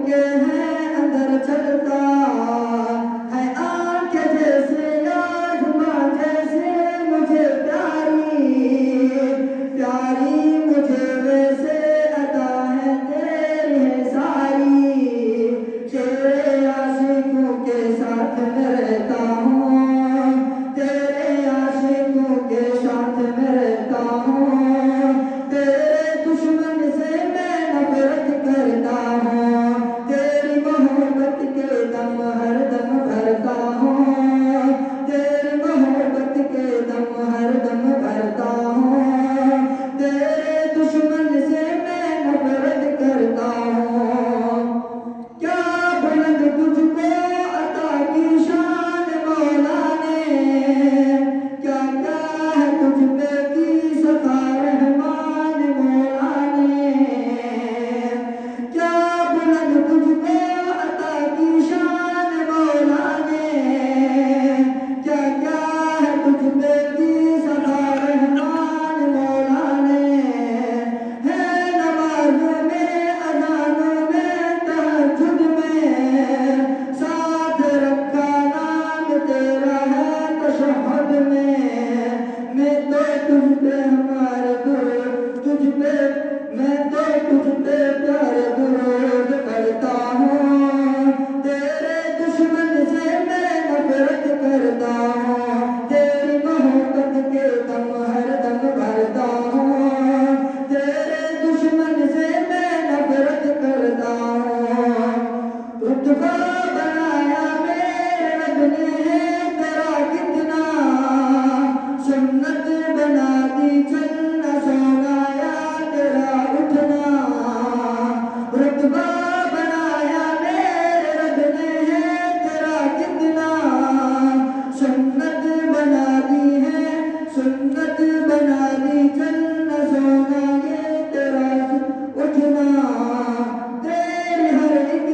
کے ہیں اندر چلتا ہے آنکھ جیسے آزماں جیسے مجھے پیاری پیاری مجھے ویسے عطا ہے تیری ہے ساری تیرے عاشقوں کے ساتھ میں رہتا ہوں تیرے عاشقوں کے ساتھ میں رہتا ہوں تیرے دشمن سے میں نفرت کرتا ہوں تیری محبت کے دم ہر دم بھرتا ہوں تیری محبت کے دم ہر دم بھرتا ہوں تیرے دشمن سے میں نفرت کرتا ہوں کیا بلند تجھ کو عطا کی شان مولا نے کیا کیا ہے تجھ پہ کی ستا رحمان مولا نے کیا بلند تجھ کو عطا کی شان مولا نے کیا کیا ہے تجھ پہ کی ستا رحمان مولا نے ہے نمازوں میں اذانوں میں تہجد میں ساتھ رکھا نام تیرا ہے تشہد میں تو تجھ پہ ہمارے درود تجھ پہ میں تو تجھ پہ پیارے درود کرتا ہوں تیرے دشمن سے میں نفرت کرتا ہوں تیری محبت کے دم ہر دم بھرتا ہوں تیرے دشمن سے میں نفرت کرتا ہوں رتبہ بنایا میرے رب نے تیرا کتنا سنت بنا دی چلنا سونا یا تیرا اٹھنا رتبہ بنایا میرے رب نے تیرا کتنا سنت بنا دی ہے سنت بنا دی چلنا سونا یہ تیرا اٹھنا تیری ہر ایک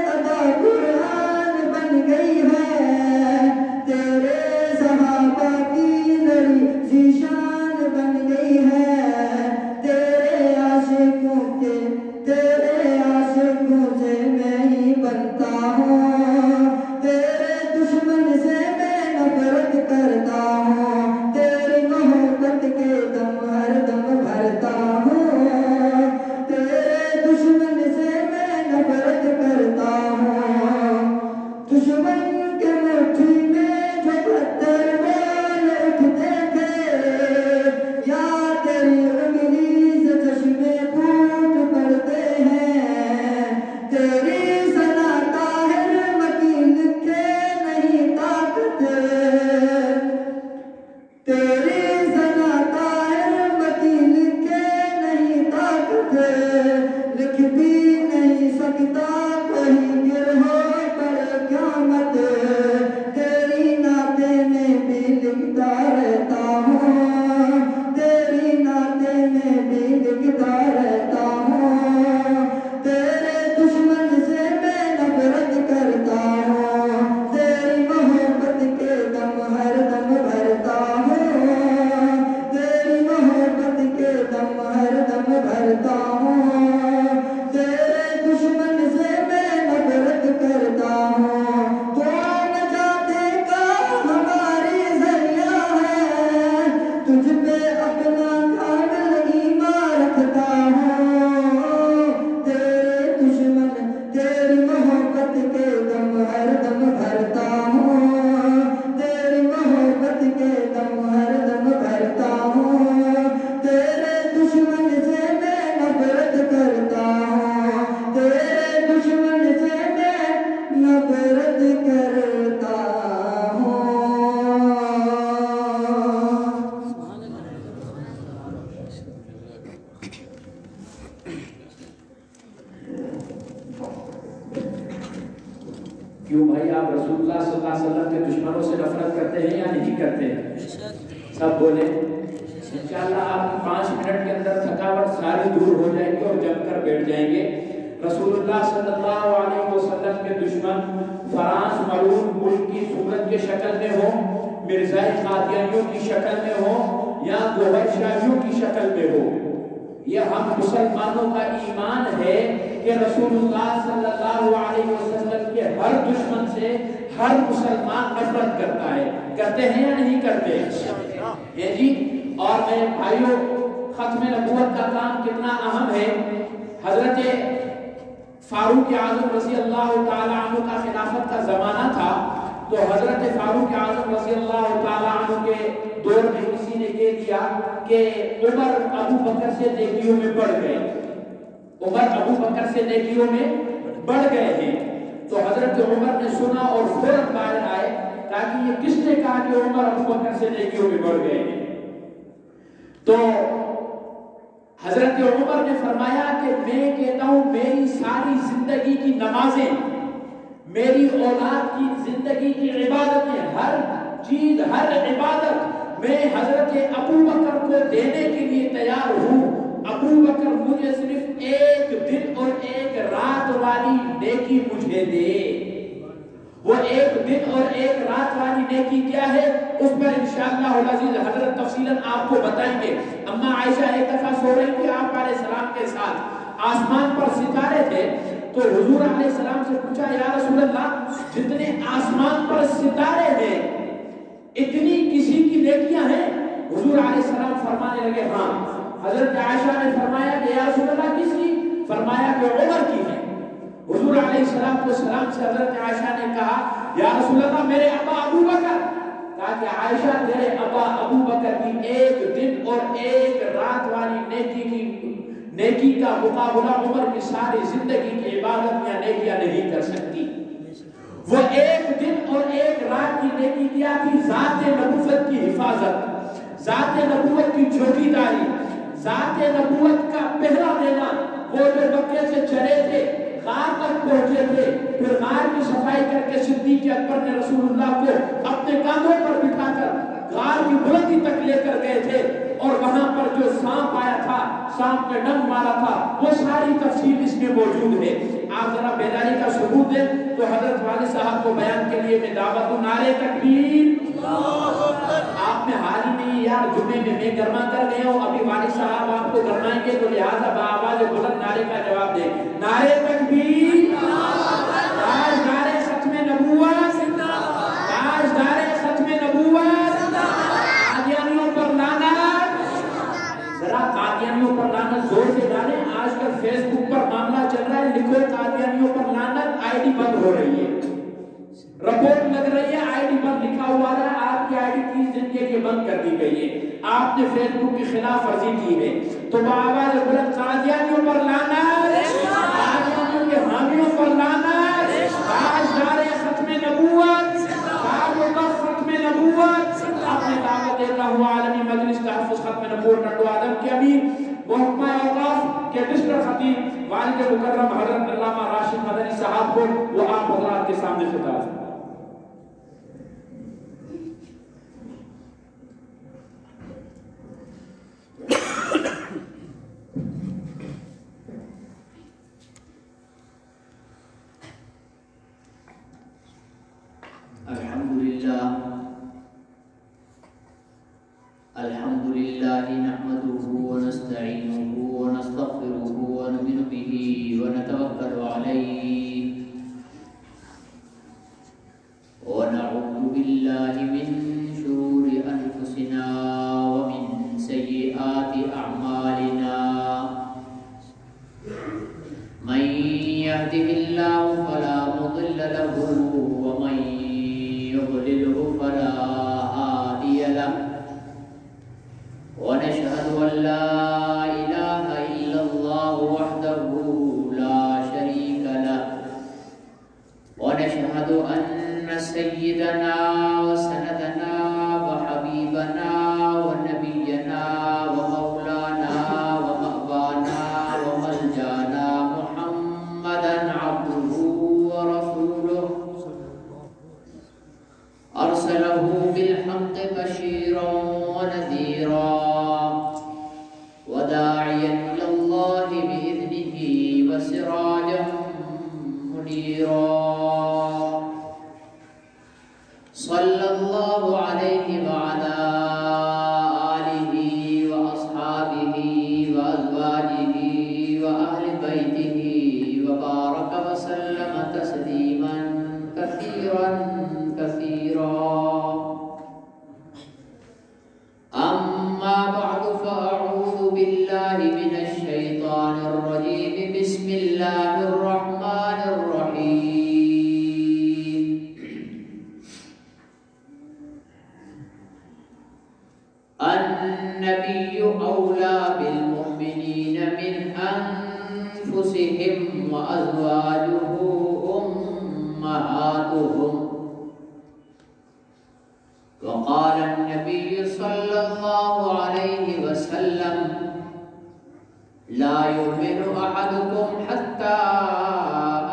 ادا قرآن بن گئی ہے تیرے صحابہ کی لڑی ذیشان بن گئی ہے تیرے عاشقوں سے میں ہی بنتا ہوں تیرے دشمن سے میں نفرت کرتا ہوں تیری محبت کے دم ہر دم بھرتا ہوں تیرے دشمن سے میں نفرت کرتا ہوں دشمن کے مٹھی میں جو پتھر بال اٹھتے تھے یا تیری انگلی سے چشمے پھوٹ پڑتے ہیں تیری ثنا طاہر مکی لکھے نہیں طاقت تیری ثنا طاہر مکی لکھے نہیں طاقت لکھ بھی نہیں سکتا کوئی گرہو پر قیامت تیری نعتیں میں بھی لکھتا رہتا ہوں تیری نعتیں میں بھی لکھتا رہتا ہوں تیرے دشمن سے میں نفرت کرتا ہوں تیری محبت کے دم ہر دم بھرتا ہوں تیری محبت کے دم ہر دم بھرتا ہوں تیرے دشمن سے میں نفرت کرتا ہوں کون جاتے کا ہماری ذریعہ ہے تجھ پہ اپنا کامل ایمان رکھتا ہوں تیرے دشمن تیری محبت کے دم ہر دم بھرتا ہوں تیری محبت کے دم ہر دم بھرتا ہوں تیرے دشمن سے میں نفرت کرتا ہوں تیرے دشمن سے میں نفرت کرتا ہوں کیوں بھائی آپ رسول اللہ صلی اللہ علیہ وسلم کے دشمنوں سے نفرت کرتے ہیں یا نہیں کرتے ہیں؟ سب بولیں انشاءاللہ آپ 5 منٹ کے اندر تھکاوٹ ساری دور ہو جائے گی اور جم کر بیٹھ جائیں گے. رسول اللہ صلی اللہ علیہ وسلم کے دشمن فرانس ملعون ملک کی صورت کے شکل میں ہو, مرزائی قادیانیوں کی شکل میں ہو یا گوہر شاہیوں کی شکل میں ہو, یہ ہم مسلمانوں کا ایمان ہے کہ رسول اللہ صلی اللہ ہر مسلمان نفرت کرتا ہے. کرتے ہیں یا نہیں کرتے؟ یہ جی. اور میرے بھائیوں ختم نبوت کا کام کتنا اہم ہے. حضرت فاروق اعظم رضی اللہ تعالی عنہ کا خلافت کا زمانہ تھا. تو حضرت فاروق اعظم رضی اللہ تعالی عنہ کے دور میں کسی نے کہہ دیا کہ عمر ابو بکر سے نیکیوں میں بڑھ گئے. عمر ابو بکر سے نیکیوں میں بڑھ گئے ہیں. تو حضرت عمر نے سنا اور فوراً باہر آئے تاکہ یہ کس نے کہا کہ عمر ابو بکر سے نیکیوں میں بڑھ گئے ہیں. تو حضرت عمر نے فرمایا کہ میں کہتا ہوں میری ساری زندگی کی نمازیں، میری اولاد کی زندگی کی عبادتیں، ہر چیز ہر عبادت میں حضرت ابو بکر کو دینے کے لیے تیار ہوں. ابو بکر مجھے صرف ایک دن اور ایک رات والی نیکی مجھے دے. وہ ایک دن اور ایک رات والی نیکی کیا ہے اس پر انشاءاللہ العزیز حضرت تفصیلاً آپ کو بتائیں گے. اما عائشہ ایک دفعہ سو رہی تھی آپ علیہ السلام کے ساتھ، آسمان پر ستارے تھے. تو حضور علیہ السلام سے پوچھا یا رسول اللہ جتنے آسمان پر ستارے ہیں اتنی کسی کی نیکیاں ہیں؟ حضور علیہ السلام فرمانے لگے ہاں. حضرت عائشہ نے فرمایا کہ یا رسول اللہ کس کی؟ فرمایا کہ عمر کی ہے. حضور علیہ السلام سے حضرت عائشہ نے کہا یا رسول اللہ میرے ابا ابو بکر. کہا کہ عائشہ تیرے ابا ابو بکر کی ایک دن اور ایک رات والی نیکی کا مقابلہ عمر کی ساری زندگی کی عبادت یا نیکیاں نہیں کر سکتی. وہ ایک دن اور ایک رات کی نیکی کیا تھی؟ ذات نبوت کی حفاظت، ذات نبوت کی چوکیداری، ذات نبوت کا پہرا دینا. وہ جو مکے سے چلے تھے غار تک پہنچے تھے، پھر غار کی صفائی کر کے صدیق اکبر نے رسول اللہ کو اپنے کاندھوں پر بٹھا کر غار کی بلندی تک لے کر گئے تھے. اور وہاں پر جو سانپ آیا تھا، سانپ پہ ڈنگ مارا تھا، وہ ساری تفصیل اس میں موجود ہے. آپ ذرا بیداری کا ثبوت دیں تو حضرت والد صاحب کو بیان کے لیے میں دعوت دوں. نعرہ تکبیر. آپ میں حال ہی نہیں یار جمعے میں گرما کر گئے ہوں، ابھی والد صاحب آپ کو گرمائیں گے تو لہٰذا بآواز بلند نعرے کا جواب دیں. نعرہ تکبیر. تاجدار ختم نبوت، تاجدار ختم نبوت، قادیانیوں پر لعنت. ذرا قادیانیوں پر لعنت زور سے ڈالیں. آج کل فیس بک پر معاملہ چل رہا ہے، لکھو قادیانیوں پر لعنت، آئی ڈی بند ہو رہی ہے، رپورٹ لگ رہی ہے، آئی ڈی بند لکھا ہوا ہے. آپ کی آئی ڈی 30 دن کے لیے بند کر دی گئی ہے. آپ نے فیس بک کی خلاف ورزی کی ہے. تو بآواز بلند قادیانیوں پر لعنت، قادیانیوں کے حامیوں پر لعنت. تاجدار ختم نبوت، تاجدار ختم نبوت، اپنے دعوت دیتا ہوا عالمی مجلس تحفظ ختم نبوت نڈو آدم کے امیر محکمہ اوقاف کے ڈسٹرکٹ خطیب والد مکرم حضرت علامہ راشد مدنی صاحب کو وہ آپ حضرات کے سامنے خطاب ہے. الحمدللہ نحمده ونستعینه ونستغفره ونؤمن به ونتوکل علیہ ونعوذ باللہ من شرور انفسنا ومن سیئات اعمالنا من يهده الله فلا مضل له ومن يضلله فلا هادي له ونشهد أن لا إله إلا الله وحده لا شريك له ونشهد أن سيدنا وسندنا وحبيبنا ونبينا ومولانا ومأوانا وملجانا محمدا عبده ورسوله أرسله بالحق بشيرا ونذيرا وداعيا إلى الله بإذنه وسراجا منيرا فاسألوهم. وقال النبي صلى الله عليه وسلم لا يؤمن أحدكم حتى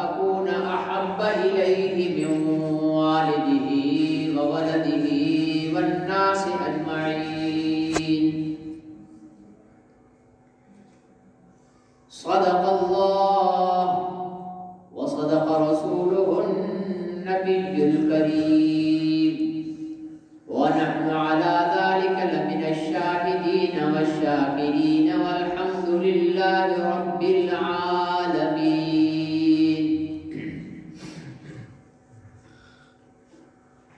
أكون أحب إليه من والده وولده والناس أجمعين. صدق الله وصدق رسوله النبي الكريم، ونحن على ذلك لمن الشاهدين والشاكرين، والحمد لله رب العالمين.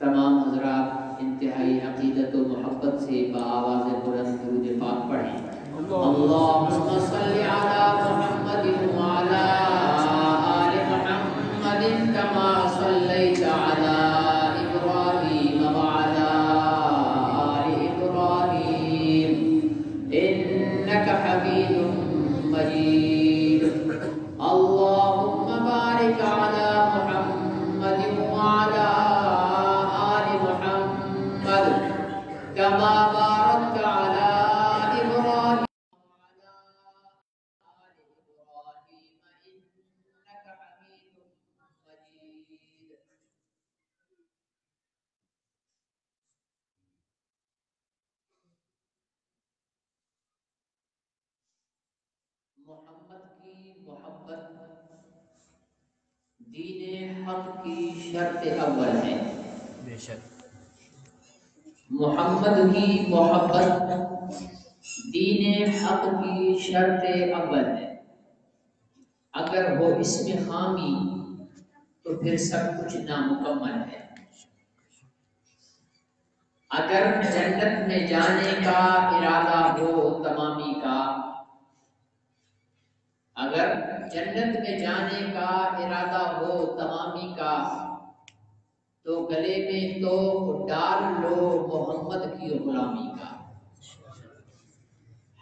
تمام حضرات انتہائی عقیدت و محبت سے بآواز بلند درود پاک پڑھیں. اللهم صل على محمد وعلى آل محمد كما صليت على إبراهيم وعلى آل إبراهيم إنك حميد مجيد. اللهم بارك على محمد وعلى آل محمد كما باركت على إبراهيم وعلى آل إبراهيم إنك حميد مجيد. محمد کی محبت دین حق کی شرط اول ہے. بے شک محمد کی محبت دین حق کی شرط اول ہے. اگر ہو اس میں خامی تو پھر سب کچھ نامکمل ہے. اگر جنت میں جانے کا ارادہ ہو تمامی کا، اگر جنت میں جانے کا ارادہ ہو تمامی کا، تو گلے میں تو ڈال لو محمد کی غلامی کا.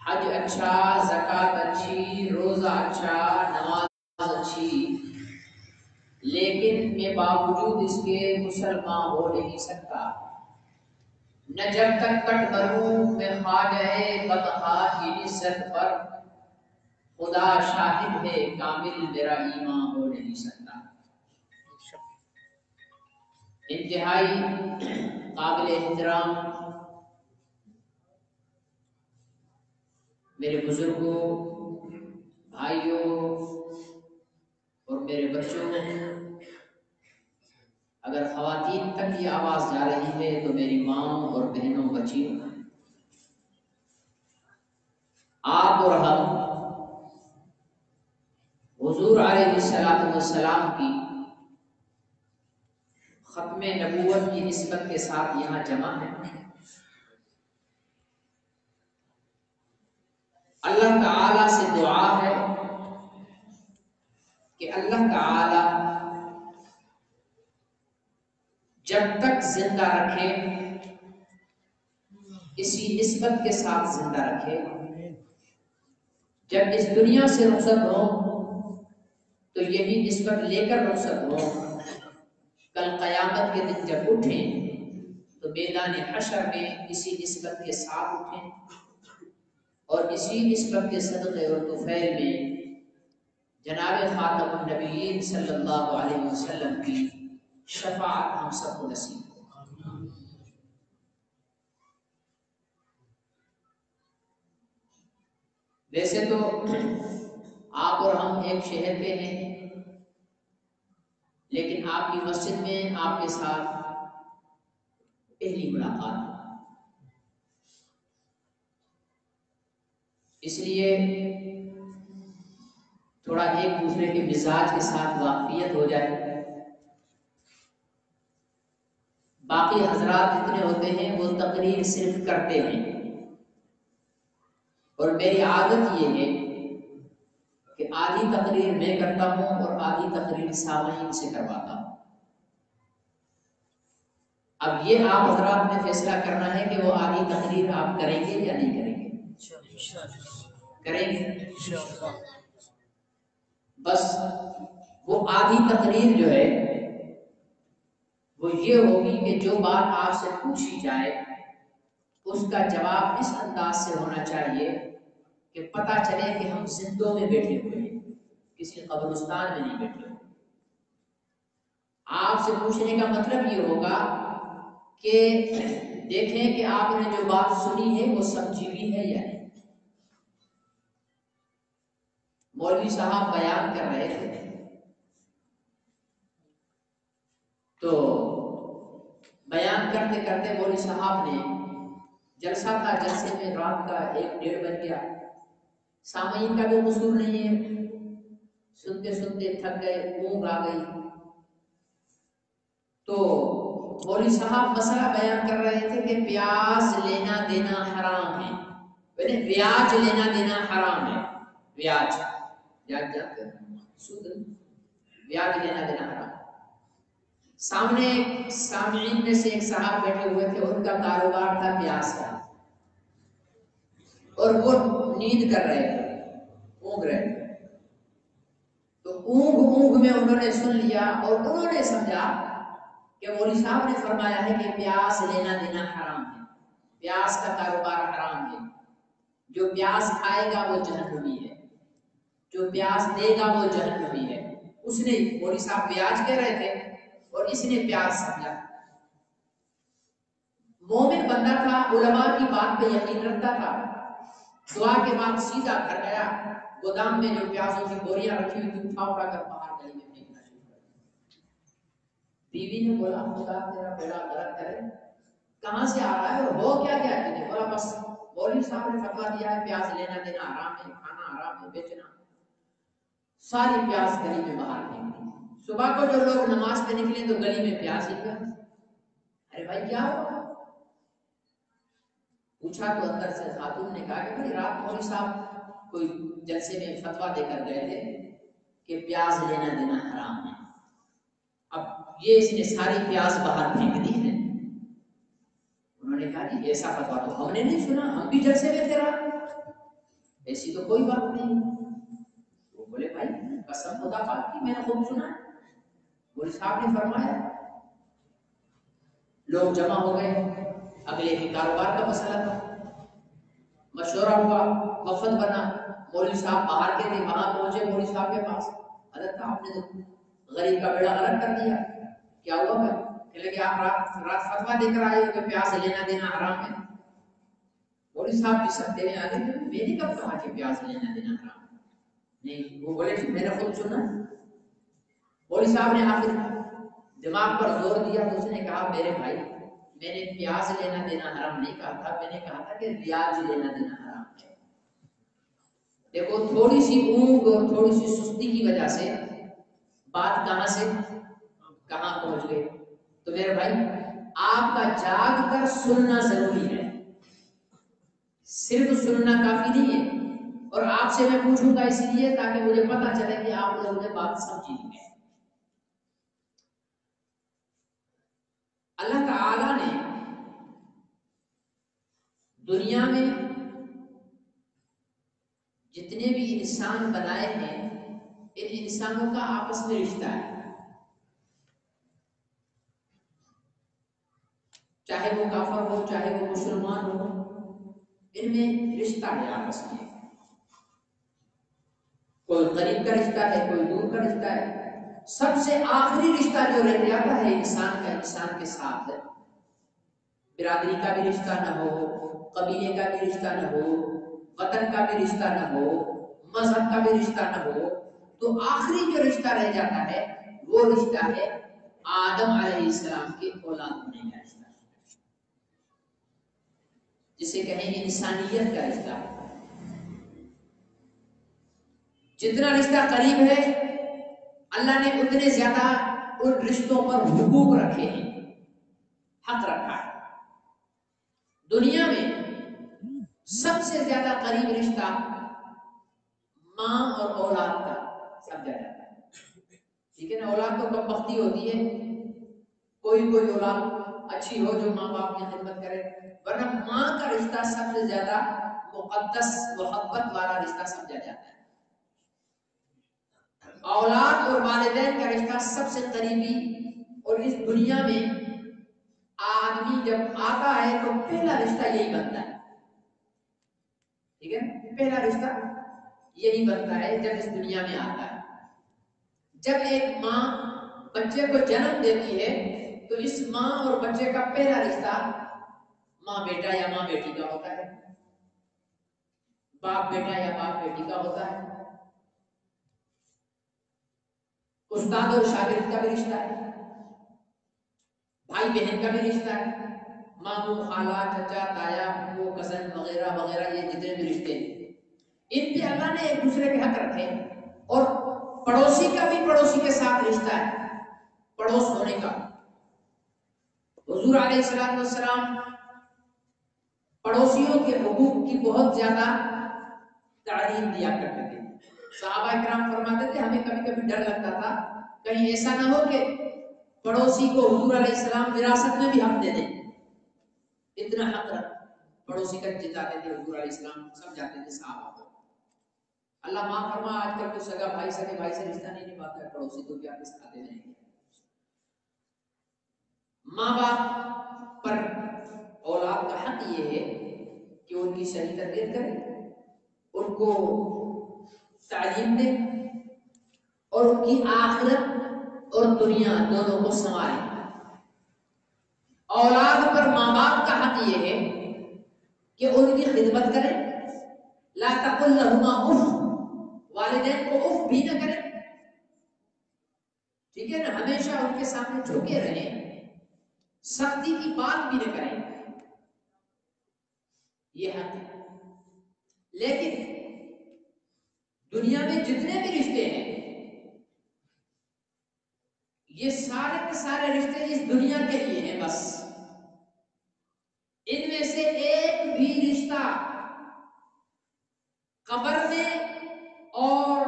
حج اچھا، زکات اچھی، روزہ اچھا، نماز اچھی، لیکن میں باوجود اس کے مسلمان ہو نہیں سکتا. نہ جب تک کٹ کروں میں خواجہ بدخواہ کی عزت پر، خدا شاہد ہے کامل میرا ایمان ہو نہیں سکتا. انتہائی قابل احترام میرے بزرگوں، بھائیوں اور میرے بچوں، اگر خواتین تک یہ آواز جا رہی ہے تو میری ماں اور بہنوں بچیوں، آپ اور ہم حضور علیہ السلام کی ختم نبوت کی نسبت کے ساتھ یہاں جمع ہیں. اللہ تعالی سے دعا ہے کہ اللہ تعالی جب تک زندہ رکھے اسی نسبت کے ساتھ زندہ رکھے. جب اس دنیا سے رخصت ہو تو یہی نسبت لے کر رخصت ہو. کل قیامت کے دن جب اٹھیں تو میدان حشر میں اسی نسبت کے ساتھ اٹھیں، اور اسی نسبت کے صدقے اور طفیل میں جناب خاتم النبیین صلی اللہ علیہ وسلم کی شفاعت ہم سب کو نصیب ہو. ویسے تو آپ اور ہم ایک شہر کے ہیں، لیکن آپ کی مسجد میں آپ کے ساتھ پہلی ملاقات ہے. اس لیے تھوڑا ایک دوسرے کے مزاج کے ساتھ واقفیت ہو جائے. باقی حضرات جتنے ہوتے ہیں وہ تقریر صرف کرتے ہیں، اور میری عادت یہ ہے کہ آدھی تقریر میں کرتا ہوں اور آدھی تقریر سامعین سے کرواتا ہوں. اب یہ آپ حضرات نے فیصلہ کرنا ہے کہ وہ آدھی تقریر آپ کریں گے یا نہیں کریں گے. کریں گے بس. وہ آدھی تقریر جو ہے وہ یہ ہوگی کہ جو بات آپ سے پوچھی جائے اس کا جواب اس انداز سے ہونا چاہیے کہ پتہ چلے کہ ہم زندوں میں بیٹھے ہوئے ہیں، کسی قبرستان میں نہیں بیٹھے ہوئے۔ آپ سے پوچھنے کا مطلب یہ ہوگا کہ دیکھیں کہ آپ نے جو بات سنی ہے وہ سمجھی بھی ہے یا نہیں۔ مولوی صاحب بیان کر رہے تھے تو بیان کرتے کرتے مولوی صاحب نے، جلسہ تھا، جلسے میں رات کا 1-1:30 بج گیا، سامعین کا بھی قصور نہیں ہے، سنتے سنتے تھک گئے، اونگ آ گئی، تو مولوی صاحب مسئلہ بیان کر رہے تھے کہ پیاس لینا دینا حرام ہے، یعنی بیاج لینا دینا حرام ہے، بیاج سود، بیاج لینا دینا حرام۔ سامنے سامعین میں سے ایک صاحب بیٹھے ہوئے تھے، ان کا کاروبار تھا پیاس کا، اور وہ نیند کر رہے تھے، اونگ رہے تھے، تو اونگ میں انہوں نے سن لیا اور انہوں نے سمجھا کہ مولوی صاحب نے فرمایا ہے کہ پیاس لینا دینا حرام ہے، پیاس کا کاروبار حرام ہے، جو پیاس کھائے گا وہ جہنمی ہے، جو پیاس دے گا وہ جہنمی ہے۔ اس نے، مولوی صاحب بیاج کہہ رہے تھے اور اس نے پیاس سمجھا۔ مومن بندہ تھا، علماء کی بات پہ یقین رکھتا تھا، دعا کے بعد سیدھا گھر گیا، گودام میں جو پیازوں کی بوریاں رکھی ہوئی تھی اٹھا کر باہر گلی میں پھینکنا شروع کر دیا۔ بیوی نے بولا خدا تیرا بیڑا غرق کرے، کہاں سے آ رہا ہے اور ہو کیا گیا تجھے؟ بولا بس مولوی صاحب نے فتویٰ دیا ہے پیاز لینا دینا حرام ہے، کھانا حرام ہے، بیچنا۔ ساری پیاز گلی میں باہر پھینک دی۔ صبح کو جو لوگ نماز پہ نکلے تو گلی میں پیاز ہی پیاز۔ ارے بھائی کیا ہوا؟ پوچھا تو اندر سے خاتون نے کہا کہ بھائی رات مولوی صاحب کوئی جلسے میں فتویٰ دے کر گئے تھے کہ پیاز لینا دینا حرام ہے، اب یہ اس نے ساری پیاز باہر پھینک دی ہے۔ انہوں نے کہا جی ایسا فتویٰ تو ہم نے نہیں سنا، ہم بھی جلسے میں تھے رات، ایسی تو کوئی بات نہیں۔ وہ بولے بھائی قسم خدا پاک کی میں نے خوب سنا ہے، مولوی صاحب نے فرمایا۔ لوگ جمع ہو گئے، اگلے کے کاروبار کا مسئلہ تھا، مشورہ ہوا، وفد بنا، مولوی صاحب باہر کے تھے، وہاں پہنچے مولوی صاحب کے پاس، حضرت آپ نے تو غریب کا بیڑا غرق کر دیا، کیا ہوا بھائی؟ کہ لگے آپ رات فتویٰ دے کر آئے ہو کہ پیاز لینا دینا حرام ہے۔ مولوی صاحب بھی سب دینے آگے، میں نے کب کہا کہ پیاز لینا دینا حرام ہے؟ نہیں، وہ بولے میں نے خود سنا۔ مولوی صاحب نے آخر دماغ پر زور دیا تو اس نے کہا میرے بھائی میں نے پیاز لینا دینا حرام نہیں کہا تھا، میں نے کہا تھا کہ بیاج لینا دینا حرام ہے۔ دیکھو تھوڑی سی اونگ اور تھوڑی سی سستی کی وجہ سے بات کہاں سے کہاں پہنچ گئی۔ تو میرے بھائی آپ کا جاگ کر سننا ضروری ہے، صرف سننا کافی نہیں ہے، اور آپ سے میں پوچھوں گا اس لیے تاکہ مجھے پتا چلے کہ آپ لوگوں نے بات سمجھی ہے۔ اللہ تعالی نے دنیا میں جتنے بھی انسان بنائے ہیں ان انسانوں کا آپس میں رشتہ ہے، چاہے وہ کافر ہو چاہے وہ مسلمان ہو، ان میں رشتہ ہے آپس میں، کوئی قریب کا رشتہ ہے کوئی دور کا رشتہ ہے۔ سب سے آخری رشتہ جو رہ جاتا ہے انسان کا انسان کے ساتھ، برادری کا بھی رشتہ نہ ہو، قبیلے کا بھی رشتہ نہ ہو، وطن کا بھی رشتہ نہ ہو، مذہب کا بھی رشتہ نہ ہو، تو آخری جو رشتہ رہ جاتا ہے وہ رشتہ ہے آدم علیہ السلام کے اولاد ہونے کا رشتہ، جسے کہیں انسانیت کا رشتہ۔ جتنا رشتہ قریب ہے اللہ نے اتنے زیادہ ان رشتوں پر حقوق رکھے ہیں، حق رکھا ہے۔ دنیا میں سب سے زیادہ قریب رشتہ ماں اور اولاد کا سمجھا جاتا ہے، ٹھیک ہے نا؟ اولاد تو کم بختی ہوتی ہے، کوئی اولاد اچھی ہو جو ماں باپ کی خدمت کرے، ورنہ ماں کا رشتہ سب سے زیادہ مقدس محبت والا رشتہ سمجھا جاتا ہے۔ اولاد اور والدین کا رشتہ سب سے قریبی اور اس دنیا میں آدمی جب آتا ہے تو پہلا رشتہ یہی بنتا ہے، ٹھیک ہے، پہلا رشتہ یہی بنتا ہے جب اس دنیا میں آتا ہے۔ جب ایک ماں بچے کو جنم دیتی ہے تو اس ماں اور بچے کا پہلا رشتہ ماں بیٹا یا ماں بیٹی کا ہوتا ہے، باپ بیٹا یا باپ بیٹی کا ہوتا ہے، استاد اور شاگرد کا بھی رشتہ ہے، بھائی بہن کا بھی رشتہ ہے، ماموں خالہ چچا تایا پھپھو کزن وغیرہ وغیرہ، یہ جتنے بھی رشتے ہیں ان پہ اللہ نے ایک دوسرے کے حق رکھے۔ اور پڑوسی کا بھی پڑوسی کے ساتھ رشتہ ہے، پڑوس ہونے کا۔ حضور علیہ السلام پڑوسیوں کے حقوق کی بہت زیادہ تعلیم دیا کرتے تھے۔ صحابہ کرام فرماتے تھے ہمیں کبھی کبھی ڈر لگتا تھا کہیں ایسا نہ ہو کہ پڑوسی کو حضور علیہ السلام وراثت میں بھی حق دے دیں، اتنا حق پڑوسی کا جتاتے تھے حضور علیہ السلام، سمجھاتے تھے صحابہ کو۔ اللہ معاف فرما، آج کل تو سگا بھائی سگے بھائی سے رشتہ نہیں نبھاتا ہے، پڑوسی کو کیا کس کھاتے نہیں ہے۔ ماں باپ پر اولاد کا حق یہ ہے کہ ان کی صحیح تربیت کرے، ان کو تعلیم دے اور ان کی آخرت اور دنیا دونوں کو سنوارے۔ اولاد پر ماں باپ کا حق یہ ہے کہ ان کی خدمت کرے، لا تقل لهما اف، والدین کو اف بھی نہ کرے، ٹھیک ہے نا، ہمیشہ ان کے سامنے جھکے رہیں، سختی کی بات بھی نہ کریں، یہ حق ہے۔ لیکن دنیا میں جتنے بھی رشتے ہیں یہ سارے کے سارے رشتے اس دنیا کے لیے ہیں بس، ان میں سے ایک بھی رشتہ قبر میں اور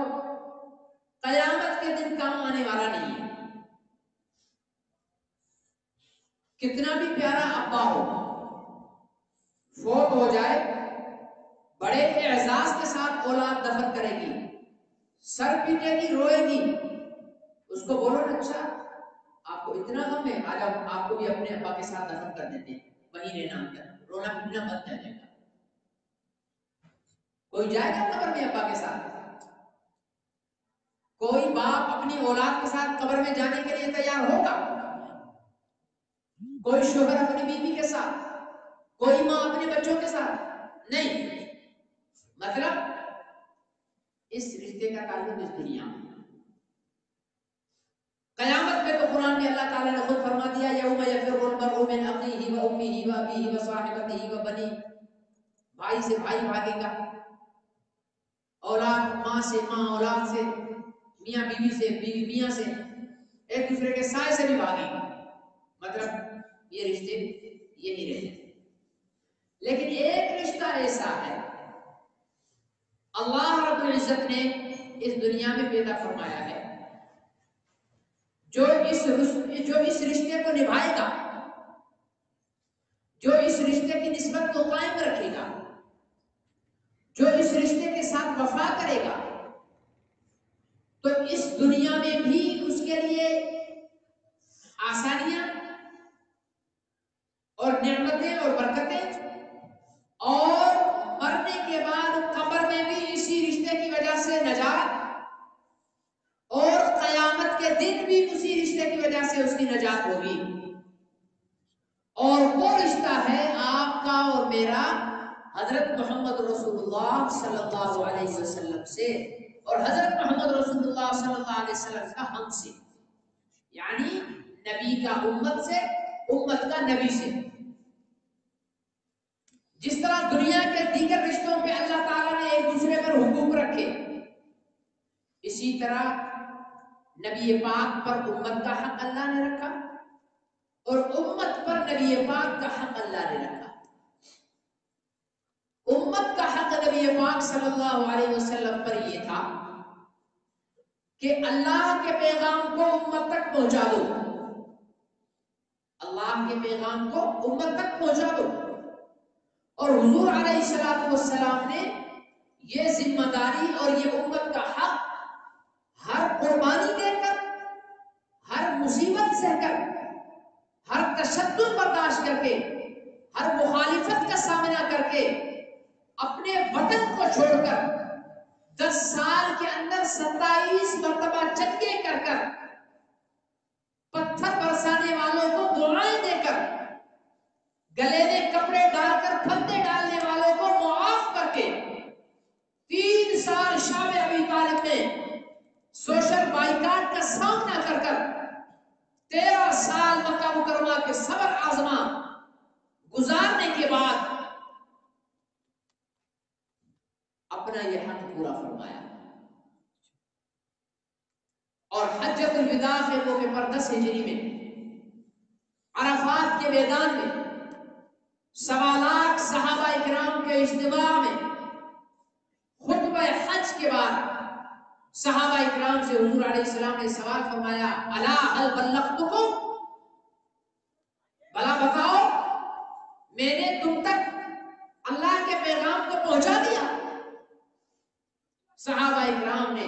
قیامت کے دن کام آنے والا نہیں ہے۔ کتنا بھی پیارا ابا ہو، فوت ہو جائے، بڑے اعزاز کے ساتھ اولاد دفن کرے گی، سر پیٹے گی، روئے گی، اس کو بولو نا اچھا آپ کو اتنا غم ہے، آج آپ کو بھی اپنے ابا کے ساتھ دفن کر دیتے ہیں، وہیں رہنا اندر، رونا پیٹنا بند جائے گا۔ کوئی جائے گا قبر میں ابا کے ساتھ؟ کوئی باپ اپنی اولاد کے ساتھ قبر میں جانے کے لیے تیار ہوگا؟ کوئی شوہر اپنی بیوی کے ساتھ، کوئی ماں اپنے بچوں کے ساتھ نہیں۔ مطلب اس رشتے کا تعلق اس دنیا میں، قیامت میں تو قرآن میں اللہ تعالیٰ نے خود فرما دیا یوم یفر المرء من اخیہ و امہ و ابیہ و صاحبتہ و بنیہ، بھائی سے بھائی بھاگے گا، اولاد ماں سے ماں اولاد سے، میاں بیوی سے بیوی میاں سے، ایک دوسرے کے سائے سے بھی بھاگے گا۔ مطلب یہ رشتے یہی رہتے۔ لیکن ایک رشتہ ایسا ہے اللہ رب العزت نے اس دنیا میں پیدا فرمایا ہے، جو اس رشتے کو نبھائے گا، جو اس رشتے کی نسبت کو قائم رکھے گا، جو اس رشتے کے ساتھ وفا کرے گا، تو اس دنیا میں بھی اس کے لیے آسانیاں اور نعمتیں اور برکتیں، اور مرنے کے بعد قبر میں بھی اسی رشتے کی وجہ سے نجات، اور قیامت کے دن بھی اسی رشتے کی وجہ سے اس کی نجات ہوگی۔ اور وہ رشتہ ہے آپ کا اور میرا حضرت محمد رسول اللہ صلی اللہ علیہ وسلم سے، اور حضرت محمد رسول اللہ صلی اللہ علیہ وسلم کا ہم سے، یعنی نبی کا امت سے، امت کا نبی سے۔ جس طرح دنیا کے دیگر رشتوں پہ اللہ تعالیٰ نے ایک دوسرے پر حقوق رکھے، اسی طرح نبی پاک پر امت کا حق اللہ نے رکھا، اور امت پر نبی پاک کا حق اللہ نے رکھا۔ امت کا حق نبی پاک صلی اللہ علیہ وسلم پر یہ تھا کہ اللہ کے پیغام کو امت تک پہنچا دو، اللہ کے پیغام کو امت تک پہنچا دو۔ اور حضور علیہ السلام نے یہ ذمہ داری اور یہ امت کا حق ہر قربانی دے کر، ہر مصیبت سہ کر، ہر تشدد برداشت کر کے، ہر مخالفت کا سامنا کر کے، اپنے وطن کو چھوڑ کر 10 سال کے اندر 27 مرتبہ جنگیں کر کر، پتھر برسانے والوں کو دعائیں دے کر، گلے میں کپڑے ڈال کر پھندے ڈالنے والوں کو معاف کر کے، 3 سال شام ابی طالب میں سوشل بائیکاٹ کا سامنا کر کر، 13 سال مکہ مکرمہ کے صبر آزما گزارنے کے بعد اپنا یہ حق پورا فرمایا، اور حجۃ الوداع کے موقع پر 10 ہجری میں عرفات کے میدان میں 1.25 لاکھ صحابہ کرام کے اجتماع میں خطبہ حج کے بعد صحابہ کرام سے حضور علیہ السلام نے سوال فرمایا، الا هل بلغتکم، بلا بتاؤ میں نے تم تک اللہ کے پیغام کو پہنچا دیا؟ صحابہ کرام نے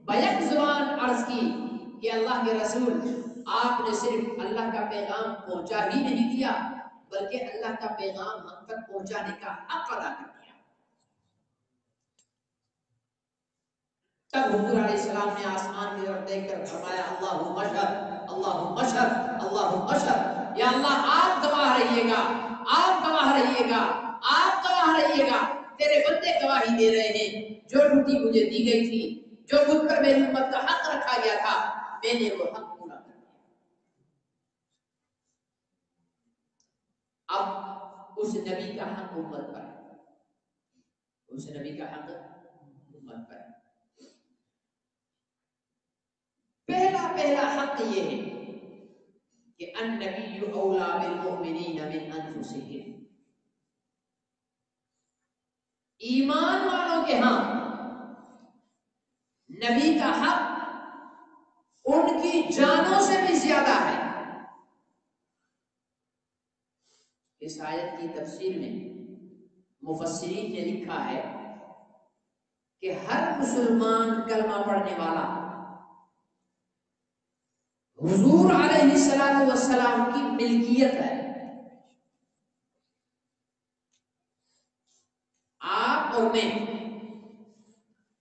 بیک زبان عرض کی کہ اللہ کے رسول، آپ نے صرف اللہ کا پیغام پہنچا ہی نہیں دیا بلکہ اللہ کا پیغام ہم تک پہنچانے کا حق ادا کر دیا۔ تب حضور علیہ السلام نے آسمان کی طرف دیکھ کر فرمایا، اللہم اشہد اللہم اشہد اللہم اشہد، یا اللہ آپ گواہ رہیے گا، آپ گواہ رہیے گا، آپ گواہ رہیے گا، تیرے بندے گواہی دے رہے ہیں، جو ڈیوٹی مجھے دی گئی تھی، جو مجھ پر میری امت کا حق رکھا گیا تھا، میں نے وہ حق پورا کر دیا۔ اب اس نبی کا حق امت پر ہے، اس نبی کا حق امت پر ہے۔ پہلا حق یہ ہے کہ النبی اولا بالمؤمنین من انفسہم، ایمان والوں کے ہاں نبی کا حق ان کی جانوں سے بھی زیادہ ہے۔ اس آیت کی تفسیر میں مفسرین نے لکھا ہے کہ ہر مسلمان کلمہ پڑھنے والا حضور علیہ السلام کی ملکیت ہے۔ آپ اور میں،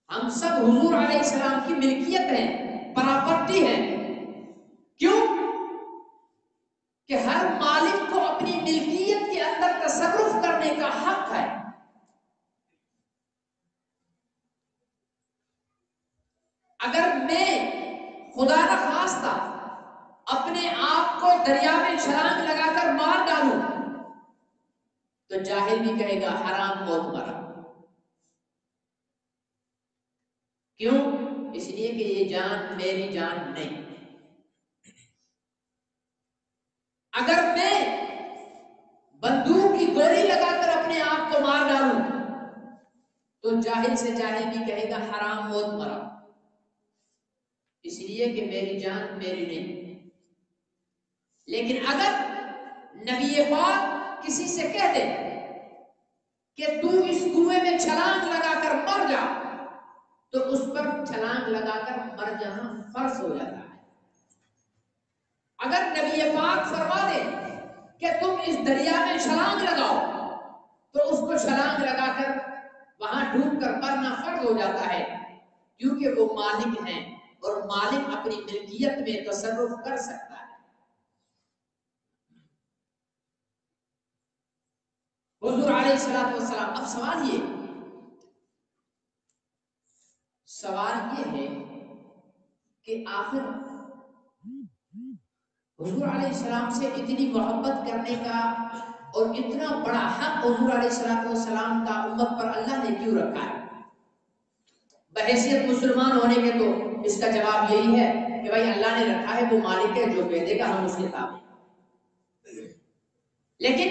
ہم سب حضور علیہ السلام کی ملکیت ہیں، پراپرٹی ہیں۔ کیوں؟ کہ ہر مالک کو اپنی ملکیت کے اندر تصرف کرنے کا حق ہے۔ اگر میں خدا نخواستہ اپنے آپ کو دریا میں چھلانگ لگا کر مار ڈالوں تو جاہل بھی کہے گا حرام موت مرا۔ کیوں؟ اس لیے کہ یہ جان میری جان نہیں۔ اگر میں بندوق کی گولی لگا کر اپنے آپ کو مار ڈالوں تو جاہل سے جاہل بھی کہے گا حرام موت مرا، اس لیے کہ میری جان میری نہیں۔ لیکن اگر نبی پاک کسی سے کہہ دے کہ تو اس کنویں میں چھلانگ لگا کر مر جا تو اس پر چھلانگ لگا کر مر جانا فرض ہو جاتا ہے۔ اگر نبی پاک فرما دے کہ تم اس دریا میں چھلانگ لگاؤ تو اس کو چھلانگ لگا کر وہاں ڈوب کر مرنا فرض ہو جاتا ہے، کیونکہ وہ مالک ہیں اور مالک اپنی ملکیت میں تصرف کر سکتا ہے۔ حضور علیہ السلام، اب سوال یہ ہے کہ آخر حضور علیہ السلام سے اتنی محبت کرنے کا اور اتنا بڑا حق حضور علیہ السلام کا امت پر اللہ نے کیوں رکھا ہے؟ بحیثیت مسلمان ہونے کے تو اس کا جواب یہی ہے کہ بھائی اللہ نے رکھا ہے، وہ مالک ہے، جو کہہ دے گا ہم اس کے تابع۔ لیکن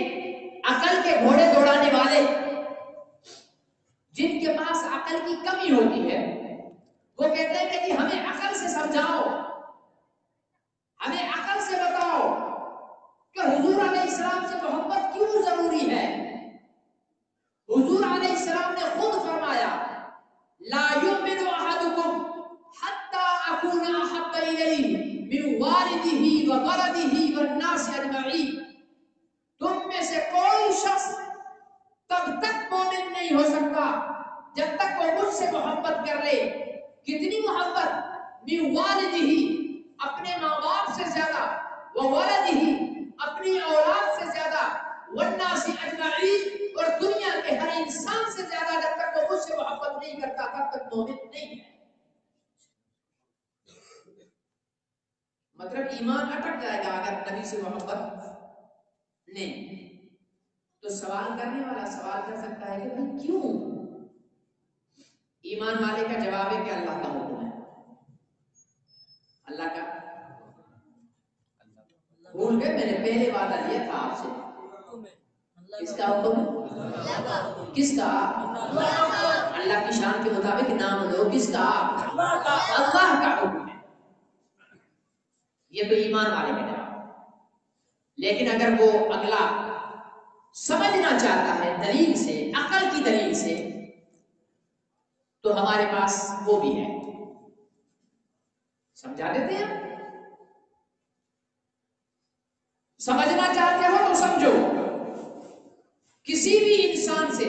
عقل کے گھوڑے دوڑانے والے، جن کے پاس عقل کی کمی ہوتی ہے، وہ کہتے ہیں کہ جی ہمیں عقل سے سمجھاؤ، ہمیں عقل سے بتاؤ کہ حضور علیہ السلام سے محبت کیوں ضروری ہے۔ حضور علیہ السلام نے خود فرمایا، لا یؤمن احدکم حتی اکون احب الیہ من والدہ وولدہ والناس اجمعین۔ محبت کر لے. کتنی محبت؟ من والدہ، اپنے ماں باپ سے زیادہ، وولدہ، اپنی اولاد سے زیادہ، والناس اجمعین، اور دنیا کے ہر انسان سے زیادہ. جب تک وہ مجھ سے محبت نہیں کرتا تب تک مومن نہیں ہے. مطلب ایمان اٹک جائے گا اگر نبی سے محبت نہیں. تو سوال کرنے والا سوال کر سکتا ہے کہ بھئی کیوں؟ ایمان والے کا جواب ہے کہ اللہ کا حکم ہے. اللہ کا بھول گئے؟ میں نے پہلے وعدہ لیا تھا آپ سے. کس کا حکم؟ کس کا؟ اللہ کی شان کے مطابق نام لو. کس کا؟ اللہ کا حکم ہے. یہ تو ایمان والے کا جواب. لیکن اگر وہ اگلا سمجھنا چاہتا ہے دلیل سے، عقل کی دلیل سے، تو ہمارے پاس وہ بھی ہے. سمجھا دیتے ہیں. سمجھنا چاہتے ہو تو سمجھو. کسی بھی انسان سے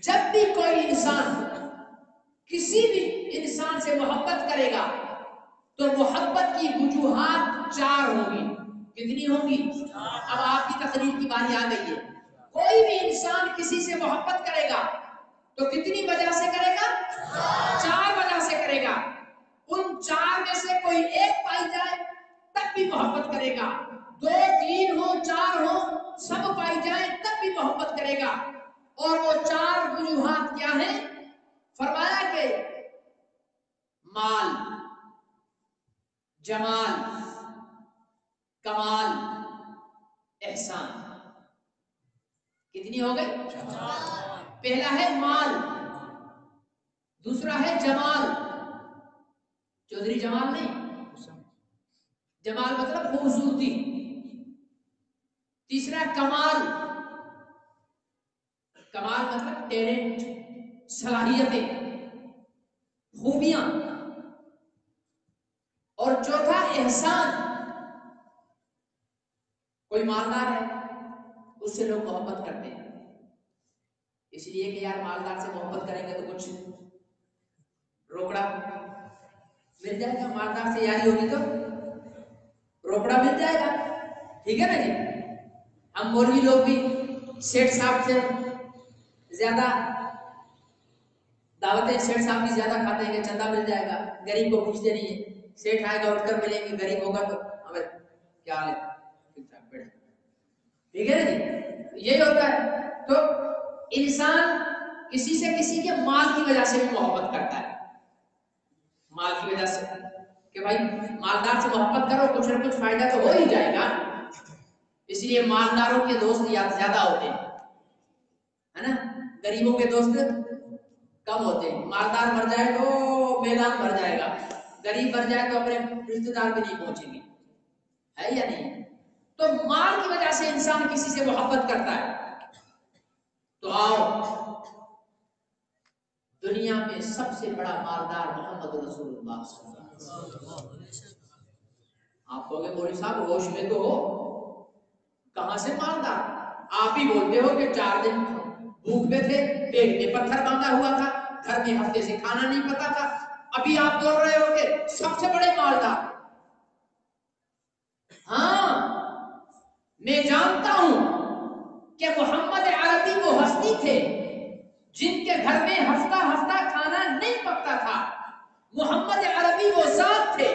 جب بھی کوئی انسان کسی بھی انسان سے محبت کرے گا تو محبت کی وجوہات 4 ہوں گی. کتنی ہوں گی؟ اب آپ کی تقریر کی باری آ گئی ہے. کوئی بھی انسان کسی سے محبت کرے گا تو کتنی وجہ سے کرے گا؟ 4 وجہ سے کرے گا. ان 4 میں سے کوئی ایک پائی جائے تب بھی محبت کرے گا. 2 3 ہو 4 ہو سب پائی جائے تب بھی محبت کرے گا. اور وہ 4 وجوہات کیا ہیں؟ فرمایا کہ مال، جمال، کمال، احسان. کتنی ہو گئی؟ پہلا ہے مال، دوسرا ہے جمال. چودھری جمال نہیں، جمال مطلب خوبصورتی. تیسرا کمال، کمال مطلب ٹیلنٹ، صلاحیتیں، خوبیاں. اور چوتھا احسان. کوئی مالدار ہے اس سے لوگ محبت کرتے ہیں اس لیے کہ یار مالدار سے محبت کریں گے تو کچھ روکڑا مل جائے گا. مالدار سے یاری ہوگی تو روکڑا مل جائے گا. ٹھیک ہے نا جی. ہم مولوی لوگ بھی سیٹ صاحب سے زیادہ دعوتیں سیٹ صاحب بھی زیادہ کھاتے ہیں کہ چندہ مل جائے گا. غریب کو پوچھتے نہیں ہے. سیٹ آئے گا اٹھ کر ملیں گے، غریب ہوگا تو ہمیں کیا حال ہے، ٹھیک ہے نا جی. یہی ہوتا ہے. تو انسان کسی سے کسی کے مال کی وجہ سے بھی محبت کرتا ہے. مال کی وجہ سے کہ بھائی مالدار سے محبت کرو کچھ نہ کچھ فائدہ تو ہو ہی جائے گا. اس لیے مالداروں کے دوست زیادہ ہوتے ہیں، ہے نا. غریبوں کے دوست کم ہوتے ہیں. مالدار مر جائے تو میدان بھر جائے گا، غریب مر جائے تو اپنے رشتے دار بھی نہیں پہنچیں گے. ہے یا نہیں؟ تو مال کی وجہ سے انسان کسی سے محبت کرتا ہے. تو آؤ، دنیا میں سب سے بڑا مالدار محمد رسول اللہ صلی اللہ علیہ وسلم. آپ کہو گے مولوی صاحب ہوش میں تو ہو، کہاں سے مالدار؟ آپ ہی بولتے ہو کہ 4 دن بھوک میں تھے، پیٹ میں پتھر باندھا ہوا تھا، گھر میں ہفتے سے کھانا نہیں پتا تھا. ابھی آپ بول رہے ہو کہ سب سے بڑے مالدار. ہاں میں جانتا ہوں کہ محمد عربی وہ ہستی تھے جن کے گھر میں ہفتہ ہفتہ کھانا نہیں پکتا تھا. محمد عربی وہ ذات تھے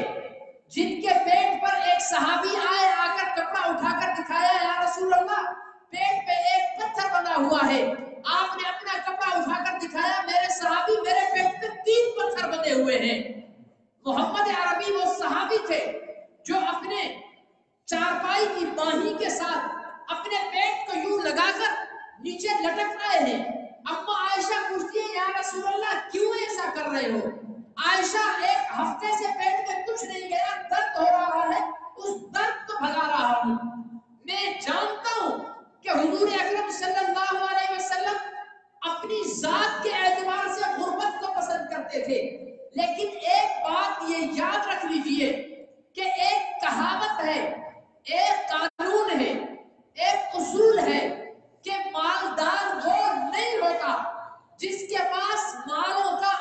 جن کے پیٹ پر ایک صحابی آئے، آ کر کپڑا اٹھا کر دکھایا، یا رسول اللہ پیٹ پہ ایک پتھر بنا ہوا ہے. آپ نے اپنا کپڑا اٹھا کر دکھایا، میرے صحابی میرے پیٹ پہ 3 پتھر بنے ہوئے ہیں. محمد عربی وہ صحابی تھے جو اپنے چارپائی کی باہیں کے ساتھ اپنے پیٹ کو یوں لگا کر نیچے لٹک رہے ہیں. اما عائشہ پوچھتی ہے یا رسول اللہ کیوں ایسا کر رہے ہو؟ عائشہ ایک ہفتے سے پیٹ میں کچھ نہیں گیا، درد ہو رہا ہے، اس درد کو بھگا رہا ہوں. میں جانتا ہوں کہ حضور اکرم صلی اللہ علیہ وسلم اپنی ذات کے اعتبار سے غربت کو پسند کرتے تھے. لیکن ایک بات یہ یاد رکھ لیجئے کہ ایک کہاوت ہے، ایک قانون ہے، ایک اصول ہے کہ مالدار وہ نہیں ہوتا جس کے پاس مالوں کا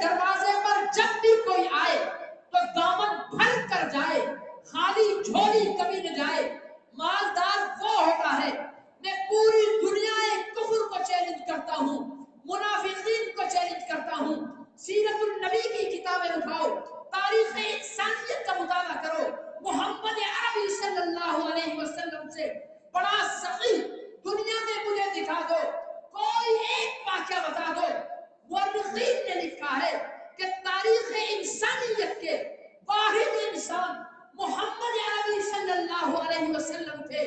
دروازے پر جب بھی کوئی آئے تو دامن بھر کر جائے، خالی جھولی کبھی نہ جائے۔ مالدار وہ ہوتا ہے، میں پوری دنیا کفر کو چیلنج کرتا ہوں، منافقین کو چیلنج کرتا ہوں۔ سیرت النبی کی کتابیں اٹھاؤ، تاریخ انسانیت کا مطالعہ کرو، محمد عربی صلی اللہ علیہ وسلم سے بڑا سخی دنیا میں مجھے دکھا دو، کوئی ایک واقعہ بتا دو۔ مورخین نے لکھا ہے کہ تاریخ انسانیت کے واحد انسان محمد عربی صلی اللہ علیہ وسلم تھے،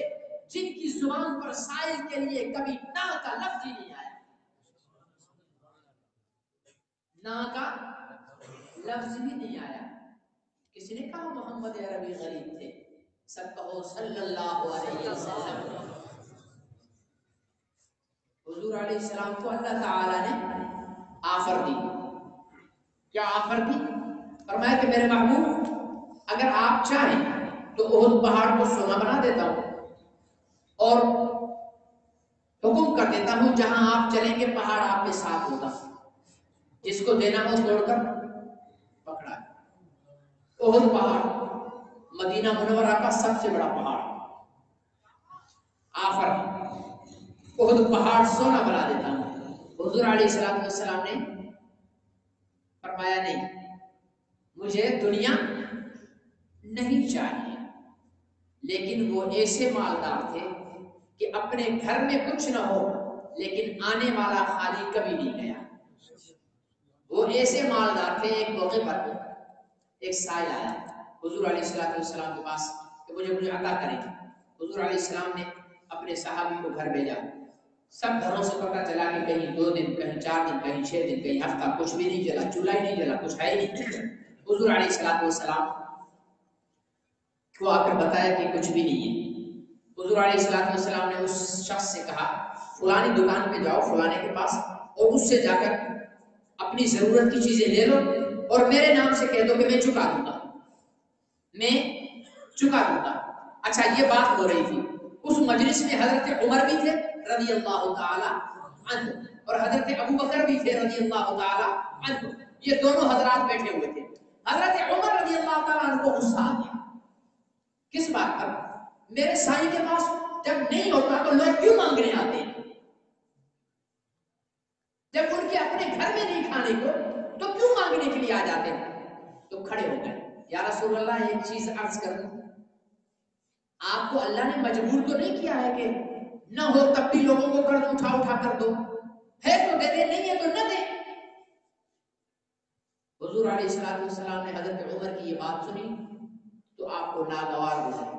جن کی زبان پر سائل کے لیے کبھی نا کا لفظ ہی نہیں آیا، نا کا لفظ بھی نہیں آیا۔ کسی نے کہا محمد عربی غریب تھے؟ سب کہو صلی اللہ علیہ وسلم۔ حضور علیہ السلام کو اللہ تعالی نے آفر دی۔ کیا آفر دی؟ فرمایا کہ میرے محبوب اگر آپ چاہیں تو احد پہاڑ کو سونا بنا دیتا ہوں اور حکم کر دیتا ہوں جہاں آپ چلیں گے پہاڑ آپ کے ساتھ ہوگا، جس کو دینا ہو توڑ کر پکڑا۔ احد پہاڑ مدینہ منورہ کا سب سے بڑا پہاڑ، آفر احد پہاڑ سونا بنا دیتا ہوں۔ حضور علیہ السلام نے فرمایا نہیں، مجھے دنیا نہیں چاہیے، لیکن وہ ایسے مالدار تھے کہ اپنے گھر میں کچھ نہ ہو لیکن آنے والا خالی کبھی نہیں گیا۔ وہ ایسے مالدار تھے، ایک موقع پر ایک سائل آیا حضور علیہ السلام کے پاس کہ مجھے عطا کریں۔ حضور علیہ السلام نے اپنے صحابی کو گھر بھیجا، سب گھروں سے پتہ چلا کہ کہیں 2 دن، کہیں 4 دن، کہیں 6 دن، کہیں ہفتہ کچھ بھی نہیں جلا، چولہا ہی نہیں جلا، کچھ ہے ہی نہیں۔ حضور علیہ السلام کو آ کر بتایا کہ کچھ بھی نہیں ہے۔ حضور علیہ السلام نے اس شخص سے کہا فلانی دکان پہ جاؤ فلانے کے پاس اور اس سے جا کر اپنی ضرورت کی چیزیں لے لو اور میرے نام سے کہہ دو کہ میں چکا دوں گا، میں چکا دوں گا۔ اچھا یہ بات ہو رہی تھی، اس مجلس میں حضرت عمر بھی تھے رضی اللہ تعالی عنہ اور حضرت ابو بکر بھی تھے رضی اللہ تعالی عنہ، یہ دونوں حضرات بیٹھے ہوئے تھے۔ حضرت عمر رضی اللہ تعالی عنہ کو غصہ آ گیا، کس بات پر؟ میرے سائیں کے پاس جب نہیں ہوتا تو لوگ کیوں مانگنے آتے ہیں؟ جب ان کے اپنے گھر میں نہیں کھانے کو تو کیوں مانگنے کے لیے آ جاتے ہیں؟ تو کھڑے ہو گئے، یا رسول اللہ ایک چیز عرض کر دوں، آپ کو اللہ نے مجبور تو نہیں کیا ہے کہ نہ ہو تب بھی لوگوں کو قرض اٹھا کر دو، ہے تو دے دے، نہیں ہے تو نہ دے۔ حضور علیہ السلام نے حضرت عمر کی یہ بات سنی تو آپ کو ناگوار گزرے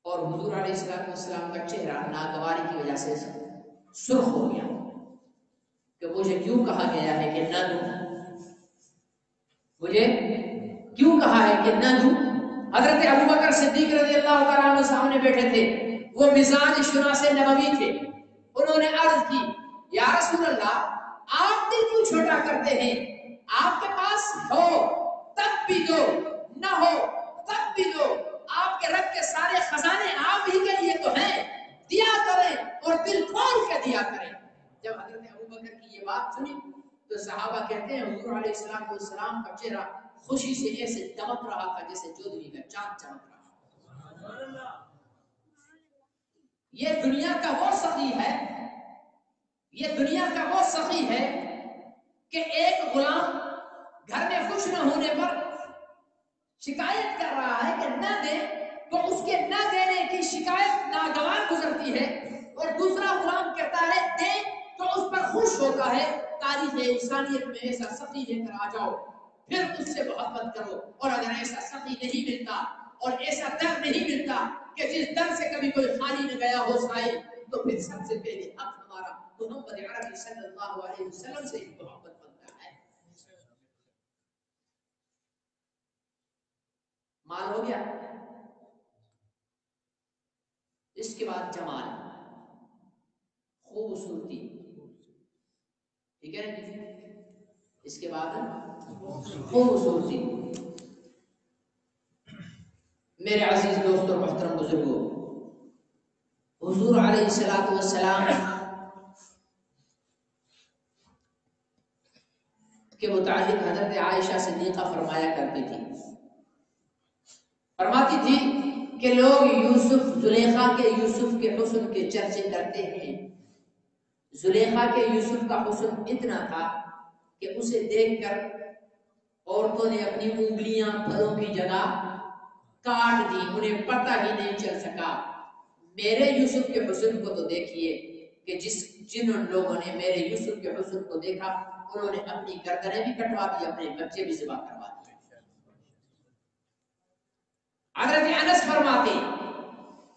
اور حضور علیہ السلام کا چہرہ ناگواری کی وجہ سے سرخ ہو گیا کہ مجھے کیوں کہا گیا ہے کہ نہ دوں، مجھے کیوں کہا ہے کہ نہ دوں۔ حضرت ابو بکر صدیق رضی اللہ تعالیٰ عنہ سامنے بیٹھے تھے، وہ مزاج شناس نبوی تھے، انہوں نے عرض کی یا رسول اللہ آپ دل کیوں چھوٹا کرتے ہیں؟ آپ کے پاس ہو تب بھی دو، نہ ہو تب بھی دو، آپ کے رب کے سارے خزانے آپ ہی کے لیے تو ہیں، دیا کریں اور دل کھول کے دیا کریں۔ جب حضرت ابو بکر کی یہ بات سنی تو صحابہ کہتے ہیں حضور علیہ السلام کا چہرہ خوشی سے ایسے چمک رہا تھا جیسے چودھری کا چاند چمک رہا۔ یہ دنیا کا وہ سخی ہے، یہ دنیا کا وہ سخی ہے کہ ایک غلام گھر میں خوش نہ ہونے پر شکایت کر رہا ہے کہ نہ دے تو اس کے نہ دینے کی شکایت ناگوار گزرتی ہے، اور دوسرا غلام کہتا ہے دے تو اس پر خوش ہوتا ہے۔ تاریخ انسانیت میں ایسا سخی لے کر آ جاؤ، پھر اس سے محبت کرو، اور اگر ایسا سخی نہیں ملتا اور ایسا در نہیں ملتا کہ جس در سے کبھی کوئی خالی نہ گیا ہو سائل، تو پھر سب سے پہلے حق ہمارا محمد عربی صلی اللہ علیہ وسلم سے ہی محبت بنتا ہے۔ مال ہو گیا، اس کے بعد جمال، خوبصورتی، ٹھیک ہے نا؟ اس کے بعد خوبصورتی۔ میرے عزیز دوستوں اور محترم بزرگوں، حضور علیہ السلام کے متعلق حضرت عائشہ صدیقہ فرمایا کرتی تھی، فرماتی تھی کہ لوگ زلیخا کے یوسف کے حسن کے چرچے کرتے ہیں. زلیخا کے یوسف کا حسن اتنا تھا کہ اسے دیکھ کر عورتوں نے اپنی انگلیاں پھلوں کی جگہ کاٹ دی، انہیں پتہ ہی نہیں چل سکا. میرے یوسف کے حسن کو تو دیکھیے کہ جن لوگوں نے میرے یوسف کے حسن کو دیکھا انہوں نے اپنی گردنیں بھی کٹوا دی، اپنے بچے بھی ذبح کروا دیے. حضرت انس فرماتے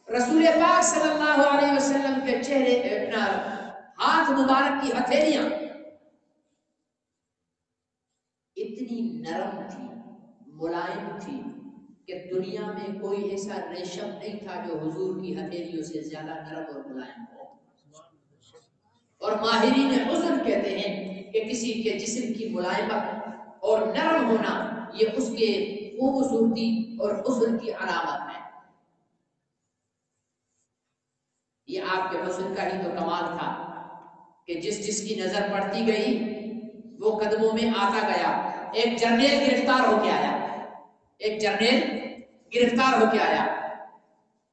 رسول پاک صلی اللہ علیہ وسلم کے چہرے اپنا ہاتھ مبارک کی ہتھیلیاں اتنی نرم تھی، ملائم تھی کہ دنیا میں کوئی ایسا ریشم نہیں تھا جو حضور کی ہتھیلیوں سے زیادہ نرم اور ملائم ہو. اور ماہرین حسن کہتے ہیں کہ کسی کے جسم کی ملائمت اور نرم ہونا یہ اس کے خوبصورتی اور حسن کی علامت ہے. یہ آپ کے حسن کا ہی تو کمال تھا کہ جس کی نظر پڑتی گئی وہ قدموں میں آتا گیا. ایک جرنیل گرفتار ہو کے آیا،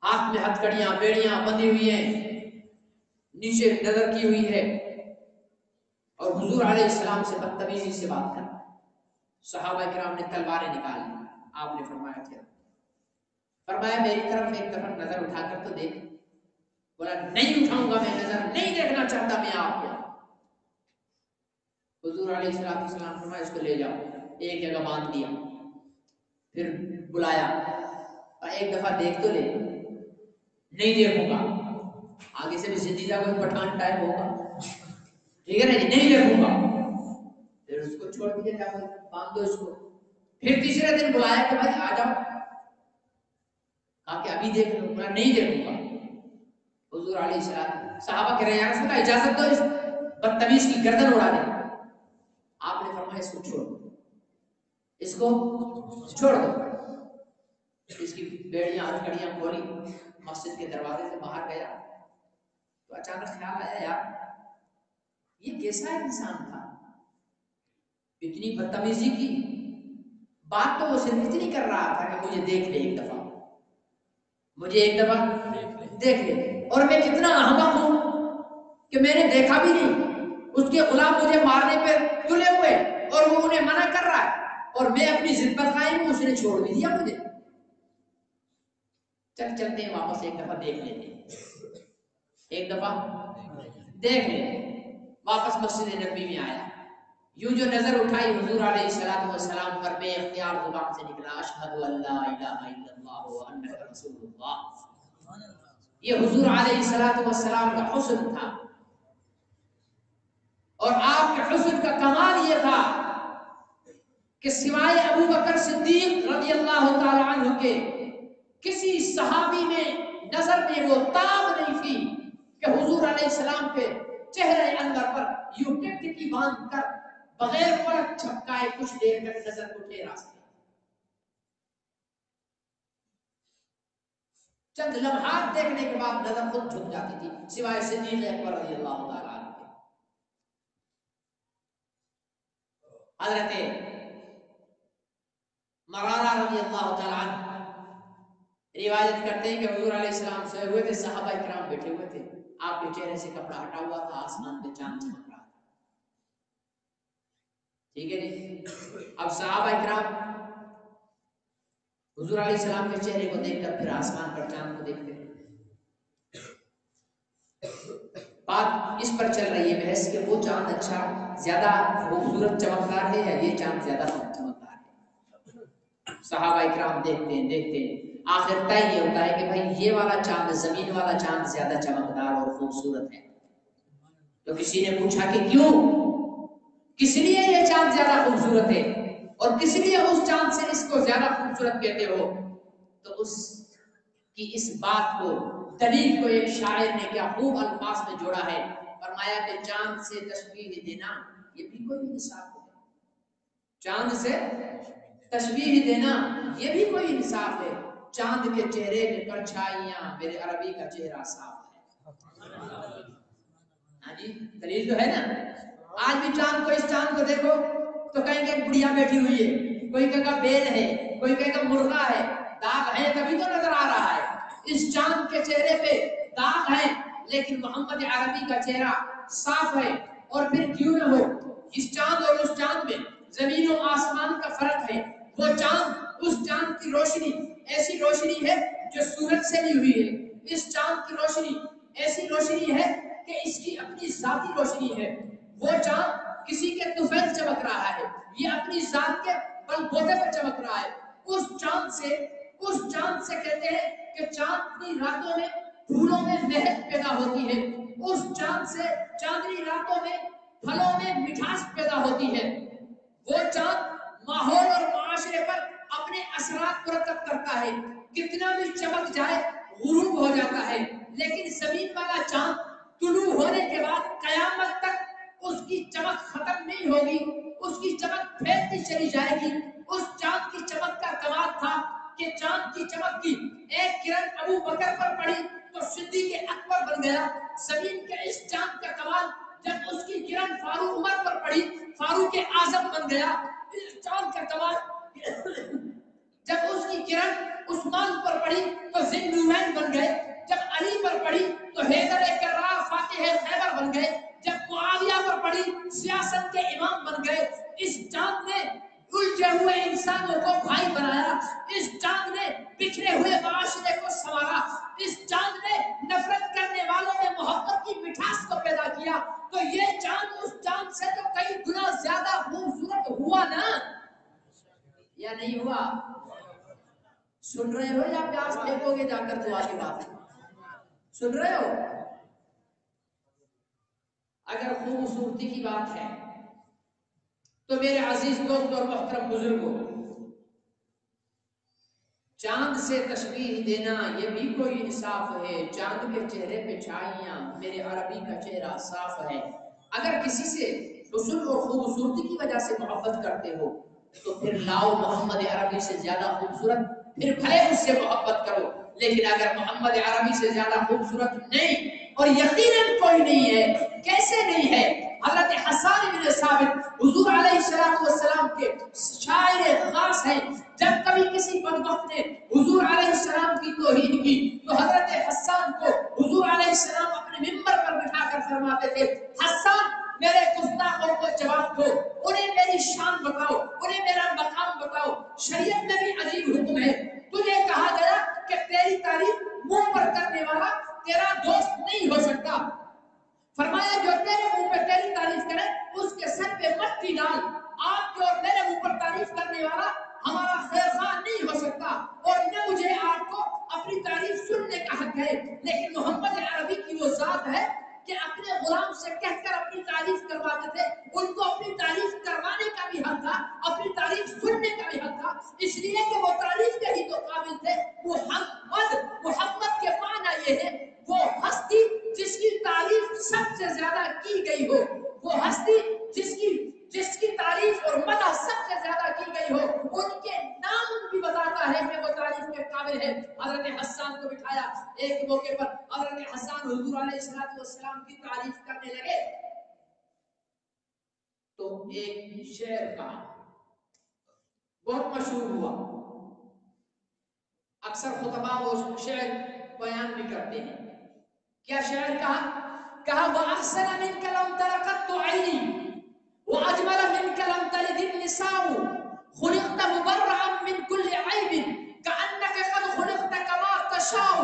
ہاتھ میں ہتھکڑیاں بیڑیاں بندھی ہوئی ہیں، نیچے نظر کی ہوئی ہے، اور حضور علیہ السلام سے بدتمیزی سے بات کر. صحابہ کرام نے تلواریں نکالی. آپ نے فرمایا میری طرف ایک دفعہ نظر اٹھا کر تو دیکھ. بولا نہیں اٹھاؤں گا میں نظر، نہیں دیکھنا چاہتا میں آپ کو. حضور علیہ السلام فرمایا اس کو لے جاؤ. ایک جگہ باندھ دیا، پھر بلایا ایک دفعہ دیکھ تو لے. نہیں دیکھوں گا. آگے سے بھی زندگی کا کوئی پٹھان ٹائپ ہوگا، ٹھیک ہے نا جی، نہیں دیکھوں گا. پھر اس کو چھوڑ دیا، جا باندھ دو اس کو. پھر تیسرے دن بلایا کہ بھائی آ جاؤ. کہا کہ ابھی دیکھ لو. بولا نہیں دیکھوں گا. حضور علیہ السلام صحابہ کہہ رہے ہیں یا رسول اللہ اجازت دو اس بدتمیز کی گردن اڑا دے. آپ نے فرمایا اس کو چھوڑ دو، اس کو چھوڑ دو. اس کی بیڑیاں ہتھکڑیاں کھولی، مسجد کے دروازے سے باہر گیا تو اچانک خیال آیا یار یہ کیسا انسان تھا، اتنی بدتمیزی کی. بات تو وہ صرف اتنی کر رہا تھا کہ مجھے دیکھ لے ایک دفعہ دیکھ لے. اور میں کتنا احمق ہوں کہ میں نے دیکھا بھی نہیں. اس کے غلام مجھے مارنے پہ تلے ہوئے اور وہ انہیں منع کر رہا ہے اور میں اپنی ضد پر قائم ہوں، اس نے چھوڑ بھی دیا مجھے. چلتے ہیں واپس ایک دفعہ دیکھ لیتے ہیں. ایک دفعہ دیکھ لے. واپس مسجد نبی میں آیا، یوں جو نظر اٹھائی حضور علیہ السلام پر بے اختیار زبان سے نکلا اشہد ان لا الہ الا اللہ وانک رسول اللہ. یہ حضور علیہ السلام کا حسن تھا. اور آپ کے حسن کا کمال یہ تھا کہ سوائے ابو بکر صدیق رضی اللہ تعالی عنہ کے کسی صحابی میں نظر میں وہ تاب نہیں تھی کہ حضور علیہ السلام کے چہرے اندر پر یوں ٹکٹکی باندھ کر بغیر پلک جھپکائے کچھ دیر تک نظر کو ٹھہرا سکے. چند لمحات دیکھنے کے بعد نظر خود جھک جاتی تھی سوائے صدیق اکبر رضی اللہ تعالی عنہ کے. حضرت مرارہ رضی اللہ تعالی عنہ روایت کرتے ہیں کہ حضور علیہ السلام سوئے ہوئے تھے، صحابہ کرام بیٹھے ہوئے تھے. آپ کے چہرے سے کپڑا ہٹا ہوا تھا، آسمان پہ چاند چمک رہا تھا. ٹھیک ہے جی. اب صحابہ کرام حضور علیہ السلام کے چہرے کو دیکھ کر پھر آسمان پر چاند کو دیکھتے ہیں. بات اس پر چل رہی ہے بحث کہ وہ چاند اچھا زیادہ خوبصورت چمکدار ہے یا یہ چاند زیادہ چمکدار ہے. صحابہ کرام دیکھتے ہیں آخر طے یہ ہوتا ہے کہ بھائی یہ والا چاند زمین والا چاند زیادہ چمکدار اور خوبصورت ہے. تو کسی نے پوچھا کہ کیوں، کس لیے یہ چاند زیادہ خوبصورت ہے اور کس لیے اس چاند سے اس کو زیادہ خوبصورت کہتے ہو؟ تو اس کی اس بات کو دلیل کو ایک شاعر نے کیا خوب الفاظ میں جوڑا ہے. فرمایا کہ چاند سے تشبیہ دینا یہ بھی کوئی انصاف ہے. چاند سے تشبیہ دینا یہ بھی کوئی انصاف ہے. چاند کے چہرے میں پرچھائیاں میرے عربی کا چہرہ صاف ہے. ہاں جی دلیل تو ہے نا. آج بھی چاند کو، اس چاند کو دیکھو تو کہیں گے بڑھیا بیٹھی ہوئی ہے، کوئی کہے گا بیل ہے، کوئی کہے گا مرغا ہے، داغ ہے تبھی تو نظر آ رہا ہے۔ اس چاند کے چہرے پہ داغ ہے لیکن محمد عربی کا چہرہ صاف ہے۔ اور پھر کیوں نہ ہو، اس چاند اور اس چاند میں زمین و آسمان کا فرق ہے۔ وہ چاند، اس چاند کی روشنی ایسی روشنی ہے جو سورج سے نہیں ہوئی ہے، اس چاند کی روشنی ایسی روشنی ہے کہ اس کی اپنی ذاتی روشنی ہے۔ وہ چاند کسی کے طفیل چمک رہا ہے، یہ اپنی ذات کے بل بوتے پر چمک رہا ہے۔ اس چاند سے کہتے ہیں کہ چاند کی راتوں میں پھولوں میں مہک پیدا ہوتی ہے، اس چاند سے چاندنی راتوں میں پھلوں میں مٹھاس پیدا ہوتی ہے۔ وہ چاند ماحول اور معاشرے پر اپنے اثرات مرتب کرتا ہے، کتنا بھی چمک جائے غروب ہو جاتا ہے، لیکن زمین والا چاند طلوع ہونے کے بعد قیامت تک اس کی چمک ختم نہیں ہوگی، اس کی چمک پھیلتی چلی جائے گی۔ اس چاند کی چمک کا کمال تھا کہ چاند کی چمک کی ایک کرن ابو بکر پر پڑی تو صدیق اکبر بن گیا۔ زمین کے اس چاند کا کمال جب اس کی کرن فاروق عمر پر پڑی، فاروق اعظم بن گیا۔ اس چاند کا کمال جب اس کی کرن عثمان پر پڑی تو ذی النورین بن گئے، جب علی پر پڑی تو حیدر کرار فاتح خیبر بن گئے، جب معاویہ پر پڑی سیاست کے امام بن گئے۔ اس چاند نے الجھے ہوئے انسانوں کو بھائی بنایا، اس چاند نے بکھرے ہوئے معاشرے کو سنوارا، اس چاند نے نفرت کرنے والوں میں محبت کی مٹھاس کو پیدا کیا۔ تو یہ چاند اس چاند سے تو کئی گنا زیادہ خوبصورت ہوا نا، یا نہیں ہوا؟ سن رہے ہو یا پیاس پھینکو گے جا کر دعا کی بات؟ سن رہے ہو؟ اگر خوبصورتی کی بات ہے تو میرے عزیز دوست اور محترم بزرگوں، چاند سے تشبیہ دینا یہ بھی کوئی انصاف ہے؟ چاند کے چہرے پہ چھائیاں، میرے عربی کا چہرہ صاف ہے۔ اگر کسی سے حسن اور خوبصورتی کی وجہ سے محبت کرتے ہو تو پھر لاؤ محمد عربی سے زیادہ خوبصورت، پھر بھلے اس سے محبت کرو، لیکن اگر محمد عربی سے زیادہ خوبصورت نہیں، اور یقیناً کوئی نہیں ہے، کیسے نہیں ہے؟ حضرت حسان بن ثابت حضور علیہ السلام کے شاعر خاص ہیں۔ جب کبھی کسی بدبخت نے حضور علیہ السلام کی توہین کی تو حضرت حسان کو حضور علیہ السلام اپنے ممبر پر بٹھا کر فرماتے تھے، حسان میرے گستاخوں کو جواب دو، انہیں میری شان بتاؤ، انہیں میرا مقام بتاؤ۔ شریعت میں بھی عجیب حکم ہے، تجھے کہا گیا کہ تیری تعریف منہ پر کرنے والا تیرا دوست نہیں ہو سکتا۔ فرمایا جو تیرے منہ پہ تیری تعریف کرے اس کے سر پہ مٹی ڈال۔ آپ کے اور میرے منہ پر تعریف کرنے والا ہمارا خیر خواہ نہیں ہو سکتا، اور نہ مجھے آپ کو اپنی تعریف سننے کا حق ہے، لیکن محمد عربی کی وہ ذات ہے کہ اپنے غلام سے کہہ کر اپنی تعریف کرواتے تھے، ان کو اپنی تعریف کروانے کا بھی حق تھا، اپنی تعریف سننے کا بھی حق تھا، اس لیے کہ وہ تعریف کے ہی تو قابل تھے۔ محمد کے معنی یہ ہے وہ ہستی جس کی تعریف سب سے زیادہ کی گئی ہو، وہ ہستی جس کی تعریف اور مدح سب سے زیادہ کی گئی ہو، ان کے نام بھی بتاتا ہے کہ وہ تعریف کے قابل ہے۔ حضرت حسان کو بٹھایا، ایک موقع پر حضرت حسان حضور علیہ السلام کی تعریف کرنے لگے تو ایک شعر کہا، بہت مشہور ہوا، اکثر خطبہ وہ شعر بیان بھی کرتے ہیں۔ کیا شعر کہا وَأَحْسَنَ مِنْكَ لَمْ تَرَ قَطُّ عَيْنِي وَأَجْمَلَ مِنْكَ لَمْ تَلِدِ النِّسَاءُ خُلِقْتَ مُبَرَّأً مِنْ كُلِّ عَيْبٍ كَأَنَّكَ قَدْ خُلِقْتَ كَمَا تَشَاءُ۔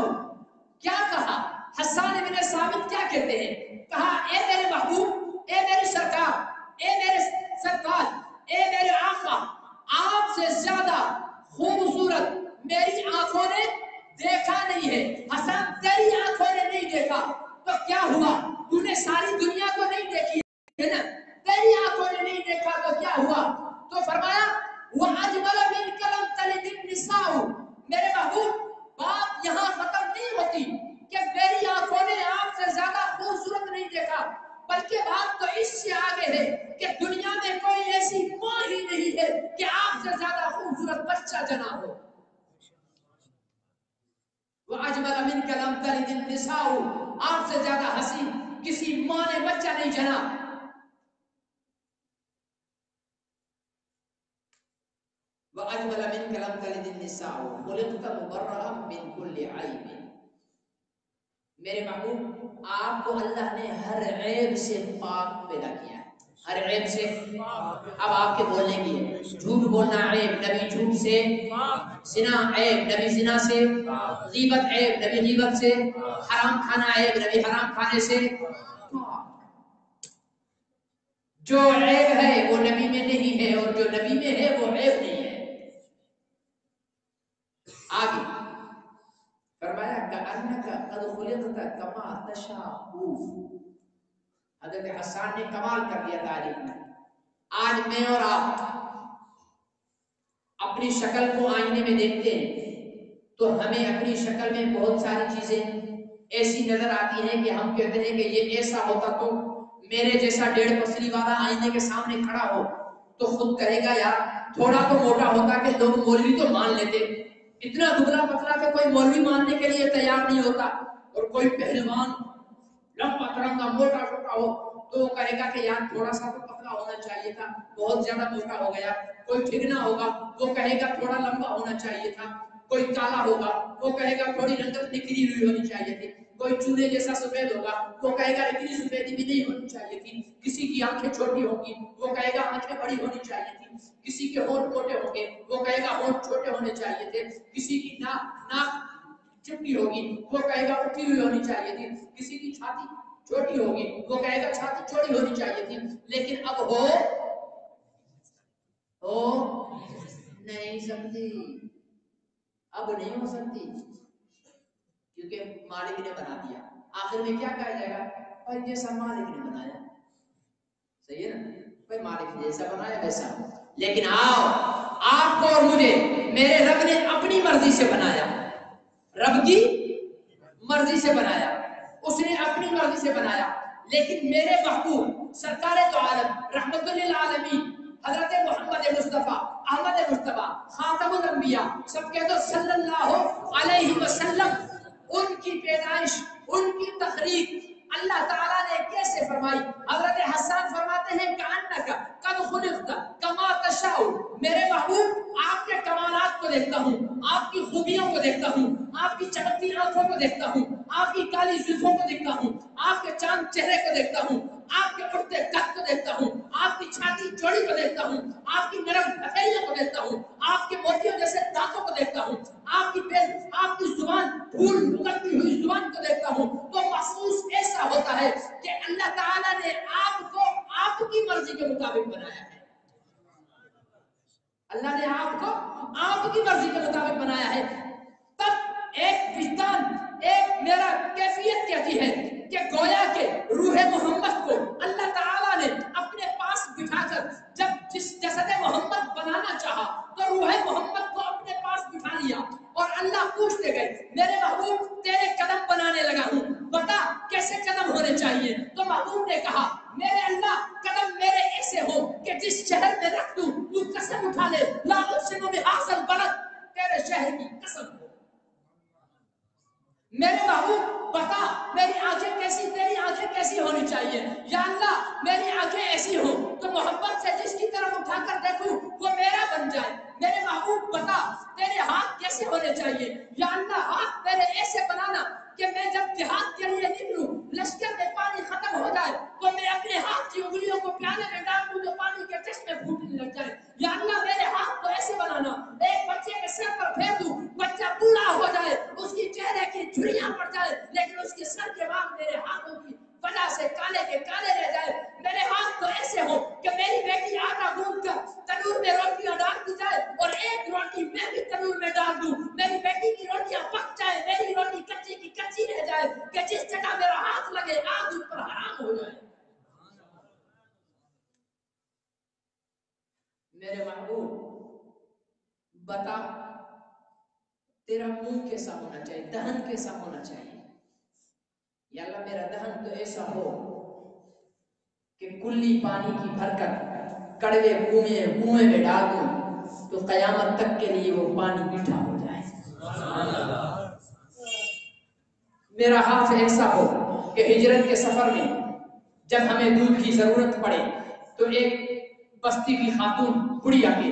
کیا کہا حسان بن ثابت؟ کیا کہتے ہیں؟ کہا اے میرے محبوب، اے میرے سرکار، اے میرے سرتاج، اے میرے آقا، آپ سے زیادہ خوبصورت میری آنکھوں نے دیکھا نہیں ہے۔ حسان تیری آنکھوں نے نہیں دیکھا تو کیا ہوا؟ تو نے ساری دنیا کو نہیں دیکھی ہے نا، تیری آنکھوں نے نہیں دیکھا تو کیا ہوا؟ تو فرمایا وَأَجْمَلَ مِنْكَ لَمْ تَلِدِ النِّسَاءُ۔ میرے محبوب بات یہاں ختم نہیں ہوتی کہ میری آنکھوں نے آپ سے زیادہ خوبصورت نہیں دیکھا، بلکہ بات تو اس سے آگے ہے کہ دنیا میں کوئی ایسی ماں ہی نہیں ہے کہ آپ سے زیادہ خوبصورت بچہ جنا ہو۔ وَأَجْمَلَ مِنْكَ لَمْ تَلِدِ النِّسَاءُ، آپ سے زیادہ حسین کسی ماں نے بچہ نہیں جنا۔ وَأَجْمَلَ مِنْكَ لَمْ تَلِدِ النِّسَاءُ خُلِقْتَ مُبَرَّأً مِنْ كُلِّ عَيْبٍ. میرے محبوب آپ کو اللہ نے ہر عیب سے پاک پیدا کیا ہے، ہر عیب سے. اب آپ کے بولنے کی ہے، جھوٹ بولنا عیب، نبی جھوٹ سے. زنا عیب، نبی زنا سے. غیبت عیب، نبی غیبت سے. حرام کھانا عیب، نبی حرام کھانے سے. جو عیب ہے وہ نبی میں نہیں ہے، اور جو نبی میں ہے وہ عیب نہیں ہے. آگے فرمایا کأنک قد خلقت کما تشاء. حضرت حسان نے کمال کر دیا تعریف میں. آج میں اور آپ اپنی شکل کو آئینے میں دیکھتے ہیں تو ہمیں اپنی شکل میں بہت ساری چیزیں ایسی نظر آتی ہیں کہ ہم کہتے ہیں کہ یہ ایسا ہوتا تو میرے جیسا 1.5 پسلی والا آئینے کے سامنے کھڑا ہو تو خود کہے گا یار تھوڑا تو موٹا ہوتا کہ لوگ مولوی تو مان لیتے. اتنا دبلا پتلا کہ کوئی مولوی ماننے کے لیے تیار نہیں ہوتا. اور کوئی پہلوان لمبا ترنگا موٹا چھوٹا ہو تو وہ کہے گا کہ یار تھوڑا سا تو پتلا ہونا چاہیے تھا، بہت زیادہ موٹا ہو گیا. کوئی ٹھگنا ہوگا وہ کہے گا تھوڑا لمبا ہونا چاہیے تھا. کوئی کالا ہوگا وہ کہے گا تھوڑی رنگت نکلی ہوئی ہونی چاہیے تھی. کوئی چونے جیسا سفید ہوگا وہ کہے گا اتنی سفیدی بھی نہیں ہونی چاہیے تھی. کسی کی آنکھیں چھوٹی ہوں گی وہ کہے گا آنکھیں بڑی ہونی چاہیے تھی. کسی کے ہونٹ موٹے ہوں گے وہ کہے گا ہونٹ چھوٹے ہونے چاہیے تھے. کسی کی ناک چپٹی ہوگی وہ کہے گا اٹھی ہوئی ہونی چاہیے تھی. کسی کی چھاتی چھوٹی ہوگی وہ کہے گا چھاتی چوڑی ہونی چاہیے تھی. لیکن اب ہو نہیں سکتی، اب نہیں ہو سکتی کیونکہ مالک نے بنا دیا. آخر میں کیا کہا جائے گا؟ بھائی جیسا مالک نے بنایا. صحیح ہے نا؟ بھائی مالک نے جیسا بنایا ویسا. لیکن آؤ آپ کو اور مجھے میرے رب نے اپنی مرضی سے بنایا، رب کی مرضی سے بنایا، اس نے اپنی مرضی سے بنایا. لیکن میرے محبوب سرکار دو عالم رحمت للعالمین حضرت محمد مصطفیٰ احمد مصطفیٰ خاتم الانبیاء سب کہہ دو صلی اللہ علیہ وسلم، ان کی پیدائش، ان کی تخلیق اللہ تعالیٰ نے کیسے فرمائی؟ حضرت حسان فرماتے ہیں کأنک قد خلقت کما تشاء. میرے محبوب آپ کے کمالات کو دیکھتا ہوں، آپ کی خوبیوں کو دیکھتا ہوں، آپ کی چمکتی آنکھوں کو دیکھتا ہوں، آپ کی کالی زلفوں کو دیکھتا ہوں، آپ کے چاند چہرے کو دیکھتا ہوں، آپ کے اڑتے قد کو دیکھتا ہوں، آپ کی چھاتی چوڑی کو دیکھتا ہوں، آپ کی نرم ہتھیلیوں کو دیکھتا ہوں، آپ کے موتیوں جیسے دانتوں کو دیکھتا ہوں، آپ کی زبان پھول نکلتی ہوئی زبان کو دیکھتا ہوں. تو محسوس ایسا ہوتا ہے کہ اللہ تعالیٰ نے آپ کو آپ کی مرضی کے مطابق بنایا ہے. اللہ نے آپ کو آپ کی مرضی کے مطابق بنایا ہے. تب ایک وجدان، ایک میرا کیفیت کہتی ہے کہ گویا کہ روح محمد کو اللہ تعالیٰ نے اپنے پاس بٹھا کر جب جس جسد محمد بنانا چاہا تو روح محمد کو اپنے پاس بٹھا لیا اور اللہ پوچھتے گئے میرے محبوب تیرے قدم بنانے لگا ہوں، بتا کیسے قدم ہونے چاہیے؟ تو محبوب نے کہا میرے اللہ قدم میرے ایسے ہو کہ جس شہر میں رکھ دوں تو قسم اٹھا لے لا اقسم بہذا البلد، تیرے شہر کی قسم ہو. میرے محبوب بتا میری آنکھیں کیسی، تیری آنکھیں کیسی ہونی چاہیے؟ یا اللہ میری آنکھیں ایسی ہوں تو محبت سے جس کی طرف اٹھا کر دیکھوں وہ میرا بن جائے. میرے محبوب بتا تیرے ہاتھ کیسے ہونے چاہیے؟ یا اللہ ہاتھ میرے ایسے بنانا کہ میں جب جہاد کے لیے نکلوں لشکر میں پانی ختم ہو جائے تو میں اپنے ہاتھ کی انگلیوں کو پیالے میں ڈال دوں تو پانی کے چشمے پھوٹنے لگ جائے. یا اللہ میرے ہاتھ کو ایسے بنانا ایک بچے کے سر پر پھیر دوں، بچہ بوڑھا ہو جائے، اس کی چہرے کی جھریاں پڑ جائے لیکن اس کے سر کے بعد میرے ہاتھوں کی وجہ سے کالے کے کالے رہ جائے. میرے ہاتھ تو ایسے ہو کہ میری بیٹی آٹا گوندھ کر تنور میں روٹیاں ڈال دی جائے اور ایک روٹی میں بھی تنور میں ڈال دوں، میری بیٹی کی روٹیاں پک جائے، میری روٹی کچی کی کچی رہ جائے کہ جس جگہ میرا ہاتھ لگے آگ اس پر حرام ہو جائے. میرے محبوب بتا تیرا منہ کیسا ہونا چاہیے، دہن کیسا ہونا چاہیے؟ یا اللہ میرا دہن تو ایسا ہو کہ کلی پانی کی بھر کر کڑوے کنویں میں ڈال دوں تو قیامت تک کے لیے وہ پانی میٹھا ہو جائے. میرا ہاتھ ایسا ہو کہ ہجرت کے سفر میں جب ہمیں دودھ کی ضرورت پڑے تو ایک بستی کی خاتون بڑھیا کے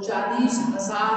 40,000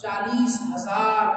40,000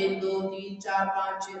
1 2 3 4 5 6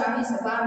40,000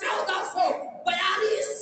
1442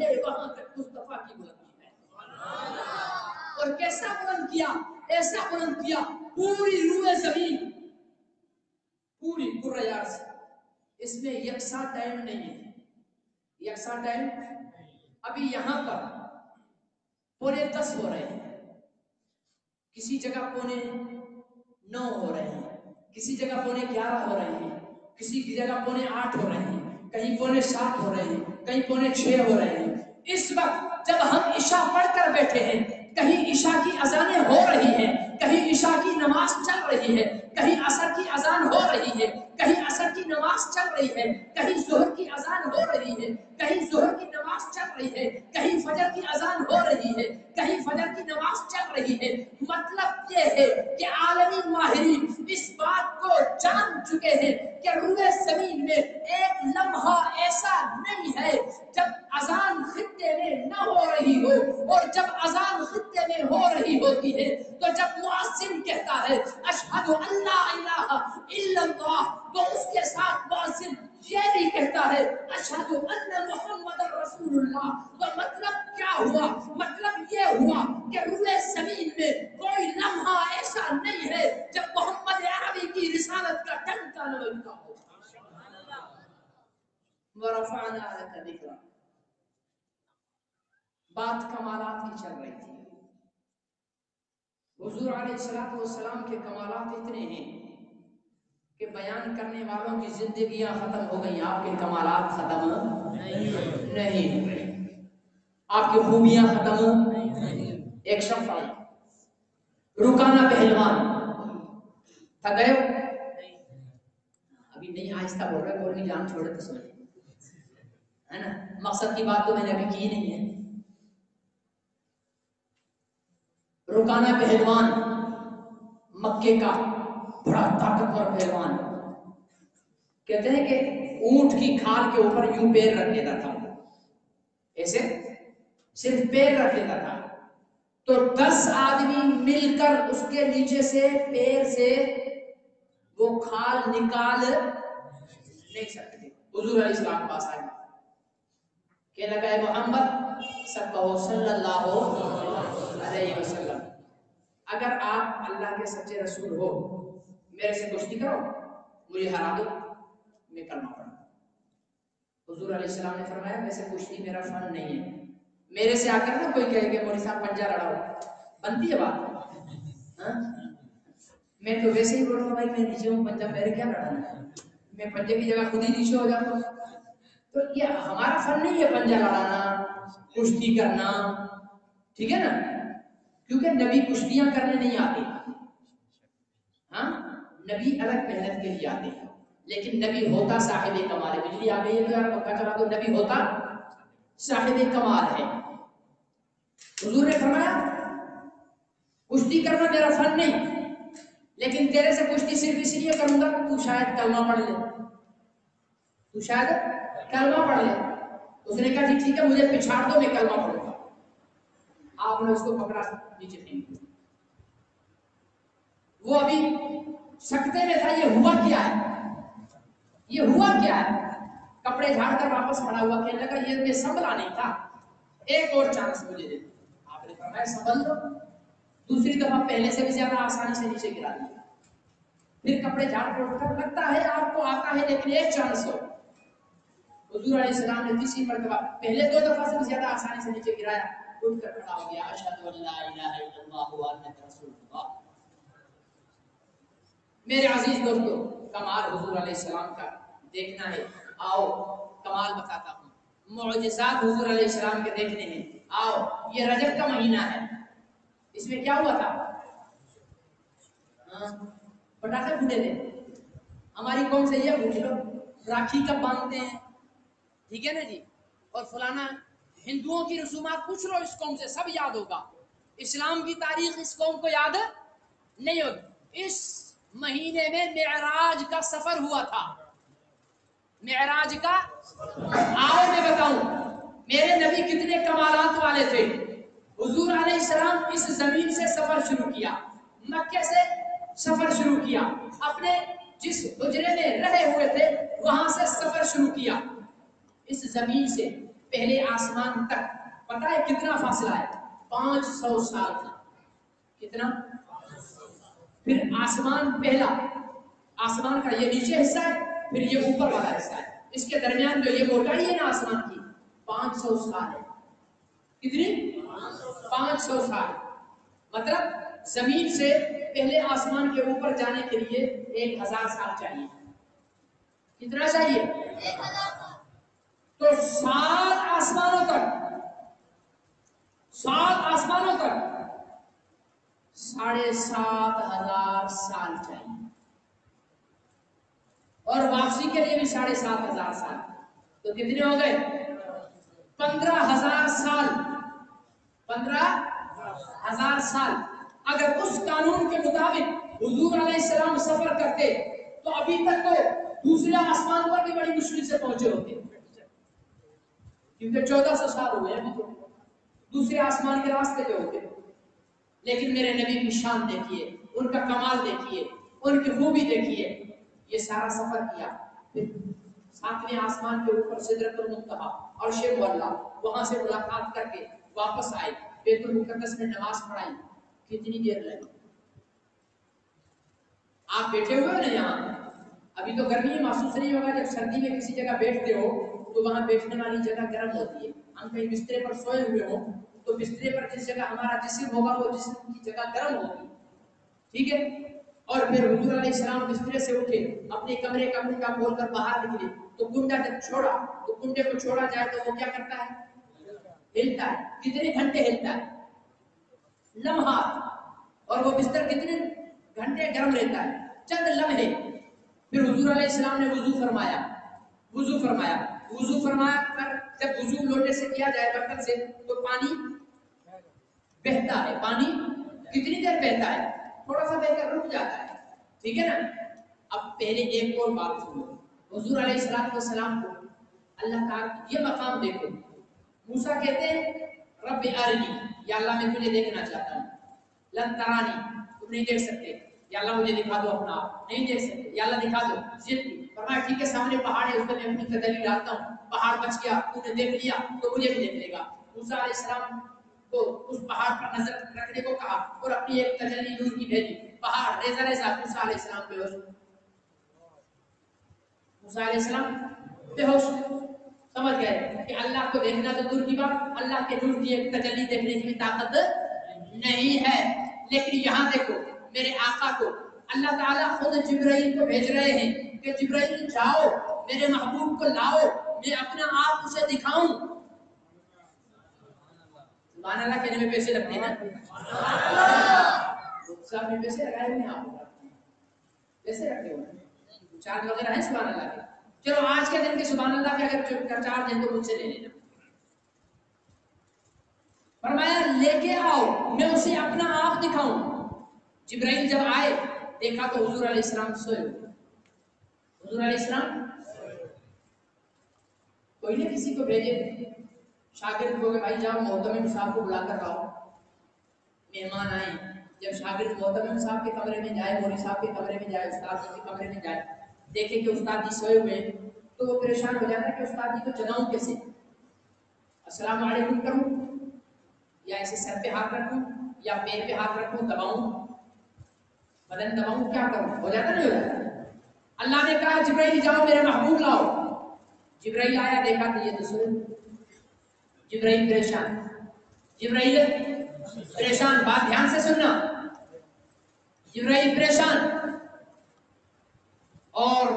ہے وہاں تک مصطفیٰ کی بلندی ہے. اور کیسا بلند کیا؟ ایسا بلند کیا پوری روئے زمین، پوری کرۂ ارض، اس میں یکساں ٹائم نہیں ہے، یکساں ٹائم. ابھی یہاں پر 9:45 ہو رہے ہیں، کسی جگہ 9:45 ہو رہے ہیں، کسی جگہ 11:15 ہو رہے ہیں، کسی کی جگہ 7:45 ہو رہے ہیں، کہیں 7:45 ہو رہے ہیں، کہیں 6:45 ہو رہے ہیں. اس وقت جب ہم عشاء پڑھ کر بیٹھے ہیں، کہیں عشاء کی اذانیں ہو رہی ہیں، کہیں عشاء کی نماز چل رہی ہے، کہیں عصر کی اذان ہو رہی ہے، کہیں عصر کی نماز چل رہی ہے، کہیں ظہر کی اذان ہو رہی ہے، کہیں ظہر کی نماز چل رہی ہے، کہیں فجر کی اذان ہو رہی ہے، کہیں فجر کی نماز چل رہی ہے. مطلب یہ ہے کہ عالمی ماہرین اس بات کو جان چکے ہیں کہ روئے زمین میں ایک لمحہ ایسا نہیں ہے جب اذان خطے میں نہ ہو رہی ہو، اور جب اذان خطے میں ہو رہی ہوتی ہے تو جب مؤذن کہتا ہے اشہد ان لا الہ الا اللہ، تو اس کے ساتھ مؤذن یہ بھی کہتا ہے اشہد ان محمد رسول اللہ. تو مطلب کیا ہوا؟ مطلب یہ ہوا کہ روئے زمین میں کوئی لمحہ ایسا نہیں ہے جب محمد عربی کی رسالت کا ڈنکا نہ بجتا ہو. ورفعنا لك ذکرک. بات کمالات کی چل رہی تھی. حضور علیہ السلام کے کمالات اتنے ہیں کہ بیان کرنے والوں کی زندگیاں ختم ہو گئی، آپ کے کمالات ختم نہیں ہو گئے، آپ کی خوبیاں ختم. ایک شخص آئی، رکانہ پہلوان تھا، گئے ابھی نہیں، آہستہ بول رہے، بولنے جان چھوڑے تو سمجھے ہے نا. مقصد کی بات تو میں نے ابھی کی نہیں ہے. رکانہ پہلوان مکے کا بڑا طاقتور پہلوان، کہتے ہیں کہ اونٹ کی کھال کے اوپر یوں پیر رکھ دیتا تھا، ایسے صرف پیر رکھ دیتا تھا تو 10 آدمی مل کر اس کے نیچے سے پیر سے وہ کھال نکال نہیں سکتے تھے. حضور علیہ السلام کے پاس آئے، کہ لگا ہے محمد سب کہو صلی اللہ علیہ وسلم، اگر آپ اللہ کے سچے رسول ہو میرے سے کشتی کرو، مجھے ہرا دو، میں کلمہ پڑھوں. حضور علیہ السلام نے فرمایا ویسے کشتی میرا فن نہیں ہے. میرے سے آ کر نا کوئی کہے کہ مولوی صاحب پنجہ لڑاؤ، بنتی ہے بات؟ میں تو ویسے ہی بولوں بھائی میں نیچے ہوں، پنجہ میرے کیا لڑانا ہے، میں پنجے کی جگہ خود ہی نیچے ہو جاتا ہوں. تو یہ ہمارا فن نہیں ہے پنجہ لڑانا، کشتی کرنا، ٹھیک ہے نا، کیونکہ نبی کشتیاں کرنے نہیں آتے. ہاں نبی الگ محنت کے لیے آتے ہیں، لیکن نبی ہوتا صاحب کمال ہے. بجلی آ گئی ہے تو یار پکا چلا دو، نبی ہوتا صاحب کمال ہے. حضور نے فرمایا کشتی کرنا میرا فن نہیں، لیکن تیرے سے کشتی صرف اس لیے کروں گا تو شاید کلمہ پڑھ لے، تو شاید کلمہ پڑھ لے. اس نے کہا ٹھیک ہے مجھے پچھاڑ دو، میں کلمہ پڑھوں گا. آپ نے اس کو پکڑا، نیچے پھینک دیا. وہ ابھی سکتے میں تھا، یہ ہوا کیا ہے، یہ ہوا کیا ہے. کپڑے جھاڑ کر واپس کھڑا ہوا، کہنے لگا یہ میں سنبھلا نہیں تھا، ایک اور چانس مجھے دے. آپ نے فرمایا سنبھل دو. دوسری دفعہ پہلے سے بھی زیادہ آسانی سے نیچے گرا دیا. پھر کپڑے جھاڑ کر اٹھ کر، لگتا ہے آپ کو آتا ہے لیکن ایک چانس ہو. حضور علیہ السلام نے تیسری مرتبہ پہلے 2 دفعہ سے زیادہ آسانی سے نیچے گرایا، اٹھ کر کھڑا ہو گیا، اشہد ان لا الہ الا اللہ وانک رسول اللہ. میرے عزیز دوستو، کمال حضور علیہ السلام کا دیکھنا ہے، آؤ کمال بتاتا ہوں. معجزات حضور علیہ السلام کے دیکھنے ہیں. آؤ یہ رجب کا مہینہ ہے، اس میں کیا ہوا تھا؟ پٹاخے پھوٹے تھے. ہماری قوم سے یہ پوچھ لو راکھی کب باندھتے ہیں، ٹھیک ہے نا جی، اور فلانا ہندوؤں کی رسومات پوچھ لو اس قوم سے، سب یاد ہوگا. اسلام کی تاریخ اس قوم کو یاد نہیں ہوگی. اس مہینے میں معراج کا سفر ہوا تھا. معراج کا، آؤ میں بتاؤں میرے نبی کتنے کمالات والے تھے. حضور علیہ السلام اس زمین سے سفر شروع کیا، مکے سے سفر شروع کیا، اپنے جس حجرے میں رہے ہوئے تھے وہاں سے سفر شروع کیا. اس زمین سے پہلے آسمان تک پتہ ہے کتنا فاصلہ ہے؟ 500 سال کا. کتنا؟ پھر آسمان پہلا، آسمان کا یہ نیچے حصہ ہے، پھر یہ اوپر والا حصہ ہے، اس کے درمیان جو یہ موٹائی ہے نا آسمان کی 500 سال ہے. کتنی؟ 500 سال. مطلب زمین سے پہلے آسمان کے اوپر جانے کے لیے 1000 سال چاہیے. کتنا چاہیے؟ 1000. تو 7 آسمانوں تک، 7 آسمانوں تک 7,500 سال چاہیے، اور واپسی کے لیے بھی 7,500 سال. تو کتنے ہو گئے؟ 15,000 سال. 15,000 سال. اگر اس قانون کے مطابق حضور علیہ السلام سفر کرتے تو ابھی تک تو دوسرے آسمان پر بھی بڑی مشکل سے پہنچے ہوتے، کیونکہ 1400 سال ہوئے ابھی تو دوسرے آسمان کے راستے پہ ہوتے. لیکن میرے نبی کی شان دیکھیے، ان کا کمال دیکھیے، ان کی خوبی دیکھیے. یہ سارا سفر کیا، پھر 7ویں آسمان کے اوپر سدرۃ المنتہا عرش معلیٰ، وہاں سے ملاقات کر کے واپس آئے، بیت المقدس میں نماز پڑھائی. کتنی دیر لگی؟ آپ بیٹھے ہوئے ہو نا یہاں، ابھی تو گرمی محسوس نہیں ہوگا. جب سردی میں کسی جگہ بیٹھتے ہو تو وہاں بیٹھنے والی جگہ گرم ہوتی ہے. ہم کہیں بسترے پر سوئے ہوئے ہوں تو بسترے پر جس جگہ ہمارا جسم ہوگا وہ جسم کی جگہ گرم ہوگی، ٹھیک ہے. اور پھر حضور علیہ السلام بسترے سے اٹھے، اپنے کمرے کا کنڈا کھول کر باہر نکلے تو کنڈا جب چھوڑا تو کنڈے کو چھوڑا جائے تو وہ کیا کرتا ہے؟ ہلتا ہے. کتنے گھنٹے ہلتا ہے؟ لمحات. اور وہ بستر کتنے گھنٹے گرم رہتا ہے؟ چند لمحے. پھر حضور علیہ السلام نے وضو فرمایا. وضو فرمایا، وضو فرمایا کر جب وضو لوٹے سے کیا جائے برتن سے تو پانی بہتا ہے. پانی کتنی دیر بہتا ہے؟ تھوڑا سا بہ کر رک جاتا ہے، ٹھیک ہے نا. اب پہلے ایک اور بات سنو. حضور علیہ السلام کو اللہ تعالیٰ یہ مقام دیکھو. موسیٰ کہتے ہیں رب ارنی، یا اللہ میں تجھے دیکھنا چاہتا ہوں. لن ترانی، تم نہیں دیکھ سکتے. یا اللہ مجھے دکھا دو اپنا آپ. نہیں دیکھ سکتے. یا اللہ دکھا دو. ضد کی. فرمایا ٹھیک ہے سامنے پہاڑ ہے، اس میں اپنی تجلی ڈالتا ہوں. پہاڑ بچ گیا، تو نے دیکھ لیا تو مجھے بھی دیکھ لے گا. موسیٰ علیہ السلام کو اس پہاڑ پر نظر رکھنے کو کہا اور اپنی ایک تجلی نور کی بھیجی. پہاڑ ریزہ ریزہ موسیٰ علیہ السلام بے ہوش. موسیٰ علیہ السلام بے ہوش. سمجھ گئے کہ اللہ کو دیکھنا تو دور کی بات، اللہ کے نور کی ایک تجلی دیکھنے کی بھی طاقت نہیں ہے. لیکن یہاں دیکھو میرے آقا کو اللہ تعالیٰ خود جبرائیل کو بھیج رہے ہیں کہ جبرائیل جاؤ میرے محبوب کو لاؤ، میں اپنا آپ اسے دکھاؤں. سبحان اللہ کہنے میں پیسے لگتے ہیں نا. صاحب میں پیسے لگائے ہوئے ہیں، آپ پیسے رکھتے ہو چارج وغیرہ ہے سبحان اللہ کے. چلو آج کے دن کے سبحان اللہ کے اگر چارج ہیں تو مجھ سے لے لینا. فرمایا لے کے آؤ میں اسے اپنا آپ دکھاؤں. جبرائیل جب آئے دیکھا تو حضور علیہ السلام سوئے ہوئے. حضور علیہ السلام کوئی نہ کسی کو بھیجے شاگرد کو کہ بھائی جاؤ محتمم صاحب کو بلا کر لاؤ. مہمان آئے. جب شاگرد محتمم صاحب کے کمرے میں جائے، مولوی صاحب کے کمرے میں جائے، استاد کے کمرے میں جائے، دیکھے کہ استاد جی سوئے ہوئے تو وہ پریشان ہو جاتا ہے کہ استاد جی کو جگاؤں کیسے. السلام علیکم کروں یا ایسے سر پہ ہاتھ رکھوں یا پیر پہ ہاتھ رکھوں، دباؤں بدن دباؤں، کیا کروں؟ ہو جاتا نہیں ہو جاتا. اللہ نے کہا جبرائیل جاؤ میرے محبوب لاؤ. جبرائیل آیا دیکھا کہ یہ تو سوئے. جبرائیل پریشان. جبرائیل پریشان. بات دھیان سے سننا. جبرائیل پریشان اور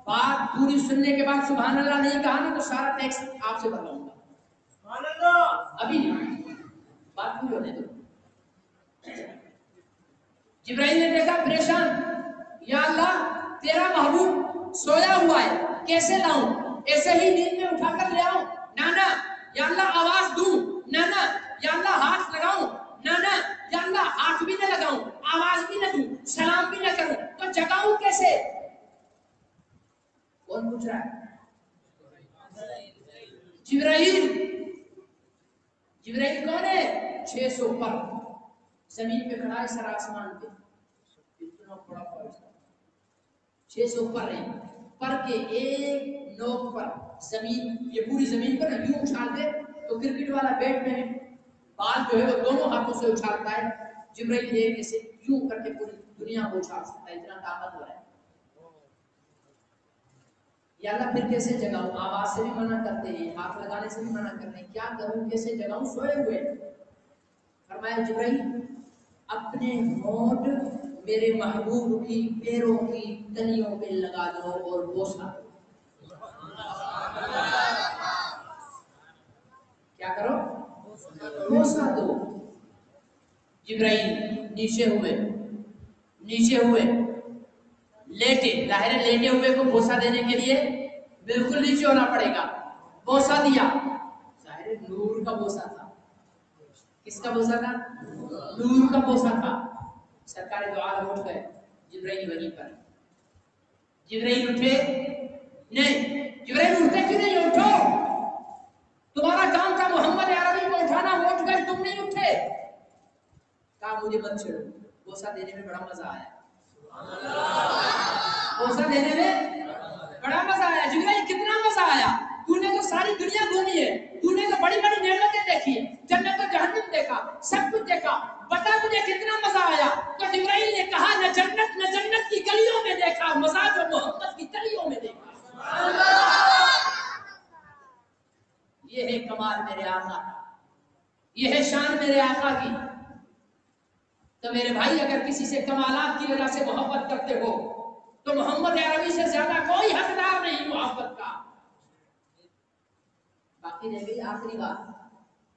بات پوری سننے کے بعد سبحان اللہ نہیں کہا نا تو سارا ٹیکس آپ سے بھرواؤں گا. سبحان اللہ. ابھی نہیں، بات پوری ہونے دو. جبرائیل نے دیکھا پریشان. یا اللہ تیرا محبوب سویا ہوا ہے، کیسے لاؤں؟ ایسے ہی نیند میں اٹھا کر لے آؤں؟ نانا. یا اللہ آواز دوں؟ نانا. یا اللہ ہاتھ لگاؤں؟ نانا. یا اللہ ہاتھ بھی نہ لگاؤں، آواز بھی نہ دوں، سلام بھی نہ کروں، تو جگاؤں کیسے؟ کون پوچھ رہا ہے؟ جبرائیل. جبرائیل کون ہے؟ 600 پر زمین پہ کھڑا ہے، سر آسمان پہ. اتنا بڑا فرشتہ 600 پر ہے. پر کے ایک نوک پر زمین، یہ پوری زمین پر یوں اچھال تو کرکٹ والا بیٹ میں بال جو ہے وہ دونوں ہاتھوں سے اچھالتا ہے، جبرائیل ایک ایسے یوں کر کے پوری دنیا کو اچھال سکتا ہے، اتنا طاقتور ہے۔ یا اللہ پھر کیسے جگاؤں؟ آواز سے بھی منع کرتے ہیں، ہاتھ لگانے سے بھی منع کرتے ہیں، کیا کروں کیسے جگاؤں؟ سوئے ہوئے۔ فرمایا جبرائیل اپنے ہونٹ میرے محبوب کی پیروں کی تلیوں پہ لگا دو اور بوسہ دو۔ کیا کرو؟ بوسہ دو۔ جبرائیل نیچے ہوئے لیٹے، ظاہر ہے لیٹے ہوئے کو بوسہ دینے کے لیے بالکل نیچے ہونا پڑے گا، بوسہ دیا، ظاہر ہے نور کا بوسہ تھا۔ کس کا بوسہ تھا؟ نور کا بوسہ تھا۔ سرکار دو عالم اٹھ گئے، جبرائیل وہیں پر۔ جبرائیل اٹھے نہیں، جبرائیل اٹھتے کیوں نہیں؟ اٹھو، تمہارا کام تھا محمد عربی کو اٹھانا، وہ اٹھ گئے، تم نہیں اٹھے۔ کہا مجھے مت چھیڑو، بوسہ دینے میں بڑا مزہ آیا، بوسہ دینے میں بڑا مزہ آیا۔ جبرائیل کتنا مزہ آیا؟ تو نے تو ساری دنیا گھومی ہے، تو نے تو بڑی بڑی نعمتیں دیکھی، جنت و جہنم دیکھا، سب کچھ دیکھا، بتا تجھے کتنا مزہ آیا؟ تو جبرائیل نے کہا نہ جنت کی گلیوں میں دیکھا، مزہ تو محمد کی گلیوں میں دیکھا۔ یہ ہے کمال میرے آقا کا، یہ ہے شان میرے آقا کی۔ تو میرے بھائی اگر کسی سے کمالات کی وجہ سے محبت کرتے ہو تو محمد عربی سے زیادہ کوئی حقدار نہیں محبت کا۔ باقی رہ گئی آخری بات،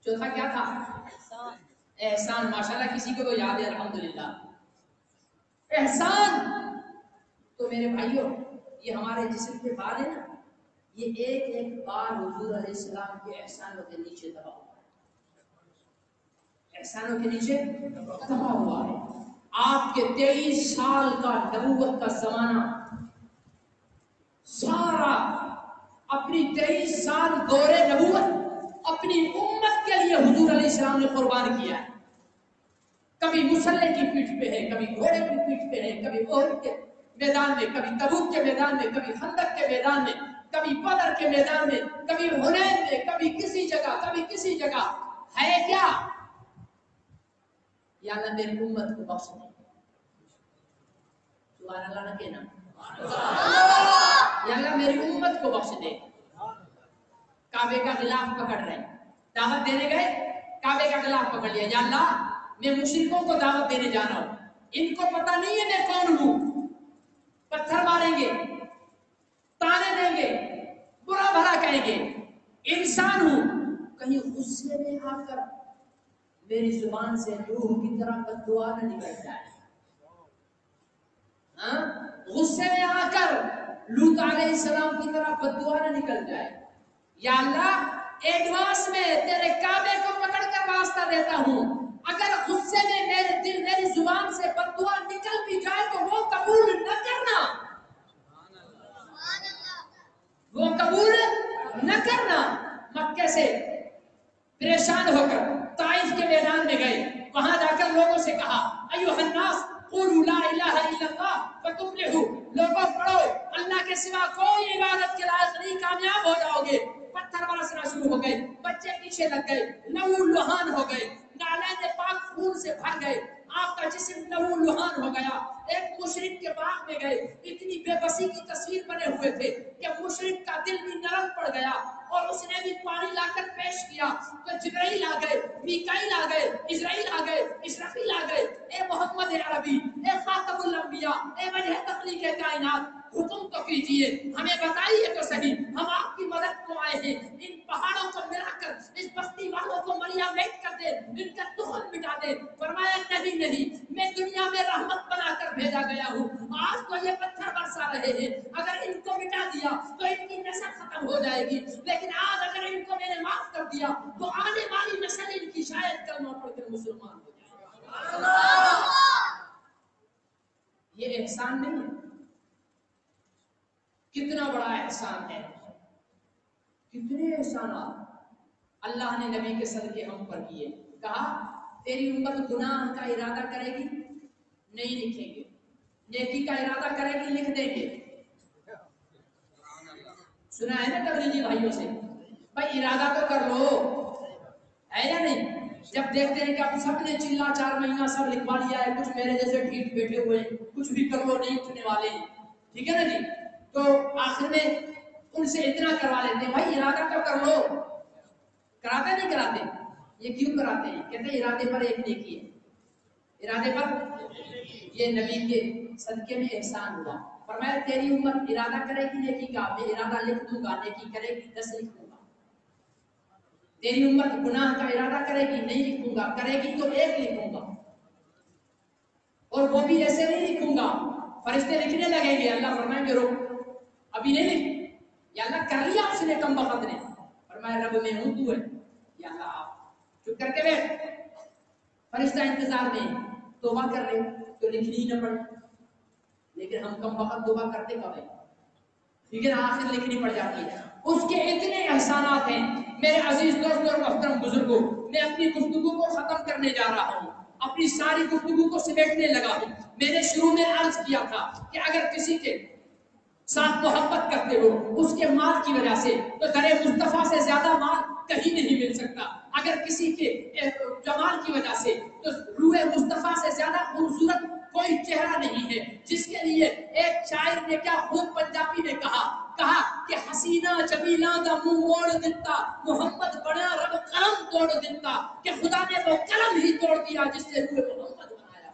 چوتھا کیا تھا؟ احسان۔ ماشاءاللہ کسی کو تو یاد ہے، الحمدللہ۔ احسان تو میرے بھائیوں یہ ہمارے جسم کے بال ہیں نا، یہ ایک ایک بار حضور علیہ السلام کے احسانوں کے نیچے دبا ہوا ہے، احسانوں کے نیچے دبا ہوا ہے۔ آپ کے 23 سال کا نبوت کا زمانہ سارا، اپنی 23 سال دور نبوت اپنی امت کے لیے حضور علیہ السلام نے قربان کیا ہے۔ کبھی مسلح کی پیٹھ پہ ہے، کبھی گھوڑے کی پیٹھ پہ ہے، کبھی احد کے میدان میں، کبھی تبوک کے میدان میں، کبھی خندق کے میدان میں، کبھی بدر کے میدان میں، کبھی حنین میں، کبھی کسی جگہ، کبھی کسی جگہ۔ ہے کیا؟ یا اللہ میری امت کو بخش دے، سبحان اللہ نہ کہنا، یا اللہ میری امت کو بخش دے۔ کعبے کا غلاف پکڑ رہے، دعوت دینے گئے، کعبے کا غلاف پکڑ لیا، یا اللہ میں مشرکوں کو دعوت دینے جا رہا ہوں، ان کو پتہ نہیں ہے میں کون ہوں، پتھر ماریں گے، تانے دیں گے، برا بھلا کہیں گے، انسان ہوں، کہیں غصے میں آ کر میری زبان سے روح کی طرح بد دعا نہ نکل جائے، غصے میں آ کر لوط علیہ السلام کی طرح بد دعا نہ نکل جائے۔ یا اللہ ایڈوانس میں تیرے کعبے کو پکڑ کر واسطہ دیتا ہوں، اگر غصے میں میرے دل میری زبان سے بد دعا نکل بھی جائے تو وہ قبول نہ کرنا، وہ قبول نہ کرنا۔ مکے سے پریشان ہو کر طائف کے میدان میں گئے، وہاں جا کر لوگوں سے کہا ایھا الناس قولوا لا الہ الا اللہ فتفلحوا، لوگوں پڑھو اللہ کے سوا کوئی عبادت کے لائق نہیں، کامیاب ہو جاؤ گے۔ پتھر برسنا شروع ہو گئے، بچے پیچھے لگ گئے، لہو لہان ہو گئے، نالین پاک خون سے بھر گئے، آپ کا جسم لہو لہان ہو گیا۔ ایک مشرک کے باغ میں گئے، اتنی بے بسی کی تصویر بنے ہوئے تھے کہ مشرک کا دل بھی نرم پڑ گیا اور اس نے بھی پانی لا کر پیش کیا تو جبرائیل آ گئے، میکائیل آ گئے، اسرائیل آ گئے، اسرافیل آ گئے، اے محمد عربی، اے خاتم الانبیاء، اے وجہ تخلیق کائنات، حکم تو کیجئے، ہمیں بتائیے تو صحیح، ہم آپ کی مدد کو آئے ہیں، ان پہاڑوں کو ملا کر اس بستی والوں کو مریا میٹ کر دے، ان کا دخل مٹا دے۔ فرمایا نہیں، میں دنیا میں رحمت بنا کر بھیجا گیا ہوں، آج تو یہ پتھر برسا رہے ہیں، اگر ان کو مٹا دیا تو ان کی نسل ختم ہو جائے گی، لیکن آج اگر ان کو میں نے معاف کر دیا تو آنے والی نسل ان کی شاید کلمہ پڑھ کر مسلمان ہو جائے۔ یہ احسان نہیں ہے؟ کتنا بڑا احسان ہے، کتنے احسانات اللہ نے نبی کے صدقے ہم پر کیے۔ کہا تیری امت گناہ کا ارادہ کرے گی، نہیں لکھیں گے، نیکی کا ارادہ کرے گی، لکھ دیں گے۔ سنا ہے نا تبلیغی بھائیوں سے، بھائی ارادہ تو کر لو، ہے یا نہیں؟ جب دیکھتے ہیں کہ اب سب نے چلا 4 مہینہ سب لکھوا لیا ہے، کچھ میرے جیسے ڈھیٹ بیٹھے ہوئے ہیں، کچھ بھی کر لو نہیں اٹھنے والے ہیں، ٹھیک ہے نا جی، تو آخر میں ان سے اتنا کروا لیتے ہیں، بھائی ارادہ تو کر لو، کراتے نہیں کراتے؟ یہ کیوں کراتے ہیں؟ کہتے ہیں ارادے پر ایک نیکی ہے، ارادے پر یہ نبی کے صدقے میں احسان ہوا، فرمایا تیری امت ارادہ کرے گی نیکی کا، میں ارادہ لکھ دوں گا، نیکی کرے گی 10 لکھ دوں گا، تیری امت گناہ کا ارادہ کرے گی نہیں لکھوں گا، کرے گی تو 1 لکھوں گا، اور وہ بھی ایسے نہیں لکھوں گا، فرشتے لکھنے لگیں گے، اللہ فرمائیں گے روک ابھی نہیں لکھ، یا اللہ کر لیا اس نے کم بخت نے، فرمایا رب میں ہوں تو ہے، یا اللہ آپ چپ کر کے بیٹھ، فرشتہ انتظار میں توبہ کر لے تو لکھنی نہ پڑے، لیکن ہم کم بخت توبہ کرتے کب ہیں، ٹھیک ہے نا، آخر لکھنی پڑ جاتی ہے، اس کے اتنے احسانات ہیں میرے عزیز دوستوں اور محترم بزرگوں، میں اپنی گفتگو کو ختم کرنے جا رہا ہوں، اپنی ساری گفتگو کو سمیٹنے لگا ہوں، میں نے شروع میں عرض کیا تھا کہ اگر کسی کے ساتھ محبت کرتے ہو اس کے مال کی وجہ سے تو در مصطفیٰ سے زیادہ مال کہیں نہیں مل سکتا، اگر کسی کے جمال کی وجہ سے تو روح مصطفیٰ سے زیادہ خوبصورت کوئی چہرہ نہیں ہے، جس کے لیے ایک شاعر نے کیا خوب پنجابی میں کہا کہ حسینہ جمیلہ دا منہ موڑ دیتا محمد بنا رب قلم توڑ دیتا، کہ خدا نے وہ قلم ہی توڑ دیا جس سے روح محمد بنایا۔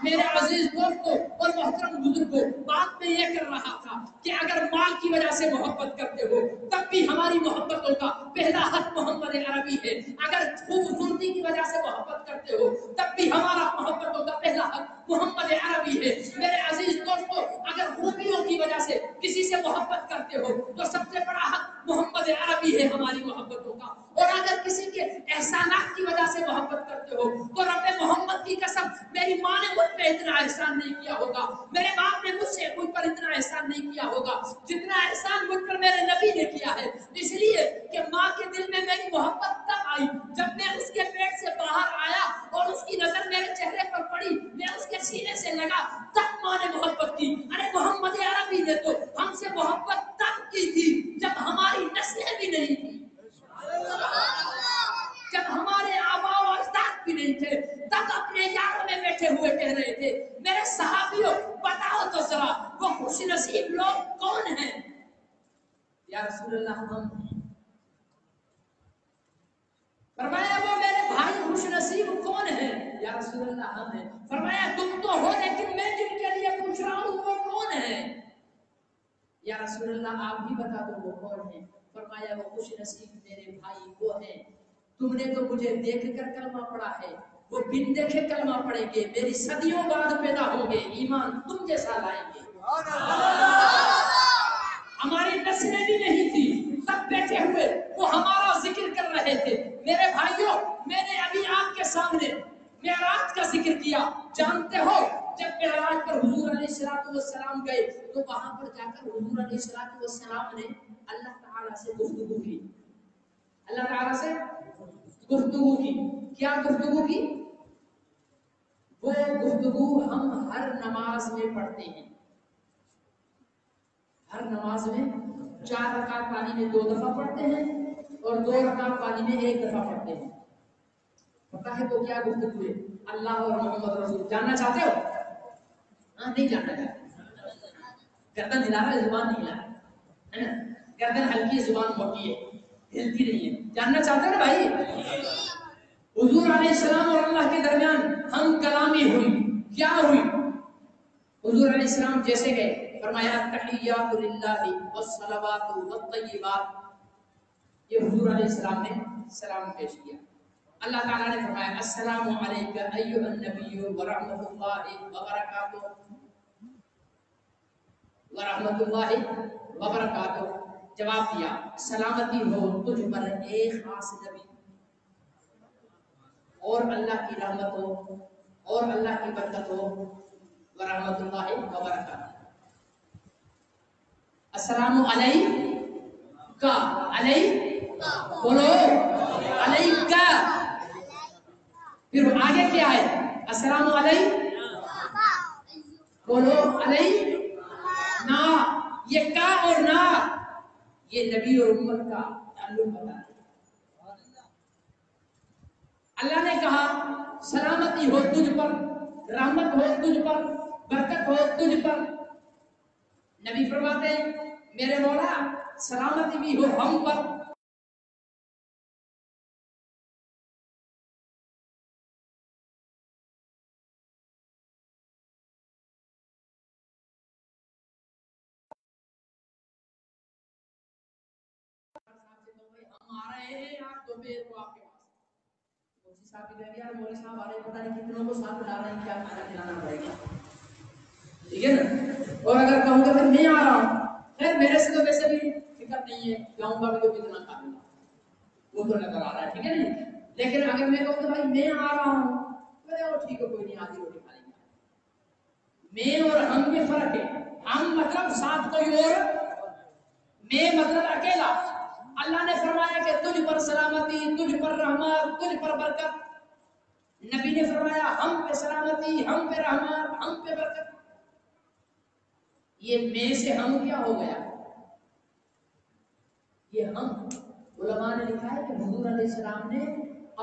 میرے عزیز دوستوں اور محترم بزرگوں، بات میں یہ کر رہا تھا کہ اگر مال کی وجہ سے محبت کرتے ہو تب بھی ہماری محبتوں کا پہلا حق محمد عربی ہے، اگر خوبصورتی کی وجہ سے محبت کرتے ہو تب بھی ہمارا محبتوں کا پہلا حق محمد عربی ہے۔ میرے عزیز دوستوں، اگر خوبیوں کی وجہ سے کسی سے محبت کرتے ہو تو سب سے بڑا حق محمد عربی ہے ہماری محبتوں کا، اور اگر کسی کے احسانات کی وجہ سے محبت کرتے ہو تو رب محمد کی قسم میری ماں نے مجھ پہ اتنا احسان نہیں کیا ہوگا، میرے باپ نے مجھ پر اتنا احسان نہیں کیا ہوگا جتنا احسان مجھ پر میرے نبی نے کیا ہے، اس لیے کہ ماں کے دل میں میری محبت تب آئی جب میں اس کے پیٹ سے باہر آیا اور اس کی نظر میرے چہرے پر پڑی، میں اس کے سینے سے لگا، تب ماں نے محبت کی۔ ارے محمد عربی نے تو ہم سے محبت تب کی تھی جب ہماری نسلیں بھی نہیں تھی، جب ہمارے آباء و اجداد بھی نہیں تھے، تب اپنے یاروں میں بیٹھے ہوئے کہہ رہے تھے میرے صحابیوں بتاؤ تو ذرا وہ خوش نصیب لوگ کون ہیں؟ یا رسول اللہ ہم ہیں۔ فرمایا وہ میرے بھائی خوش نصیب کون ہیں؟ یا رسول اللہ ہم ہیں۔ فرمایا تم تو ہو لیکن میں جن کے لیے پوچھ رہا ہوں وہ کون ہیں؟ یا رسول اللہ آپ بھی بتا دو وہ کون ہیں؟ فرمایا وہ خوش نصیب میرے بھائی وہ ہیں، تم نے تو مجھے دیکھ کر کلمہ پڑھا ہے، وہ بن دیکھے کلمہ پڑھیں گے، میری صدیوں بعد پیدا ہوں گے، ایمان تم جیسا لائیں گے۔ ہماری نسلیں بھی نہیں تھی، تب بیٹھے ہوئے وہ ہمارا ذکر کر رہے تھے۔ میرے بھائیوں، میں نے ابھی آپ کے سامنے معراج کا ذکر کیا، جانتے ہو جب معراج پر حضور علیہ السلام گئے تو وہاں پر جا کر حضور علیہ السلام نے اللہ تعالیٰ سے گفتگو کی، اللہ تعالیٰ سے گفتگو کی۔ کیا گفتگو کی؟ وہ گفتگو ہم ہر نماز میں پڑھتے ہیں، ہر نماز میں 4 رکعت والی میں 2 دفعہ پڑھتے ہیں اور 2 رکعت والی میں 1 دفعہ پڑھتے ہیں۔ پتہ ہے وہ کیا گفتگو ہے؟ اللہ اور محمد رسول۔ جاننا چاہتے ہو؟ ہاں نہیں جاننا چاہتے، گردن ہلا رہا ہے، زبان نہیں ہلا رہا ہے نا، گردن ہلکی ہے زبان موٹی ہے، ہلتی نہیں ہے۔ جاننا چاہتے ہو نا بھائی؟ حضور علیہ السلام اور اللہ کے درمیان ہم کلامی ہوئی، کیا ہوئی؟ حضور علیہ السلام جیسے گئے فرمایا تحیات للہ والصلوات والطیبات، یہ حضور علیہ السلام نے سلام پیش کیا۔ اللہ تعالیٰ نے فرمایا السلام علیکہ ایھا النبی ورحمۃ اللہ وبرکاتہ، ورحمۃ اللہ وبرکاتہ۔ جواب دیا سلامتی ہو تجھ پر ایک خاص نبی، اور اللہ کی رحمت ہو اور اللہ کی برکت ہو، ورحمۃ اللہ وبرکاتہ۔ السلام علیکہ، علیکہ بولو علیکہ، پھر آگے کیا ہے؟ السلام علیکہ بولو علینا، یہ کا اور نا یہ نبی اور امت کا تعلق بتا ہے۔ اللہ نے کہا سلامتی ہو تجھ پر، رحمت ہو تجھ پر، برکت ہو تجھ پر۔ نبی فرماتے ہیں میرے مولا سلامتی بھی ہو ہم پر۔ ہم آ رہے ہیں آپ دوپہر کو آپ کے پاس، مفتی صاحب بھی کہہ گیا مولوی صاحب آ رہے ہیں، پتہ نہیں کتنوں کو ساتھ لا رہے ہیں، کیا کھانا کھلانا پڑے گا، ٹھیک ہے نا؟ اور اگر کہوں گا میں آ رہا ہوں، خیر میرے سے تو ویسے بھی فکر نہیں ہے، جاؤں گا بھی تو کتنا کھا لوں گا، وہ تو نظر آ رہا ہے، ٹھیک ہے نا؟ لیکن اگر میں کہوں کہ بھائی میں آ رہا ہوں، تو ٹھیک ہے کوئی نہیں، آدھی روٹی کھا لیں گے۔ میں اور ہم میں فرق ہے، ہم مطلب ساتھ کوئی اور، میں مطلب اکیلا۔ اللہ نے فرمایا کہ تجھ پر سلامتی، تجھ پر رحمت، تجھ پر برکت۔ نبی نے فرمایا ہم پہ سلامتی، ہم پہ رحمت، ہم پہ برکت۔ یہ میں سے ہم کیا ہو گیا؟ یہ ہم، علماء نے لکھا ہے کہ حضور علیہ السلام نے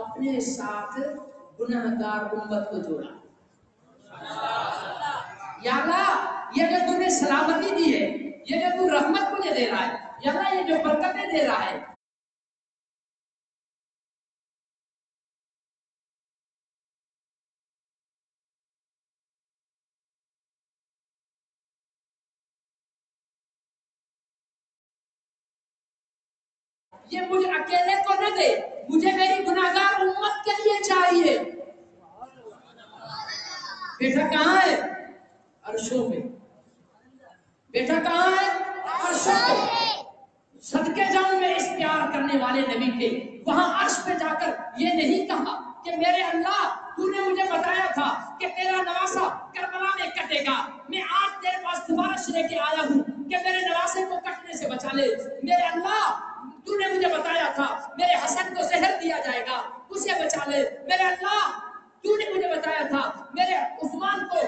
اپنے ساتھ گنہگار امت کو جوڑا۔ یا اللہ یہ جو تم نے سلامتی دی ہے، یہ جو تم رحمت مجھے دے رہا ہے، یا اللہ یہ جو برکتیں دے رہا ہے، یہ مجھے اکیلے کو نہ دے، مجھے میری گناہگار امت کے لیے چاہیے۔ بیٹا کہاں ہے؟ عرشوں پہ۔ بیٹا کہاں ہے؟ عرشوں پہ۔ صدقے جاؤں میں اس پیار کرنے والے نبی کے وہاں عرش پہ جا کر یہ نہیں کہا کہ میرے اللہ تو نے مجھے بتایا تھا کہ تیرا نواسا کربلا میں کٹے گا، میں آج تیرے پاس سفارش لے کے آیا ہوں کہ میرے نواسے کو کٹنے سے بچا لے۔ میرے اللہ تو نے مجھے بتایا تھا میرے حسن کو زہر دیا جائے گا، اسے بچا لے۔ میرے اللہ تو نے مجھے بتایا تھا میرے عثمان کو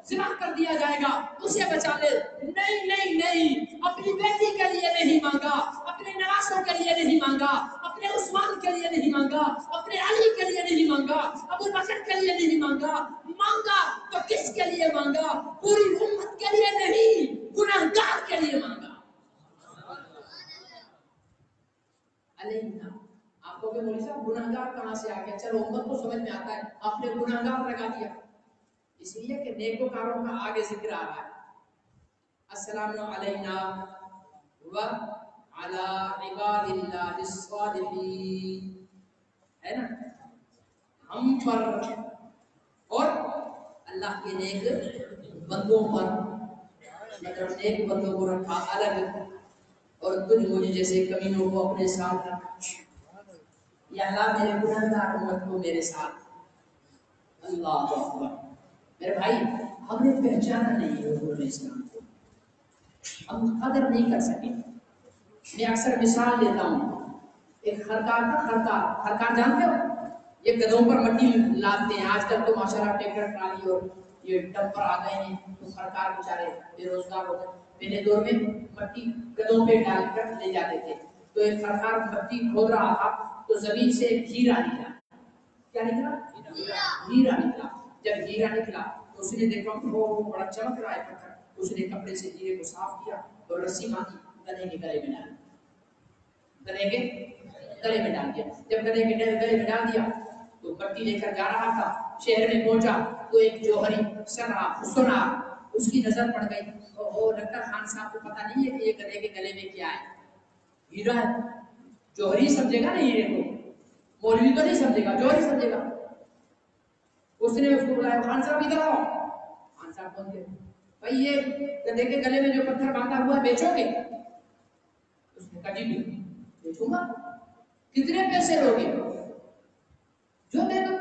زنا کر دیا جائے گا، اسے بچا لے۔ نہیں نہیں نہیں، اپنی بیٹی کے لیے نہیں مانگا، اپنے نواسوں کے لیے نہیں مانگا، اپنے عثمان کے لیے نہیں مانگا، اپنے علی کے لیے نہیں مانگا، ابو بکر کے لیے نہیں مانگا، مانگا تو کس کے لیے مانگا؟ پوری امت کے لیے نہیں، گناہگار کے لیے مانگا۔ علیہ آپ کو کہ مولوی صاحب گناہگار کہاں سے آ گیا؟ چلو امت کو سمجھ میں آتا ہے، آپ نے گناہگار لگا دیا، اس لیے کہ نیکوکاروں کا آگے ذکر آ رہا ہے۔ السلام علینا وعلی عباد اللہ الصالحین، ہے نا؟ ہم پر اور اللہ کے نیک بندوں پر، مطلب نیک بندوں کو رکھا الگ اور تجھ مجھے جیسے کمینوں کو اپنے ساتھ رکھا۔ یا اللہ میرے گناہگار امت کو میرے ساتھ۔ اللہ اکبر۔ میرے بھائی ہم نے پہچانا نہیں ہے حضور اسلام کو، ہم قدر نہیں کر سکے۔ میں اکثر مثال لیتا ہوں، ایک خرکار کا خرکار جانتے ہو؟ یہ گدھوں پر مٹی لاتے ہیں، آج کل تو ماشاءاللہ ٹریکٹر ٹرالی اور یہ ڈمپر آ گئے ہیں تو خرکار بیچارے بے روزگار ہو گئے۔ پہلے دور میں مٹی گدھوں پہ ڈال کر لے جاتے تھے، تو ایک خرکار مٹی کھود رہا تھا تو زمین سے ایک ہیرا نکلا۔ کیا نکلا؟ ہیرا نکلا۔ جب ہیرا نکلا تو اس نے دیکھا وہ بڑا چمک رہا ہے پتھر، اس نے کپڑے سے ہیرے کو صاف کیا اور رسی باندھی گدھے کے گلے میں ڈال دیا، گدھے کے گلے میں ڈال دیا۔ جب گدھے کے گلے میں ڈال دیا تو مٹی لے کر جا رہا تھا، شہر میں پہنچا تو ایک جوہری سنا اس کی نظر پڑ گئی، وہ ڈاکٹر خان صاحب کو پتہ نہیں ہے کہ یہ گدھے کے گلے میں کیا ہے، ہیرا ہے۔ جوہری سمجھے گا نا ہیرے کو، مولوی تو نہیں سمجھے گا، جوہری سمجھے گا۔ اس نے اس کو بلایا، خان صاحب ادھر آؤ۔ خان صاحب پہنچے، بھائی یہ گدھے کے گلے میں جو پتھر باندھا ہوا ہے بیچو گے؟ اس نے کہا جی بیچوں گا۔ کتنے پیسے لوگے؟ جو دے دو۔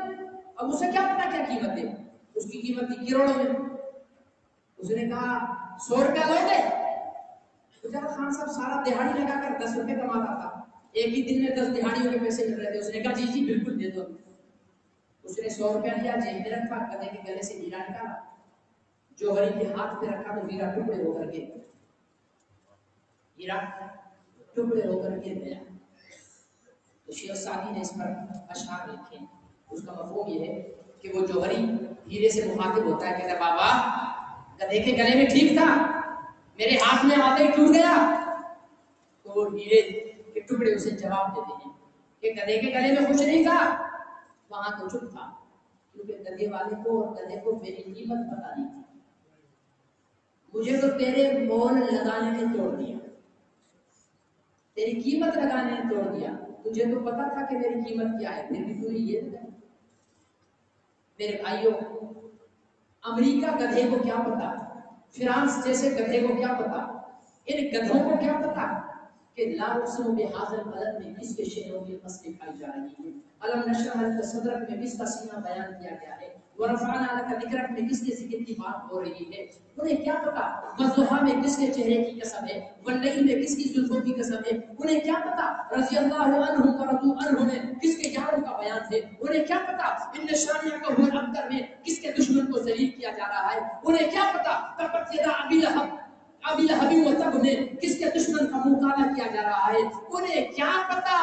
اب اسے کیا پتا کیا قیمت دے، اس کی قیمت تھی کروڑوں میں۔ اس نے کہا 100 روپیہ لو گے؟ بیچارہ خان صاحب سارا دہاڑی لگا کر 10 روپے کماتا تھا، ایک ہی دن میں 10 دہاڑیوں کے پیسے مل رہے تھے۔ اس نے کہا جی جی بالکل دے دو۔ اس نے 100 روپیہ لیا، جیب میں رکھا، گدھے کے گلے سے ہیرا نکالا، جوہری کے ہاتھ پہ رکھا تو ہیرا ٹکڑے ہو کر گر گیا، ہیرا ٹکڑے ہو کر گر گیا۔ تو شیخ سعدی نے اس پر اشعار لکھے، اس کا مفہوم یہ ہے کہ وہ جوہری ہیرے سے مخاطب ہوتا ہے، کہتا ہے بابا گدھے کے گلے میں ٹھیک تھا، میرے ہاتھ میں آتے ہی ٹوٹ گیا. تو وہ ہیرے کے ٹکڑے اسے جواب دیتے ہیں کہ گدھے کے گلے میں کچھ نہیں تھا، وہاں تو چپ تھا، کیونکہ گدھے والے کو اور گدھے کو میری قیمت پتہ نہیں تھی. مجھے تو تیرے مول لگانے نے توڑ دیا، تیری قیمت لگانے نے توڑ دیا. تجھے تو پتا تھا کہ میری قیمت کیا ہے، پھر بھی تو نے یہ لگایا. میرے بھائیوں، امریکہ گدھے کو کیا پتا، فرانس جیسے گدھے کو کیا پتا، ان گدھوں کو کیا پتا کہ لا اقسم بہذا البلد میں کس کے شہروں کی قسمیں کھائی جا رہی ہیں. علم نشرح لک صدرک میں کس کا سینہ بیان کیا گیا ہے، ورفعنا لک ذکرک میں کس کے ذکر کی بات ہو رہی ہے. انہیں کیا پتا والضحیٰ میں کس کے چہرے کی قسم ہے، واللیل میں کس کی زلفوں کی قسم ہے. انہیں کیا پتا رضی اللہ عنہم ورضوا عنہ میں کس کے یاروں کا بیان ہے. انہیں کیا پتا ان شانیہ کا ہو ابتر میں کس کے دشمن کو ذلیل کیا جا رہا ہے. انہیں کیا پتا تبت یدا ابی لہب و تب میں کس کے دشمن کا منہ کالا کیا جا رہا ہے. انہیں کیا پتا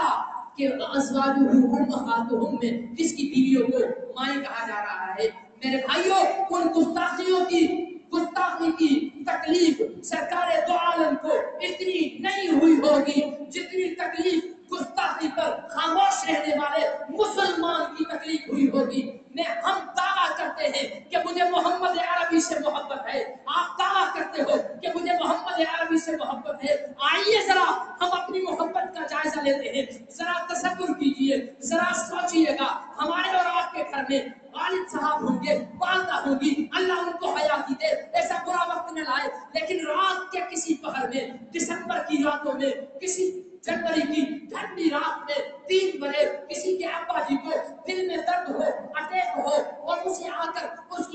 کہ ازواجہم امہاتہم میں کس کی بیویوں کو مائیں کہا جا رہا ہے. میرے بھائیوں، ان گستاخی کی تکلیف سرکار دو عالم کو اتنی نہیں ہوئی ہوگی جتنی تکلیف گستاخی پر خاموش رہنے والے مسلمان کی تکلیف ہوئی ہوگی. ہم دعویٰ کرتے ہیں کہ مجھے محمد عربی سے محبت ہے، آپ دعویٰ کرتے ہو کہ مجھے محمد عربی سے محبت ہے. آئیے ذرا ہم اپنی محبت کا جائزہ لیتے ہیں. ذرا تصور کیجئے، ذرا سوچئے گا، ہمارے اور آپ کے گھر میں والد صاحب ہوں گے، والدہ ہوں گی، اللہ ان کو حیاتی دے، ایسا برا وقت نہ لائے، لیکن رات کے کسی پہر میں، دسمبر کی راتوں میں، کسی جنوری کی ٹھنڈی رات میں 3 بجے کسی کے ابا جی کو دل میں درد ہو، اٹیک ہو، اور اسے آ کر اس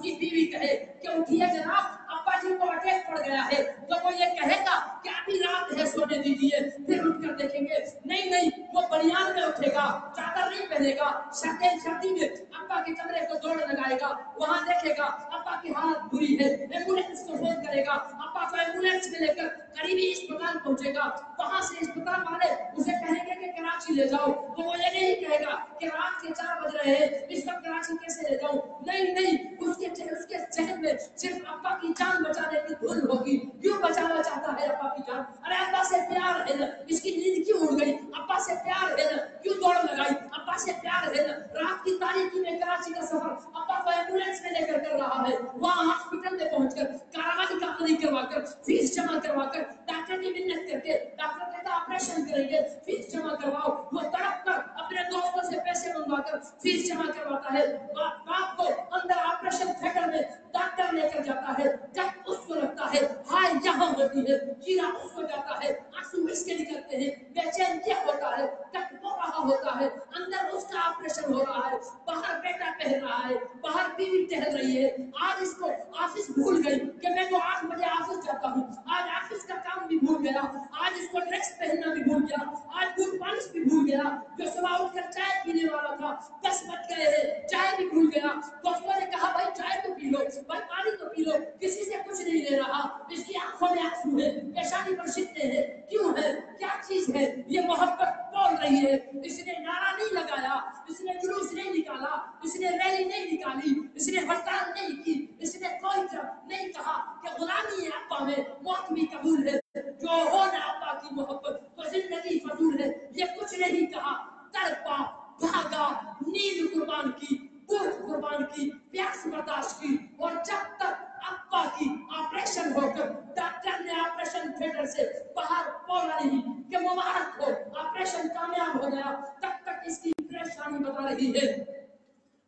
کی بیوی کہے کہ اٹھیے جناب ابا جی کو اٹیک پڑ گیا ہے، تو وہ یہ کہے گا کہ ابھی رات ہے سونے دیجیے. پھر اٹھ کر دیکھیں گے نہیں وہ بنیان میں اٹھے گا، چادر نہیں پہنے گا، سردی میں ابا کے کمرے کو دوڑ لگائے گا، وہاں دیکھے گا ابا کی حالت بری ہے، ایمبولینس کو فون کرے گا، ابا کو ایمبولینس میں لے کر قریبی اسپتال پہنچے گا. وہاں سے اسپتال والے اسے کہیں گے کہ کراچی لے جاؤ، تو وہ یہ نہیں کہے گا کہ رات کے 4 بج رہے ہیں اس وقت کراچی کیسے لے جاؤں. نہیں اس کے ذہن میں صرف ابا کی جان بچانے کی دھن ہوگی. کیوں بچانا چاہتا ہے ابا کی جان؟ ارے ابا سے پیار ہے نا، اس کی نیند کیوں اڑ گئی؟ ابا سے پیار ہے نا، کیوں دوڑ لگائی؟ ابا سے پیار ہے نا، رات کی تاریکی میں کراچی کا سفر ابا کو ایمبولینس میں لے کر رہا ہے، وہاں ہاسپٹل میں پہنچ کر کارروائی کا عمل کروا کر فیس جمع کروا کر ڈاکٹر کی منت کر کے ڈاکٹر کہتا آپریشن کریں گے، فیس جمع کرواؤ. وہ تڑپ کر اپنے دوستوں سے پیسے منگوا کر فیس جمع کرواتا ہے. باپ کو اندر آپریشن تھیٹر میں ڈاکٹر لے کر جاتا ہے. جب اس کو لگتا ہے ہائے یہاں ہوتی ہے، چیرا اس کو جاتا ہے، آنسو اس کے نکلتے ہیں، بے چین کیا ہوتا ہے، ٹک ہو رہا ہوتا ہے، اندر اس کا آپریشن ہو رہا ہے، باہر بیٹا کہہ رہا ہے، باہر بیوی ٹہل رہی ہے. آج اس کو آفس بھول گئی کہ میں تو 8 بجے آفس جاتا ہوں، آج آفس کا کام بھی بھول گیا، آج اس کو ڈریس پہننا بھی بھول گیا، آج بوٹ پالش بھی بھول گیا. جو صبح اٹھ کر چائے پینے والا تھا 10 بج گئے ہیں، چائے بھی بھول گیا. دوستوں نے کہا بھائی چائے تو پی لو، بھائی پانی تو پی لو، کسی سے کچھ نہیں لے رہا. اس کی آنکھوں میں آنسو ہے، پیشانی پر شکنے ہیں. کیوں ہے؟ کیا چیز ہے؟ یہ محبت بول رہی ہے. اس نے نعرہ نہیں لگایا، اس نے جلوس نہیں نکالا، اس نے ریلی نہیں نکالی، اس نے ہڑتال نہیں کی، اس نے کوئی نہیں کہا کہ غلامی ابا میں موت بھی قبول ہے، جو ہو نہ ابا کی محبت تو زندگی فضول ہے. یہ کچھ نہیں کہا، تڑپا، بھاگا، نیند قربان کی، بھوک قربان کی، پیاس برداشت کی، اور جب تک ابا کی آپریشن ہو کر ڈاکٹر نے آپریشن تھیٹر سے باہر بولا نہیں کہ مبارک ہو آپریشن کامیاب ہو گیا، تب تک اس کی پریشانی بتا رہی ہے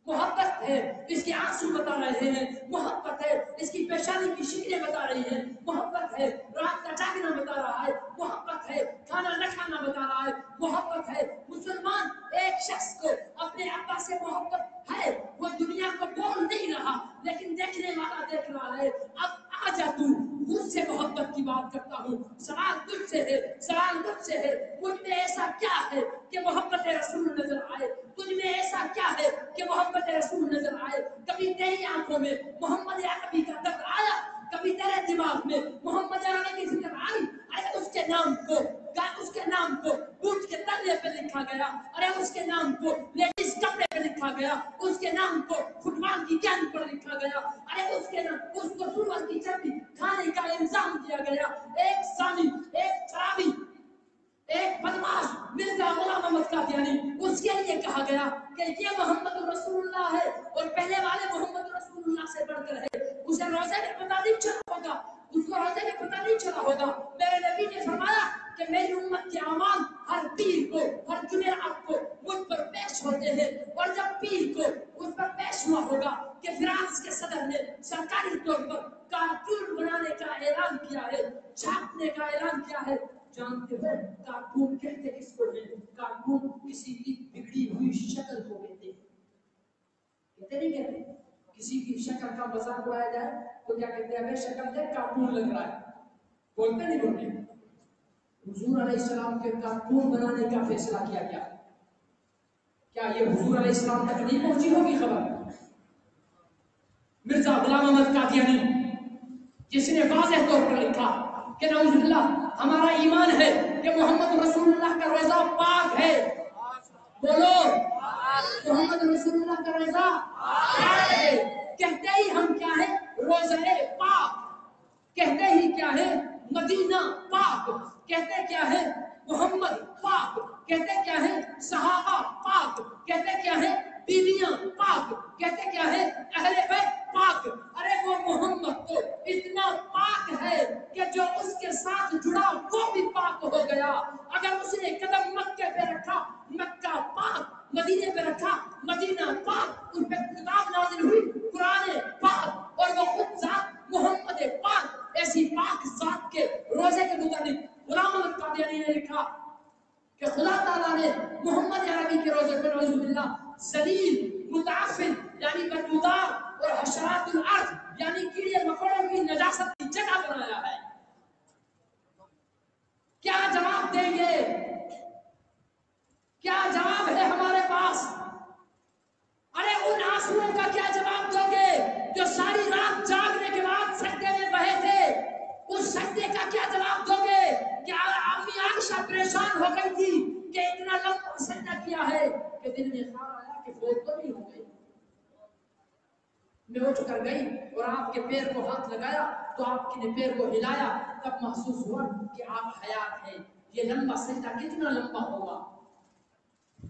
محبت ہے، اس کے آنسو بتا رہے ہیں محبت ہے، اس کی پیشانی کی شکلیں بتا رہی ہیں محبت ہے، رات کا جاگنا بتا رہا ہے محبت ہے، کھانا نہ کھانا بتا رہا ہے محبت ہے. مسلمان ایک شخص کو اپنے ابا سے محبت ہے، وہ دنیا کو بول نہیں رہا لیکن دیکھنے والا دیکھ رہا ہے. اب آ جا تو مجھ سے محبت کی بات کرتا ہوں، سوال تجھ سے ہے، سوال مجھ سے ہے. مجھ میں ایسا کیا ہے کہ محبت رسول نظر آئے؟ تجھ میں ایسا کیا ہے کہ محبت رسول نظر آئے؟ کبھی تیری آنکھوں میں محمد عربی کا درد آیا؟ کبھی تیرے دماغ میں محمد عربی کی فکر آئی؟ ارے اس کے نام کو بوٹ کے تلے پہ لکھا گیا، ارے اس کے نام کو لیڈیز کپڑے پہ لکھا گیا، اس کے نام کو فٹبال کی گیند پر لکھا گیا، ارے اس کے نام اس کو سور کی چربی کھانے کا الزام دیا گیا. ایک زانی، ایک شرابی، ایک بدماش مرزا غلام احمد قادیانی، اس کے لیے کہا گیا کہ یہ محمد رسول اللہ ہے اور پہلے والے محمد رسول اللہ سے بڑھ کر ہے. اسے روزے میں پتہ نہیں چلا ہوگا، اس کو روزے میں پتہ نہیں چلا ہوگا. میرے نبی نے فرمایا کہ میری امت کے اعمال ہر پیر کو، ہر جمعرات کو مجھ پر پیش ہوتے ہیں، اور جب پیر کو اس پر پیش ہوا ہوگا کہ فرانس کے صدر نے سرکاری طور پر کارٹون بنانے کا اعلان کیا ہے، چھاپنے کا اعلان کیا ہے، جانتے ہو کارٹون کہتے کس کو ہیں؟ کارٹون کسی کی بگڑی ہوئی شکل کو کہتے ہیں. کہتے نہیں کہتے؟ کسی کی شکل کا مذاق اڑایا جائے تو کیا کہتے ہیں؟ ہمیں شکل دیکھ کارٹون لگ رہا ہے. بولتے نہیں بولتے؟ حضور علیہ السلام کے کارٹون بنانے کا فیصلہ کیا گیا. کیا یہ حضور علیہ السلام تک نہیں پہنچی ہوگی خبر؟ مرزا غلام احمد قادیانی جس نے واضح طور پر لکھا کہ نعوذ باللہ ہمارا ایمان ہے کہ محمد رسول اللہ کا روزہ پاک ہے. بولو محمد رسول اللہ کا روزہ پاک ہے. کہتے ہی ہم کیا ہے؟ روزہ پاک. کہتے ہی کیا ہے؟ مدینہ پاک. کہتے کیا ہے؟ محمد پاک. کہتے کیا ہے؟ صحابہ پاک. کہتے کیا ہے؟ بیویاں پاک. کہتے کیا ہے؟ اہل بیت پاک. ارے وہ محمد تو اتنا پاک ہے کہ جو اس کے ساتھ جڑا وہ بھی پاک ہو گیا. اگر اس نے قدم مکہ پہ رکھا مکہ پاک، مدینے پہ رکھا مدینہ پاک، ان پہ کتاب نازل ہوئی قرآن پاک، اور وہ خود ذات محمد پاک. ایسی پاک ذات کے روزے کے متعلق غلام احمد قادیانی نے لکھا کہ خدا تعالیٰ نے محمد عربی کے روزے پر نعوذ باللہ ذلیل، متعفن یعنی بدبودار، اور حشرات الارض یعنی کیڑے مکوڑوں کی نجاست کی جگہ بنایا ہے. کیا جواب دیں گے؟ کیا جواب ہے ہمارے پاس؟ ارے ان آنسوؤں کا کیا جواب دو گے جو ساری رات جاگنے کے بعد سجدے میں بہے تھے؟ اس سجدے کا کیا جواب دو گے کہ امی عائشہ پریشان ہو گئی تھی کہ اتنا لمبا سجدہ کیا ہے کہ دل میں خیال آیا کہ فوت تو نہیں ہو گئی. میں اٹھ کر گئی اور آپ کے پیر کو ہاتھ لگایا تو آپ کے پیر کو ہلایا، تب محسوس ہوا کہ آپ حیات ہیں. یہ لمبا سجدہ کتنا لمبا ہوگا؟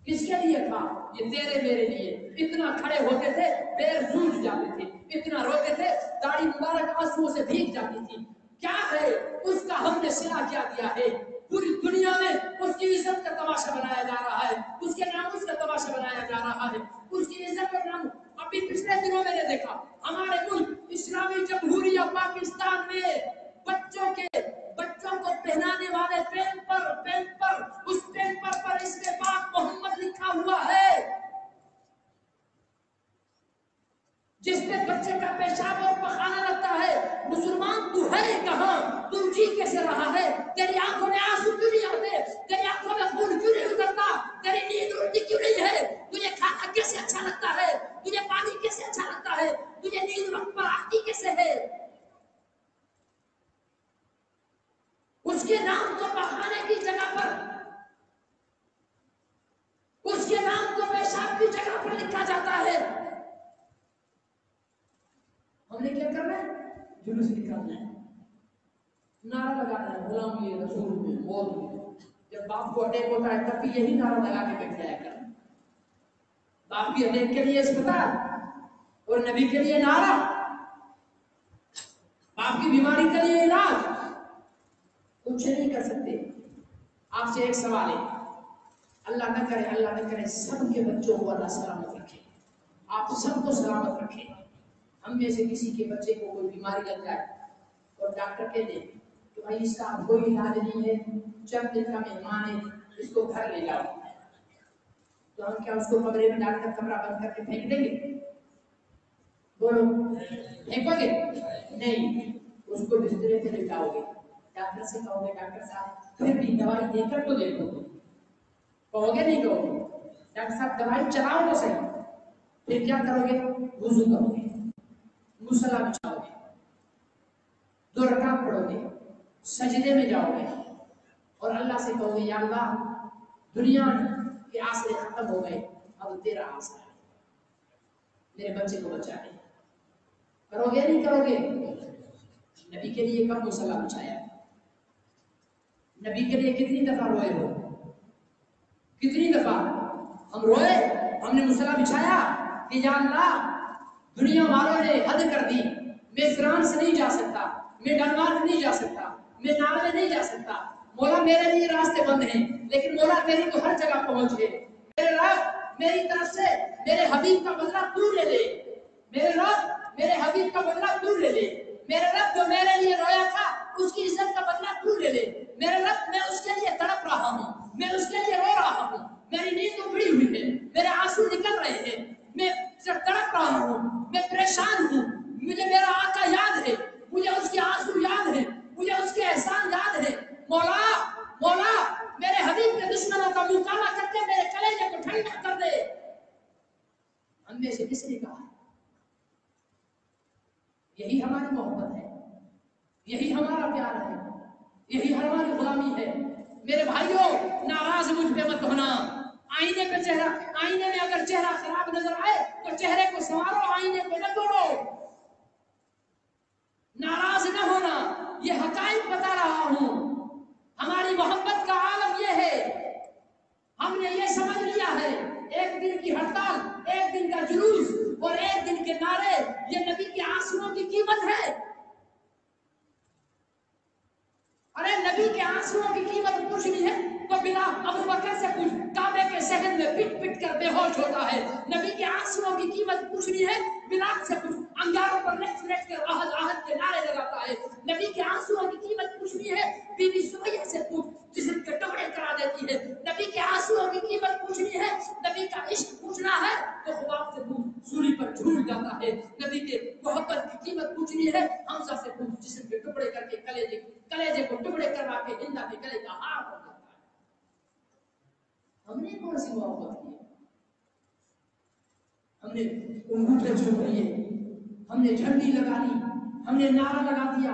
کس کے لیے تھا؟ یہ تیرے میرے لیے. اتنا کھڑے ہوتے تھے پیر سوج جاتے تھے، اتنا روتے تھے داڑھی مبارک آنسوؤں سے بھیگ جاتی تھی. کیا ہے اس کا ہم نے صلہ کیا دیا ہے؟ پوری دنیا میں اس کی عزت کا تماشا بنایا جا رہا ہے، اس کے ناموس کا تماشا بنایا جا رہا ہے، اس کی عزت کا نام. ابھی پچھلے دنوں میں نے دیکھا ہمارے ملک اسلامی جمہوریہ پاکستان میں بچوں کو پہنانے والے پین پر اس پیپر پر اس کے بعد محمد لکھا ہوا ہے، جس پہ بچے کا پیشاب اور پخانہ لگتا ہے. مسلمان تو ہے کہاں؟ تم جی کیسے رہا ہے؟ تیری آنکھوں میں آنسو کیوں نہیں آتے؟ تیری آنکھوں میں خون کیوں نہیں اترتا؟ تیری نیند اڑتی کیوں نہیں ہے؟ تجھے کھانا کیسے اچھا لگتا ہے؟ تجھے پانی کیسے اچھا لگتا ہے؟ تجھے نیند وقت پر آتی کیسے ہے؟ اس کے نام کو پخانے کی جگہ پر، اس کے نام کو پیشاب کی جگہ پر لکھا جاتا ہے. ہم نے کیا کرنا ہے؟ جلوس نکالنا ہے، نعرہ لگانا ہے غلامی رسول میں موت میں. جب باپ کو اٹیک ہوتا ہے تب بھی یہی نعرہ لگا کے بیٹھ جایا کر. باپ کی اٹیک کے لیے اسپتال اور نبی کے لیے نعرہ، باپ کی بیماری کے لیے علاج. کچھ نہیں کر سکتے. آپ سے ایک سوال ہے، اللہ نہ کرے سب کے بچوں کو اللہ سلامت رکھے، آپ سب کو سلامت رکھے. ہم میں سے کسی کے بچے کو کوئی بیماری لگ جائے اور ڈاکٹر کہہ دے کہ بھائی اس کا کوئی علاج نہیں ہے، چند دن کا مہمان ہے، اس کو گھر لے جاؤ، تو ہم کیا اس کو کمرے میں ڈال کر کمرہ بند کر کے پھینک دیں گے؟ بولو پھینکو گے؟ نہیں. اس کو بسترے پہ لٹاؤ گے، ڈاکٹر سے کہو گے ڈاکٹر صاحب پھر بھی دوائی دے کر تو دیکھو. کہو گے نہیں کہو گے؟ ڈاکٹر صاحب دوائی چلاؤ تو صحیح. پھر کیا کرو گے؟ وضو کرو گے، مصلی بچھاؤ گے، 2 رکعت پڑھو گے، سجدے میں جاؤ گے اور اللہ سے کہو گے یا اللہ دنیا کے آسرے ختم ہو گئے، اب تیرا آسرا ہے، میرے بچے کو بچا لے. کرو گے نہیں کرو گے؟ نبی کے لیے کب مصلی بچھایا؟ نبی کے لیے کتنی دفعہ روئے ہو؟ کتنی دفعہ ہم روئے؟ ہم نے مصلی بچھایا کہ یا اللہ دنیا والوں نے حد کر دی، میں فرانس نہیں جا سکتا، میں ڈنمارک نہیں جا سکتا، میں ناروے نہیں جا سکتا، مولا میرے لیے راستے بند ہیں، لیکن مولا تیری تو ہر جگہ پہنچ ہے. میرے رب میری طرف سے میرے حبیب کا بدلہ تو لے لے، میرے رب میرے حبیب کا بدلہ تو لے لے، میرے رب جو میرے لیے رویا تھا اس کی عزت کا بدلہ تو لے لے. میرے رب میں اس کے لیے تڑپ رہا ہوں، میں اس کے لیے رو رہا ہوں، میری نیند اکھڑی ہوئی ہے، میرے آنسو نکل رہے ہیں، میں تڑپ رہا ہوں، میں پریشان ہوں، مجھے میرا آقا یاد ہے، مجھے اس کے آنسو یاد ہے، مجھے اس کے احسان یاد ہے. مولا مولا میرے حبیب کے دشمنوں کا مقابلہ کرتے میرے کلیجے کو ٹھنڈا کر دے. ہم میں سے کس نے کہا؟ یہی ہماری محبت ہے، یہی ہمارا پیار ہے، یہی ہماری غلامی ہے. میرے بھائیوں ناراض مجھ پہ مت ہونا. آئینے پہ چہرہ، آئینے میں اگر چہرہ خراب نظر آئے تو چہرے کو سنوارو، آئینے کو نہ توڑو. ناراض نہ ہونا، یہ حقائق بتا رہا ہوں. ہماری محبت کا عالم یہ ہے، ہم نے یہ سمجھ لیا ہے ایک دن کی ہڑتال، ایک دن کا جلوس اور ایک دن کے نعرے یہ نبی کے آنسوؤں کی قیمت ہے. ارے نبی کے آنسوؤں کی قیمت پوچھنی ہے تو بلا ابو بکر سے پوچھ، کعبے کے صحن میں پٹ پٹ کر بے ہوش ہوتا ہے. نبی کے آنسوؤں کی قیمت پوچھنی ہے بلال سے پوچھ، انگاروں پر لٹ لٹ کر احد احد کے نعرے لگاتا ہے. نبی کے آنسوؤں کی قیمت پوچھنی ہے بی بی سمیہ سے پوچھ، جسم کے ٹکڑے کرا دیتی ہے. نبی کے آنسوؤں کی قیمت پوچھنی ہے، نبی کا عشق پوچھنا ہے تو خباب سے پوچھ، سولی پر جھول جاتا ہے. نبی کے محبت کی قیمت پوچھنی ہے حمزہ سے پوچھ، جسم کے ٹکڑے کر کے کلیجے کو ٹکڑے کروا کے ہندا کے گلے کا ہار بن جاتا ہے. ہم نے کون سی محبت کی؟ ہم نے انگوٹھے چھوڑ لیے، ہم نے جھنڈی لگا لی، ہم نے نعرہ لگا دیا،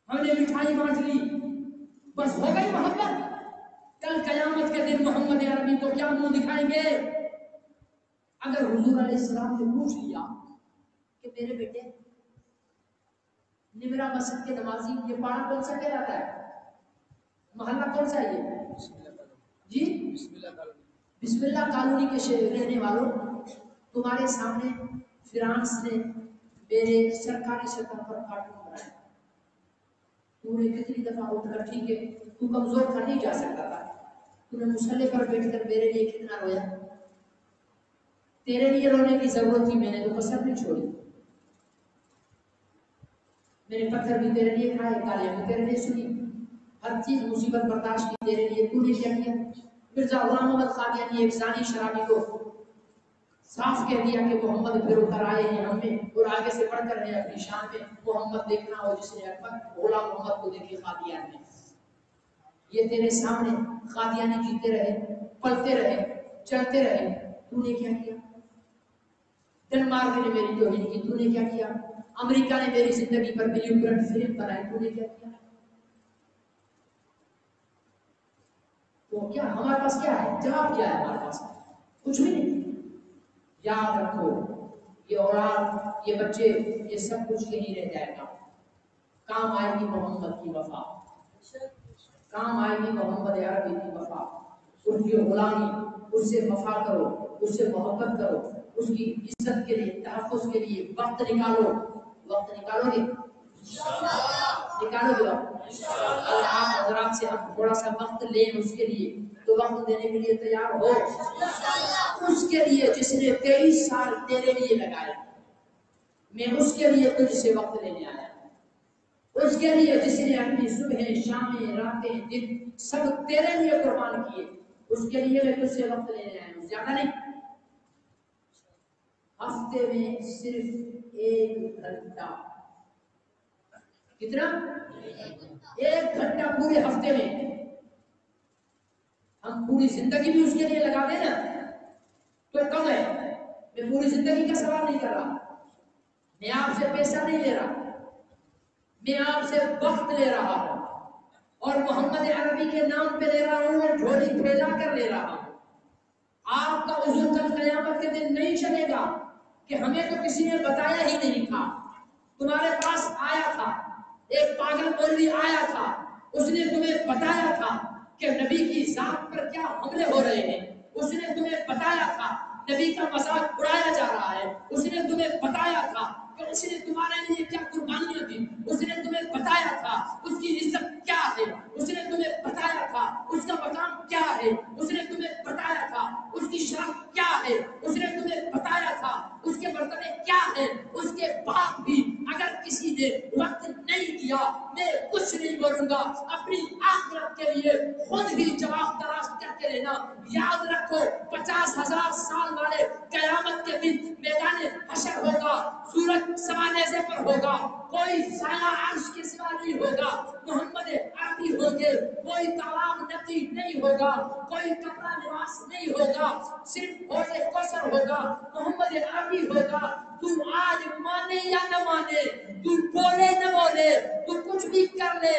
ہم نے مٹھائی بانٹ لی، بس ہو گئی محبت. کل قیامت کے دن محمد عربی کو کیا منہ دکھائیں گے؟ اگر حضور علیہ السلام نے پوچھ لیا کہ میرے بیٹے نمرا مسجد کے نمازی، یہ پارا کون سا کہلاتا ہے؟ محلہ کون سا ہے یہ؟ جی بسم اللہ کالونی کے رہنے والوں، تمہارے سامنے فرانس نے میرے سرکاری سطح پر کارٹون بنایا. تو نے کتنی دفعہ اٹھ کر، ٹھیک ہے تو کمزور تھا نہیں جا سکتا تھا، تو نے مصلی پر بیٹھ کر میرے لیے کتنا رویا. تیرے لیے رونے کی ضرورت تھی، میں نے تو کسر نہیں چھوڑی. میں نے پتھر بھی تیرے لیے کھائے، گالیاں بھی تیرے لیے سنی، ہر چیز مصیبت برداشت کی تیرے لیے. تو نے کیا کیا؟ مرزا غلام محمد قادیانی ایک زانی شرابی کو صاف کہہ دیا کہ محمد پھر اتر آئے ہیں ہم میں، اور آگے سے پڑھ کر ہے اپنی شان میں محمد دیکھنا ہو جس نے اکبر غلام محمد کو دیکھے قادیان میں. یہ تیرے سامنے قادیانی جیتے رہے، پلتے رہے، چلتے رہے. تو نے کیا کیا؟ ڈنمارک نے میری توہین کی، تو نے کیا کیا؟ امریکہ نے میری زندگی پر بلیو پرنٹ فلم بنائی، تو نے کیا کیا؟ تو کیا ہمارے پاس کیا ہے؟ جواب کیا ہے ہمارے پاس؟ کچھ بھی نہیں. یاد رکھو یہ اولاد، یہ بچے، یہ سب کچھ یہی رہ جائے گا. کام آئے گی محمد کی وفا، کام آئے گی محمد عربی کی وفا. اس کی غلامی، اس سے وفا کرو، اس سے محبت کرو، اس کی عزت کے لیے، تحفظ کے لیے وقت نکالو. وقت نکالو گے؟ نکالو گے وقت؟ آپ حضرات سے ہم تھوڑا سا وقت لیں اس کے لیے، تو وقت دینے کے لیے تیار ہو؟ اس کے لیے جس نے 23 سال تیرے لیے لگائے، میں اس کے لیے تجھ سے وقت لینے آیا. اس کے لیے جس نے اپنی صبح شامیں راتیں دن سب تیرے لیے قربان کیے، اس کے لیے میں تجھ سے وقت لینے آیا ہوں. زیادہ نہیں، ہفتے میں صرف 1 گھنٹہ. کتنا؟ 1 گھنٹہ پورے ہفتے میں. ہم پوری زندگی بھی اس کے لیے لگا دیں نا تو کم ہے. میں پوری زندگی کا سوال نہیں کر رہا، میں آپ سے پیسہ نہیں لے رہا، میں آپ سے وقت لے رہا ہوں، اور محمد عربی کے نام پہ لے رہا ہوں، اور جھولی پھیلا کر لے رہا ہوں. آپ کا عذر کل قیامت کے دن نہیں چلے گا کہ ہمیں تو کسی نے بتایا ہی نہیں تھا. تمہارے پاس آیا تھا ایک پاگل مولوی آیا تھا, اس نے تمہیں بتایا تھا کہ نبی کی ذات پر کیا حملے ہو رہے ہیں, اس نے تمہیں بتایا تھا نبی کا مذاق اڑایا جا رہا ہے, اس نے تمہیں بتایا تھا کہ اس نے تمہارے لیے کیا قربانیاں دی, اس نے تمہیں بتایا تھا اس کی عزت کیا ہے, اس نے تمہیں بتایا تھا اس کا مقام کیا ہے, اس نے تمہیں بتایا تھا اس کی شرف کیا ہے, اس نے تمہیں بتایا تھا اس کے مرتبے کیا ہے. اس کے بعد بھی اگر کسی نے وقت نہیں دیا, میں کچھ نہیں بولوں گا, اپنی آخرت کے لیے خود ہی جواب تلاش کر کے لینا. یاد رکھو 50,000 سال والے قیامت کے دن میدان حشر ہوگا, سورج سوانے پر ہوگا, کوئی سایہ عرش کے سوا نہیں ہوگا, محمد عربی ہوں گے, کوئی تالاب ندی نہیں ہوگا, کوئی کپڑا لباس نہیں ہوگا, صرف حوض کوثر ہوگا, محمد عربی ہوگا. تو آج مانے یا نہ مانے, تو بولے نہ بولے, تو کچھ بھی کر لے,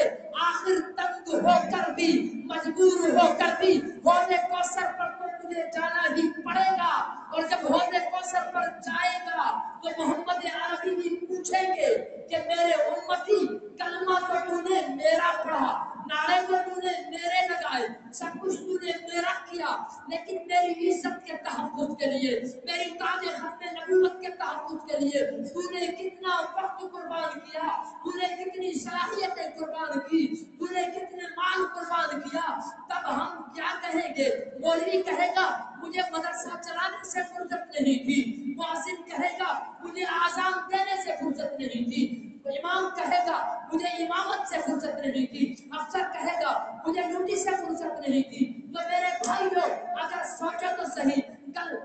آخر تنگ ہو کر بھی مجبور ہو کر بھی حوض کوثر پر تو تجھے جانا ہی پڑے گا. اور جب حوض کوثر پر جائے گا تو محمد عربی بھی پوچھیں گے کہ میرے امتی کلمہ تو نے میرا پڑھا, نعرے تو نے میرے لگائے, سب کچھ تو نے میرا کیا, لیکن میری عزت کے تحفظ کے لیے, میری تاج ختم نبوت کے تحفظ کے لیے تو نے کتنا وقت قربان کیا, تو نے کتنی صلاحیتیں قربان کی, تو نے کتنے مال قربان کیا. تب ہم کیا کہیں گے؟ مولوی کہے گا مجھے مدرسہ چلانے سے فرصت نہیں تھی, مؤذن کہے گا مجھے آذان دینے سے فرصت نہیں تھی, امام کہے گا مجھے امامت سے فرصت نہیں تھی, افسر کہے گا مجھے ڈیوٹی سے فرصت نہیں تھی. تو میرے بھائیو اگر سوچو تو صحیح, کل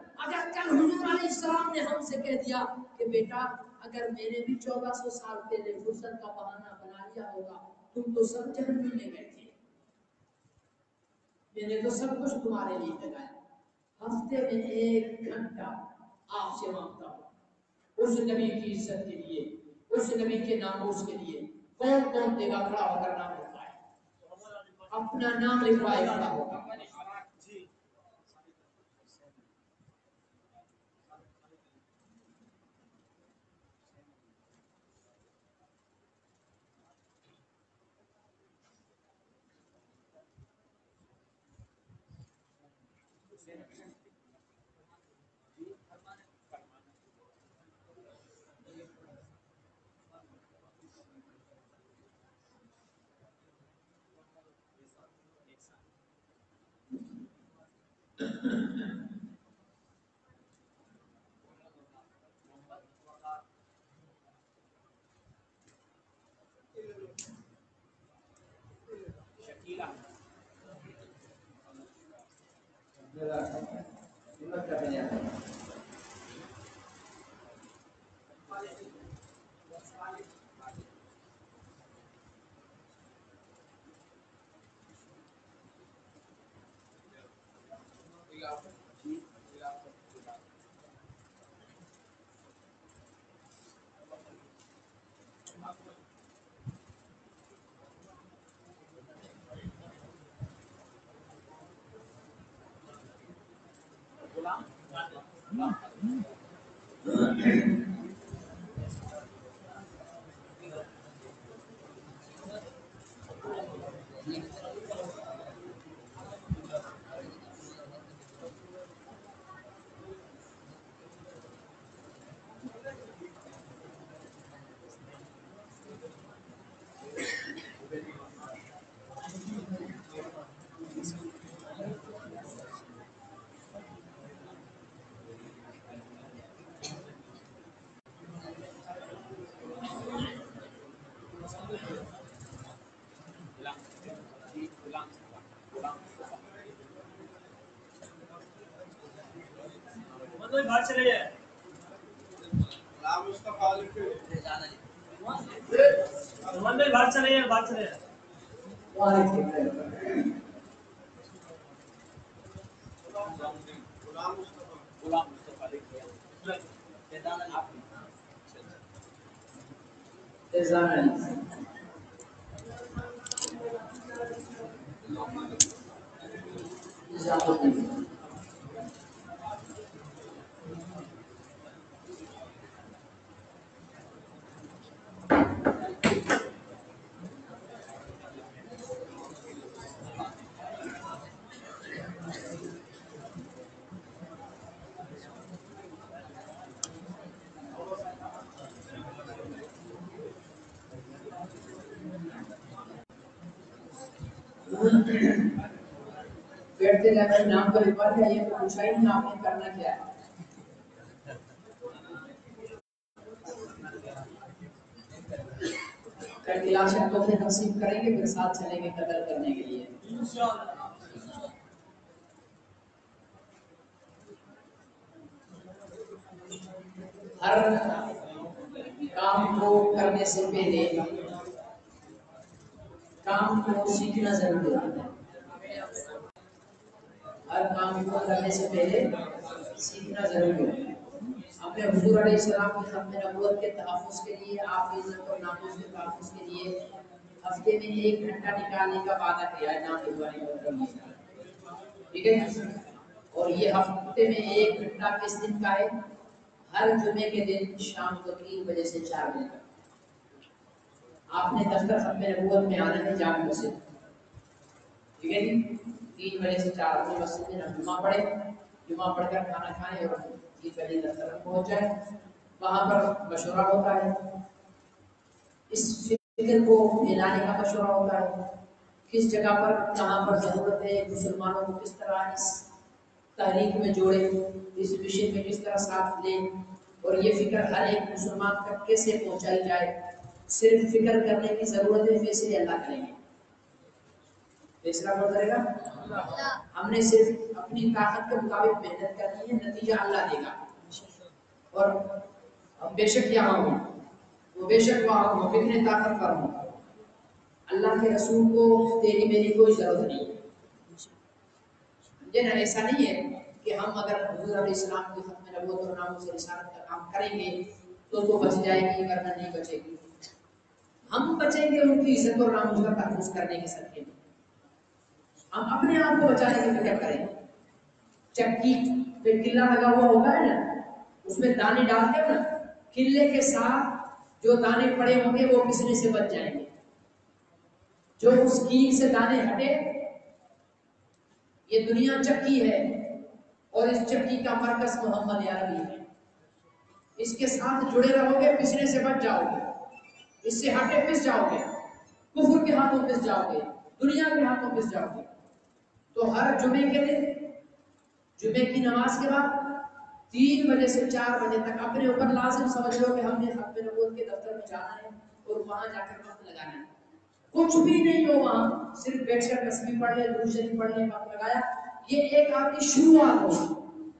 حضور علیہ السلام نے ہم سے کہہ دیا کہ بیٹا اگر میں نے بھی 1400 سال پہلے فرصت کا بہانہ بنا لیا ہوگا, تم تو سب جہنم میں گئے تھے, میں نے تو سب کچھ تمہارے لیے لگایا. ہفتے میں 1 گھنٹہ آپ سے مانگتا ہوں, اس نبی کی عزت کے لیے, اس نبی کے ناموس کے لیے. کون کون دے گا؟ کھڑا ہو کر نام لکھوائے, اپنا نام لکھوائے, کھڑا ہوگا. باہر چلے جائے باہر چلے جائے باہر چلے جائے. بیٹھتے رہتے نام کو لکھوا دیا، یہ تو پوچھا ہی نہیں آپ نے کرنا کیا ہے. کل کلاس میں تو تقسیم کریں گے، پھر ساتھ چلیں گے قدر کرنے کے لیے. ہر کام کو کرنے سے پہلے کام کو سیکھنا ضروری ہے. ہر کام کو کرنے سے پہلے سیکھنا ضروری ہے. اپنے حضور علیہ السلام کی ختم نبوت کے تحفظ کے لیے، آپ کی عزت اور ناموس کے تحفظ کے لیے ہفتے میں 1 گھنٹہ نکالنے کا وعدہ کیا ہے نام لکھوانے کا. ٹھیک ہے، اور یہ ہفتے میں 1 گھنٹہ کس دن کا ہے؟ ہر جمعے کے دن شام کو 3 بجے سے 4 بجے تک. آپ نے دفتر ختم نبوت میں آنا ہے جامع مسجد. ٹھیک ہے جی، 3 بجے سے 4 بجے مسجد میں جمعہ پڑھے، جمعہ پڑھ کر کھانا کھائیں اور 3 بجے دفتر میں پہنچ جائیں. وہاں پر مشورہ ہوتا ہے، اس فکر کو پھیلانے کا مشورہ ہوتا ہے، کس جگہ پر کہاں پر ضرورت ہے، مسلمانوں کو کس طرح اس تحریک میں جوڑے، اس مشن میں کس طرح ساتھ لیں، اور یہ فکر ہر ایک مسلمان تک کیسے پہنچائی جائے. صرف فکر کرنے کی ضرورت ہے، فیصلے اللہ کریں گے. فیصلہ کون کرے گا؟ ہم نے صرف اپنی طاقت کے مطابق محنت کرنی ہے، نتیجہ اللہ دے گا. اور بے شک یہاں ہوں، وہ بے شک وہاں ہوں، کتنے طاقت پر ہوں، اللہ کے رسول کو تیری میری کوئی ضرورت نہیں. سمجھے نا؟ ایسا نہیں ہے کہ ہم اگر حضور علیہ السلام کی ختم نبوت اور ناموس رسالت کا کام کریں گے تو بچ جائے گی، ورنہ نہیں بچے گی. ہم بچیں گے ان کی عزت اور ناموس کا تحفظ کرنے کے صدقے میں. ہم اپنے آپ کو بچانے کی فکر کریں. چکی پہ کلا لگا ہوا ہوتا ہے نا، اس میں دانے ڈالتے ہو نا، کلے کے ساتھ جو دانے پڑے ہوں گے وہ پسنے سے بچ جائیں گے. جو اس کیل سے دانے ہٹے، یہ دنیا چکی ہے اور اس چکی کا مرکز محمد عربی ہے. اس کے ساتھ جڑے رہو گے، پسنے سے بچ جاؤ گے. اس سے ہٹے پس جاؤ گے، کفر کے ہاتھوں پس جاؤ گے، دنیا کے ہاتھوں پس جاؤ گے. تو ہر جمعے کے دن، جمعے کی نماز کے بعد 3 بجے سے 4 بجے تک اپنے اوپر لازم سمجھ لو کہ ہم نے ختم نبوت کے دفتر میں جانا ہے اور وہاں جا کر وقت لگانا ہے. کچھ بھی نہیں ہو وہاں، صرف بیٹھ کر تسبیح پڑھ لے، درود شریف پڑھ لے، وقت لگایا. یہ ایک آپ کی شروعات ہوگی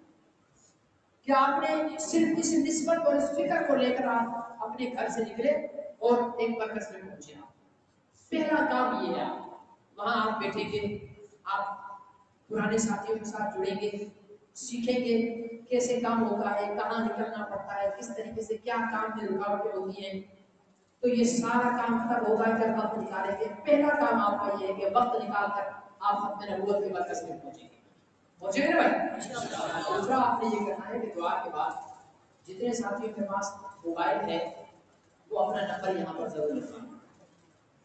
کہ آپ نے صرف اس نسبت اور اس فکر کو لے کر آپ اپنے گھر سے نکلے اور ایک مرکز میں پہنچے. پہلا کام یہ ہے، وہاں آپ بیٹھیں گے، آپ پرانے ساتھیوں کے ساتھ جڑیں گے، سیکھیں گے کیسے کام ہوتا ہے، کہاں نکلنا پڑتا ہے، کس طریقے سے کیا کام میں رکاوٹیں ہوتی ہیں. تو یہ سارا کام تب ہوگا جب وقت نکالیں گے. پہلا کام آپ کا یہ ہے کہ وقت نکال کر آپ ختم نبوت کے مرکز میں پہنچیں گے. پہنچے گے نا بھائی؟ دوسرا آپ نے یہ کرنا ہے کہ دعا کے بعد جتنے ساتھیوں کے پاس موبائل ہے وہ اپنا نمبر یہاں پر ضرور لکھیں.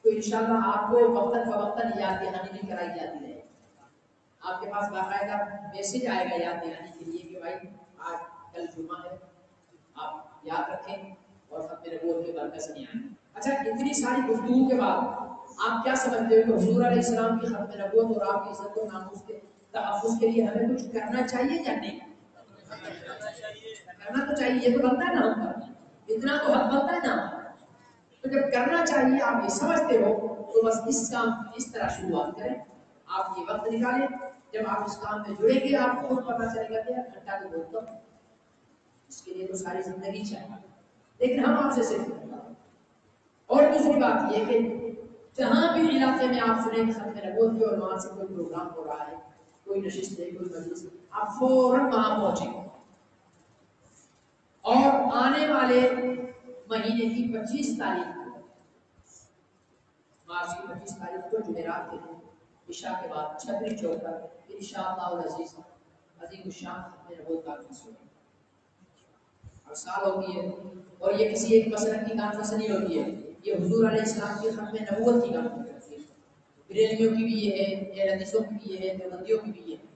تو انشاءاللہ آپ کو وقتاً فوقتاً یاد دہانی بھی کرائی جاتی ہے. آپ کے پاس باقاعدہ میسج آئے گا یاد دہانی کے لیے کہ بھائی آج کل جمعہ ہے، آپ یاد رکھیں اور ختم نبوت کے مرکز میں آئیں. اچھا، اتنی ساری گفتگو کے بعد آپ کیا سمجھتے ہو کہ حضور علیہ السلام کی ختم نبوت اور آپ کی عزت و ناموس کے تحفظ کے لیے ہمیں کچھ کرنا چاہیے یا نہیں؟ کرنا تو چاہیے، یہ تو بنتا ہے نا ہم پر، اتنا تو حق بنتا ہے نا. تو جب کرنا چاہیے آپ یہ سمجھتے ہو تو بس اس کام کی اس طرح شروعات کریں. آپ یہ وقت نکالیں، جب آپ اس کام میں جڑیں گے آپ کو خود پتہ چلے گا کہ گھنٹہ تو بہت کم، اس کے لیے تو ساری زندگی چاہیے. لیکن ہم آپ سے صرف. اور دوسری بات یہ کہ جہاں بھی علاقے میں آپ سنیں ختم نبوت کے اور وہاں سے کوئی پروگرام ہو رہا ہے، کوئی نشست ہے، کوئی مجلس، آپ فوراً وہاں پہنچیں. اور آنے والے مہینے کی 25 تاریخ کو، مارچ کی 25 تاریخ کو جمعرات کے دن عشاء کے بعد چھتری چوک پر انشاءاللہ العزیز عظیم الشان ختم نبوت کا کانفرنس ہوگی. ہر سال ہوتی ہے اور یہ کسی ایک مسلک کی کانفرنس نہیں ہوتی ہے، یہ حضور علیہ السلام کی ختم نبوت کی کانفرنس ہوتی ہے. بریلویوں کی بھی یہ ہے، اہل حدیثوں کی بھی یہ ہے، دیوبندیوں کی بھی یہ ہے.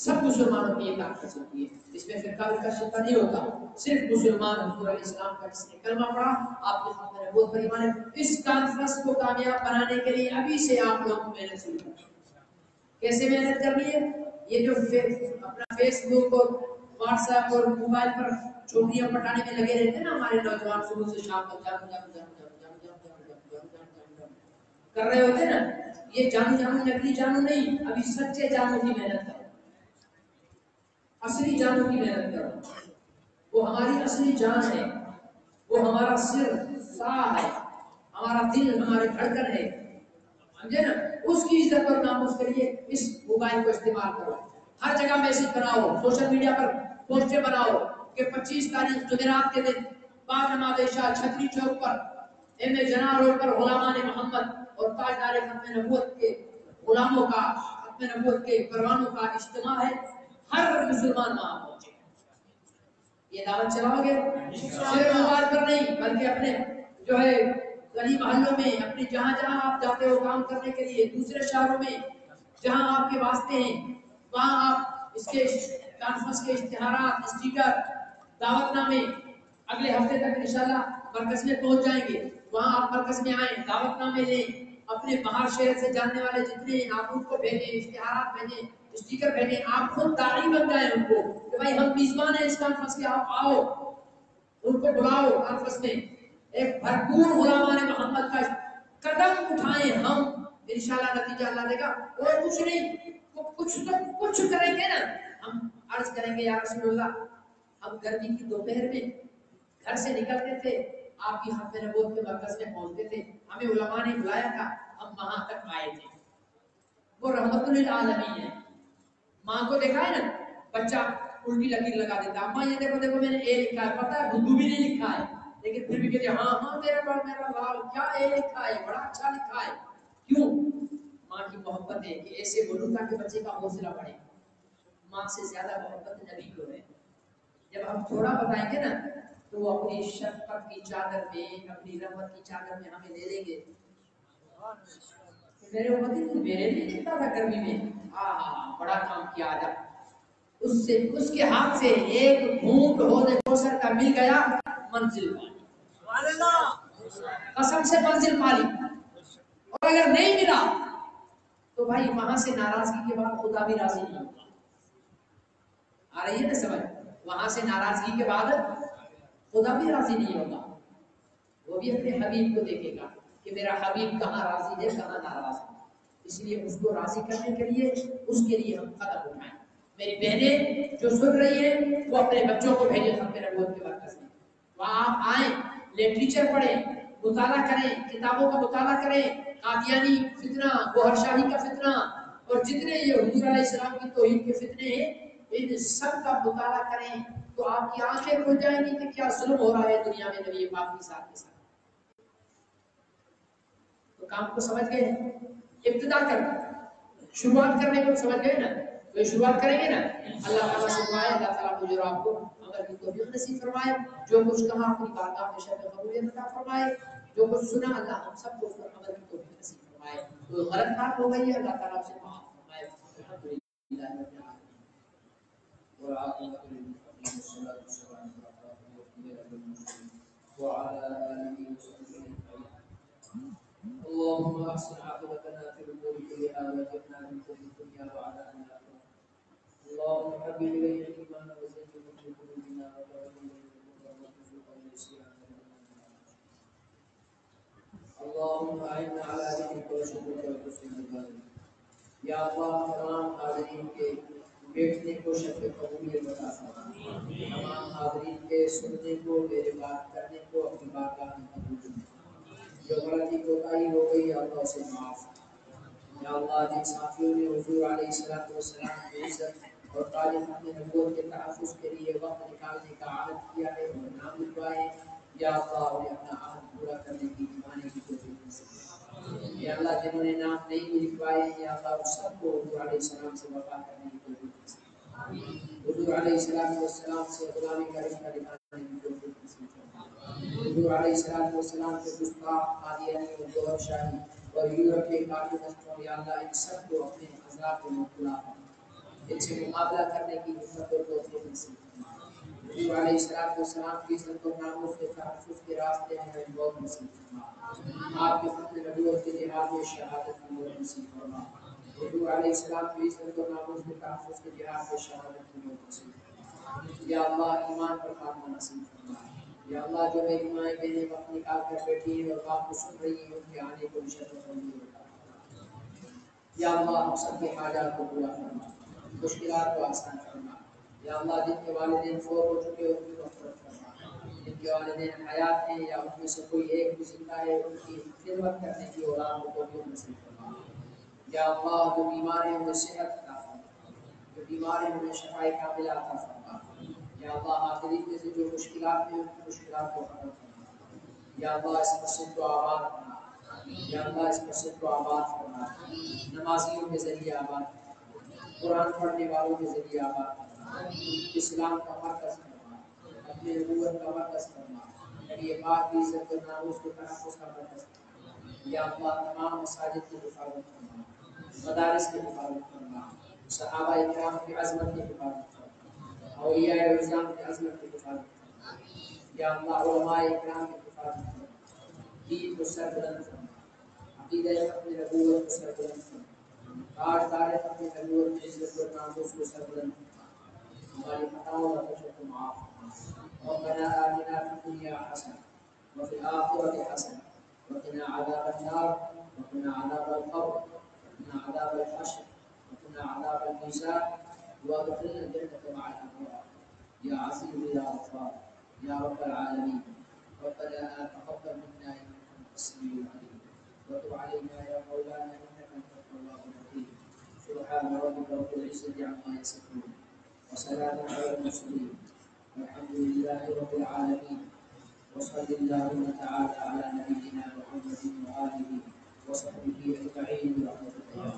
سب مسلمانوں کی یہ کام کر سکتی ہے، اس میں فرقہ کا شکا نہیں ہوتا، صرف مسلمان حضور علیہ السلام کا جس نے کلمہ پڑھا آپ کے ختم نبوت پر ایمان ہے۔ اس کانفرنس کو کامیاب بنانے کے لیے ابھی سے آپ لوگ محنت شروع کریں۔ کیسے محنت کرنی ہے؟ یہ جو اپنا فیس بک اور واٹس ایپ اور موبائل پر چوٹیاں پٹانے میں لگے رہتے ہیں نا ہمارے نوجوان، صبح سے شام تک کر رہے ہوتے ہیں نا، یہ جانو نکلی جانو نہیں، ابھی سچے جانو کی محنت کرو، اصلی جانوں کی محنت کرو۔ وہ ہماری اصلی جان ہے، وہ ہمارا سر سا ہے، ہمارا دل ہمارے دھڑکن ہے، سمجھے نا؟ اس کی عزت اور ناموس کے لیے اس موبائل کو استعمال کرو، ہر جگہ میسج بناؤ، سوشل میڈیا پر پوسٹیں بناؤ کہ 25 تاریخ جمعرات کے دن بعد نماز عشاء چھتری چوک پر ایم اے جناح روڈ پر غلامان محمد اور تاجدار ختم نبوت کے غلاموں کا، ختم نبوت کے پروانوں کا اجتماع ہے، ہر مسلمان وہاں پہنچے۔ یہ دعوت چلاؤ گے صرف موبائل پر نہیں بلکہ اپنے جو ہے گلی محلوں میں، اپنے جہاں جہاں آپ جاتے ہو کام کرنے کے لیے، دوسرے شہروں میں جہاں آپ کے واسطے ہیں، وہاں آپ اس کے کانفرنس کے اشتہارات، اسٹیکر، دعوت نامے اگلے ہفتے تک انشاءاللہ مرکز میں پہنچ جائیں گے، وہاں آپ مرکز میں آئیں، دعوت نامے لیں، اپنے باہر شہر سے جاننے والے جتنے ہیں آپ ان کو بھیجیں، اشتہارات بھیجیں، اسٹیکر بھیجیں، آپ خود داعی بن جائیں ان کو کہ بھائی ہم میزبان ہیں اس کانفرنس کے، آپ آؤ، ان کو بلاؤ کانفرنس میں، ایک بھرپور غلامان محمد کا قدم اٹھائیں ہم، انشاءاللہ نتیجہ اللہ دے گا۔ اور کچھ نہیں، کچھ کریں گے نا، ہم عرض کریں گے یا رسول اللہ، ہم گرمی کی دوپہر میں گھر سے نکلتے تھے، آپ کی ختم نبوت کے مرکز میں پہنچتے تھے، ہمیں علماء نے بلایا تھا، ہم وہاں تک آئے تھے۔ وہ رحمت للعالمین ہے۔ ماں کو دیکھا ہے نا، بچہ الٹی لکیر لگا دیتا، اماں یہ دیکھو دیکھو میں نے اے لکھا ہے، پتہ ہے بدو بھی نہیں لکھا ہے، لیکن پھر بھی کہتے ہیں ہاں ہاں میرا لال کیا اے لکھا ہے، بڑا اچھا لکھا ہے۔ کیوں؟ ماں کی محبت ہے کہ ایسے بولوں تاکہ بچے کا حوصلہ بڑھے۔ ماں سے زیادہ محبت نبی کو ہے۔ جب ہم تھوڑا بتائیں گے نا تو وہ اپنی شفقت کی چادر میں، اپنی رحمت کی چادر میں ہمیں لے لیں گے۔ میرے امتی تو میرے لیے لکھتا تھا گرمی میں، بڑا کام کیا آجا، اس کے ہاتھ سے ایک گھونٹ ہونے کوثر کا مل گیا، منزل پالی، قسم سے منزل پالی۔ اور اگر نہیں ملا تو بھائی وہاں سے ناراضگی کے بعد خدا بھی راضی نہیں ہوگا۔ آ رہی ہے نا سمجھ؟ وہاں سے ناراضگی کے بعد خدا بھی راضی نہیں ہوگا، وہ بھی اپنے حبیب کو دیکھے گا کہ میرا حبیب کہاں راضی ہے کہاں ناراض ہے۔ اس لیے اس کو راضی کرنے کے لیے، اس کے لیے ہم قدم اٹھائیں۔ میری بہنیں جو سن رہی ہیں وہ اپنے بچوں کو بھیجیں ختم نبوت کے مرکز میں، وہاں آپ آئیں، لٹریچر پڑھیں، مطالعہ کریں، کتابوں کا مطالعہ کریں، قادیانی فتنہ، گوہر شاہی کا فتنہ اور جتنے یہ حضور علیہ السلام کی توہین کے فتنے ہیں، ان سب کا مطالعہ کریں تو آپ کی آنکھیں کھل جائیں گی کہ کیا ظلم ہو رہا ہے دنیا میں نبی پاک کی ذات کے ساتھ۔ تو کام کو سمجھ گئے، ابتدا کرنا، شروعات کرنے کو سمجھ گئے نا، تو یہ شروعات کریں گے نا، اللہ تعالیٰ سے دعا ہے اللہ تعالیٰ مجھے اور آپ کو عمل کی توفیق نصیب فرمائے، جو کچھ کہا اپنی بارگاہ میں شرف قبولیت عطا فرمائے، جو کچھ سنا اللہ ہم سب کو اس پر عمل کی توفیق نصیب فرمائے، تو غلط بات ہو گئی ہے اللہ تعالیٰ سے معاف فرمائے۔ الحمدللہ رب العالمین والعاقبۃ للمتقین والصلاۃ والسلام وعلى آله وصحبه أجمعين۔ اللهم أحسن عاقبتنا في الأمور كلها وأجرنا من خزي الدنيا وعذاب الآخرة۔ اللهم حبب إلينا الإيمان وزينه في قلوبنا وكره إلينا الكفر والفسوق والعصيان اللهم أعنا على ذكرك وشكرك وحسن عبادتك۔ یا اللہ تمام حاضرین کے بیٹھنے کو شرف قبولیت عطا فرما، تمام حاضرین کے سننے کو، میرے بات کرنے کو اپنی بارگاہ میں قبول فرما۔ جو غلطی کوتاہی ہو گئی یا اللہ اسے معاف فرما۔ یا اللہ جن ساتھیوں نے حضور علیہ السلام کی عزت اور تاج ختم نبوت کے تحفظ کے لیے وقت نکالنے کا عہد کیا ہے اور نام لکھوائے، یا اللہ انہیں اپنا عہد پورا کرنے کی ایمانی کی توفیق نصیب فرما۔ یا اللہ جنہوں نے نام نہیں بھی لکھوائے، یا اللہ ان سب کو حضور علیہ السلام سے وفا کرنے کی توفیق نصیب فرما۔ حضور علیہ السلام سے غلامی کا رشتہ نبھانے کی توفیق نصیب فرما۔ حضور علیہ السلام کے گستاخ قادیانی اور گوہر شاہی اور یورپ کے کافر نسلوں، یا اللہ ان سب کو اپنے عذاب میں مبتلا فرما۔ ان سے مقابلہ کرنے کی ہمت اور توفیق نصیب فرما۔ حضور علیہ الصلوۃ والسلام کی عزت و ناموس کے تحفظ کے راستے میں ہمیں موت نصیب فرما۔ آپ کے ختم نبوت کے جہاد میں شہادت کی موت نصیب فرما۔ حضور علیہ السلام کی عزت و ناموس کے تحفظ کے جہاد میں شہادت کی موت نصیب فرما۔ یا اللہ ایمان پر خاتمہ نصیب فرما۔ یا اللہ جو میری مائیں بہنیں وقت نکال کر بیٹھی ہیں اور بات کو سن رہی ہیں ان کے آنے کو بشرط منظور ہوتا۔ یا اللہ ہم سب کے حاجات کو پورا فرما، مشکلات کو آسان فرما۔ یا اللہ جن کے والدین فوت ہو چکے ان کی مغفرت فرما، جن کے والدین حیات ہیں یا ان میں سے کوئی ایک بھی زندہ ہے ان کی خدمت کرنے کی اولاد کو توفیق نصیب فرما۔ یا اللہ جو بیمار ہیں انہیں صحت عطا فرما، جو بیمار ہیں انہیں شفاء کاملہ عطا فرما۔ یا اللہ حاضرین میں سے جو مشکلات ہیں ان کی مشکلات کو ختم فرما۔ یا اللہ اس مسجد کو آباد فرما، یا اللہ اس مسجد کو آباد فرما، نمازیوں کے ذریعے آباد فرما، قرآن پڑھنے والوں کے ذریعے آباد فرما، اسلام کا مرکز فرما، اپنے نبوت کا مرکز فرما، نبی پاک کی عزت و ناموس کے تحفظ کا مرکز فرما۔ یا اللہ تمام مساجد کی حفاظت فرما، مدارس کی حفاظت فرما، صحابہ اکرام کی عظمت کی حفاظت فرما، اولیاء اعظام کی عظمت کی حفاظت فرما۔ یا اللہ علماء اکرام کی حفاظت فرما، دین کو سربلند فرما، عقیدہ ختم نبوت کو سربلند فرما، تاجدار ختم نبوت کی عزت و ناموس کو سربلند فرما۔ ہماری خطاؤں اور حوصلوں کو معاف فرما۔ ربنا آتنا فی الدنیا حسنہ وفی الآخرۃ حسنہ وقنا عذاب النار وقنا عذاب القبر وقنا عذاب الحشر وقنا عذاب الميزان وادخلنا الجنة مع الأبرار يا عزيز يا غفار يا رب العالمين۔ ربنا تقبل منا إنك أنت السميع العليم وتب علينا يا مولانا إنك أنت التواب الرحيم۔ سبحان ربك رب العزة عما يصفون وسلام على المرسلين والحمد لله رب العالمين وصلى اللهم تعالى على نبينا محمد وآله وصحبه أجمعين برحمتك يا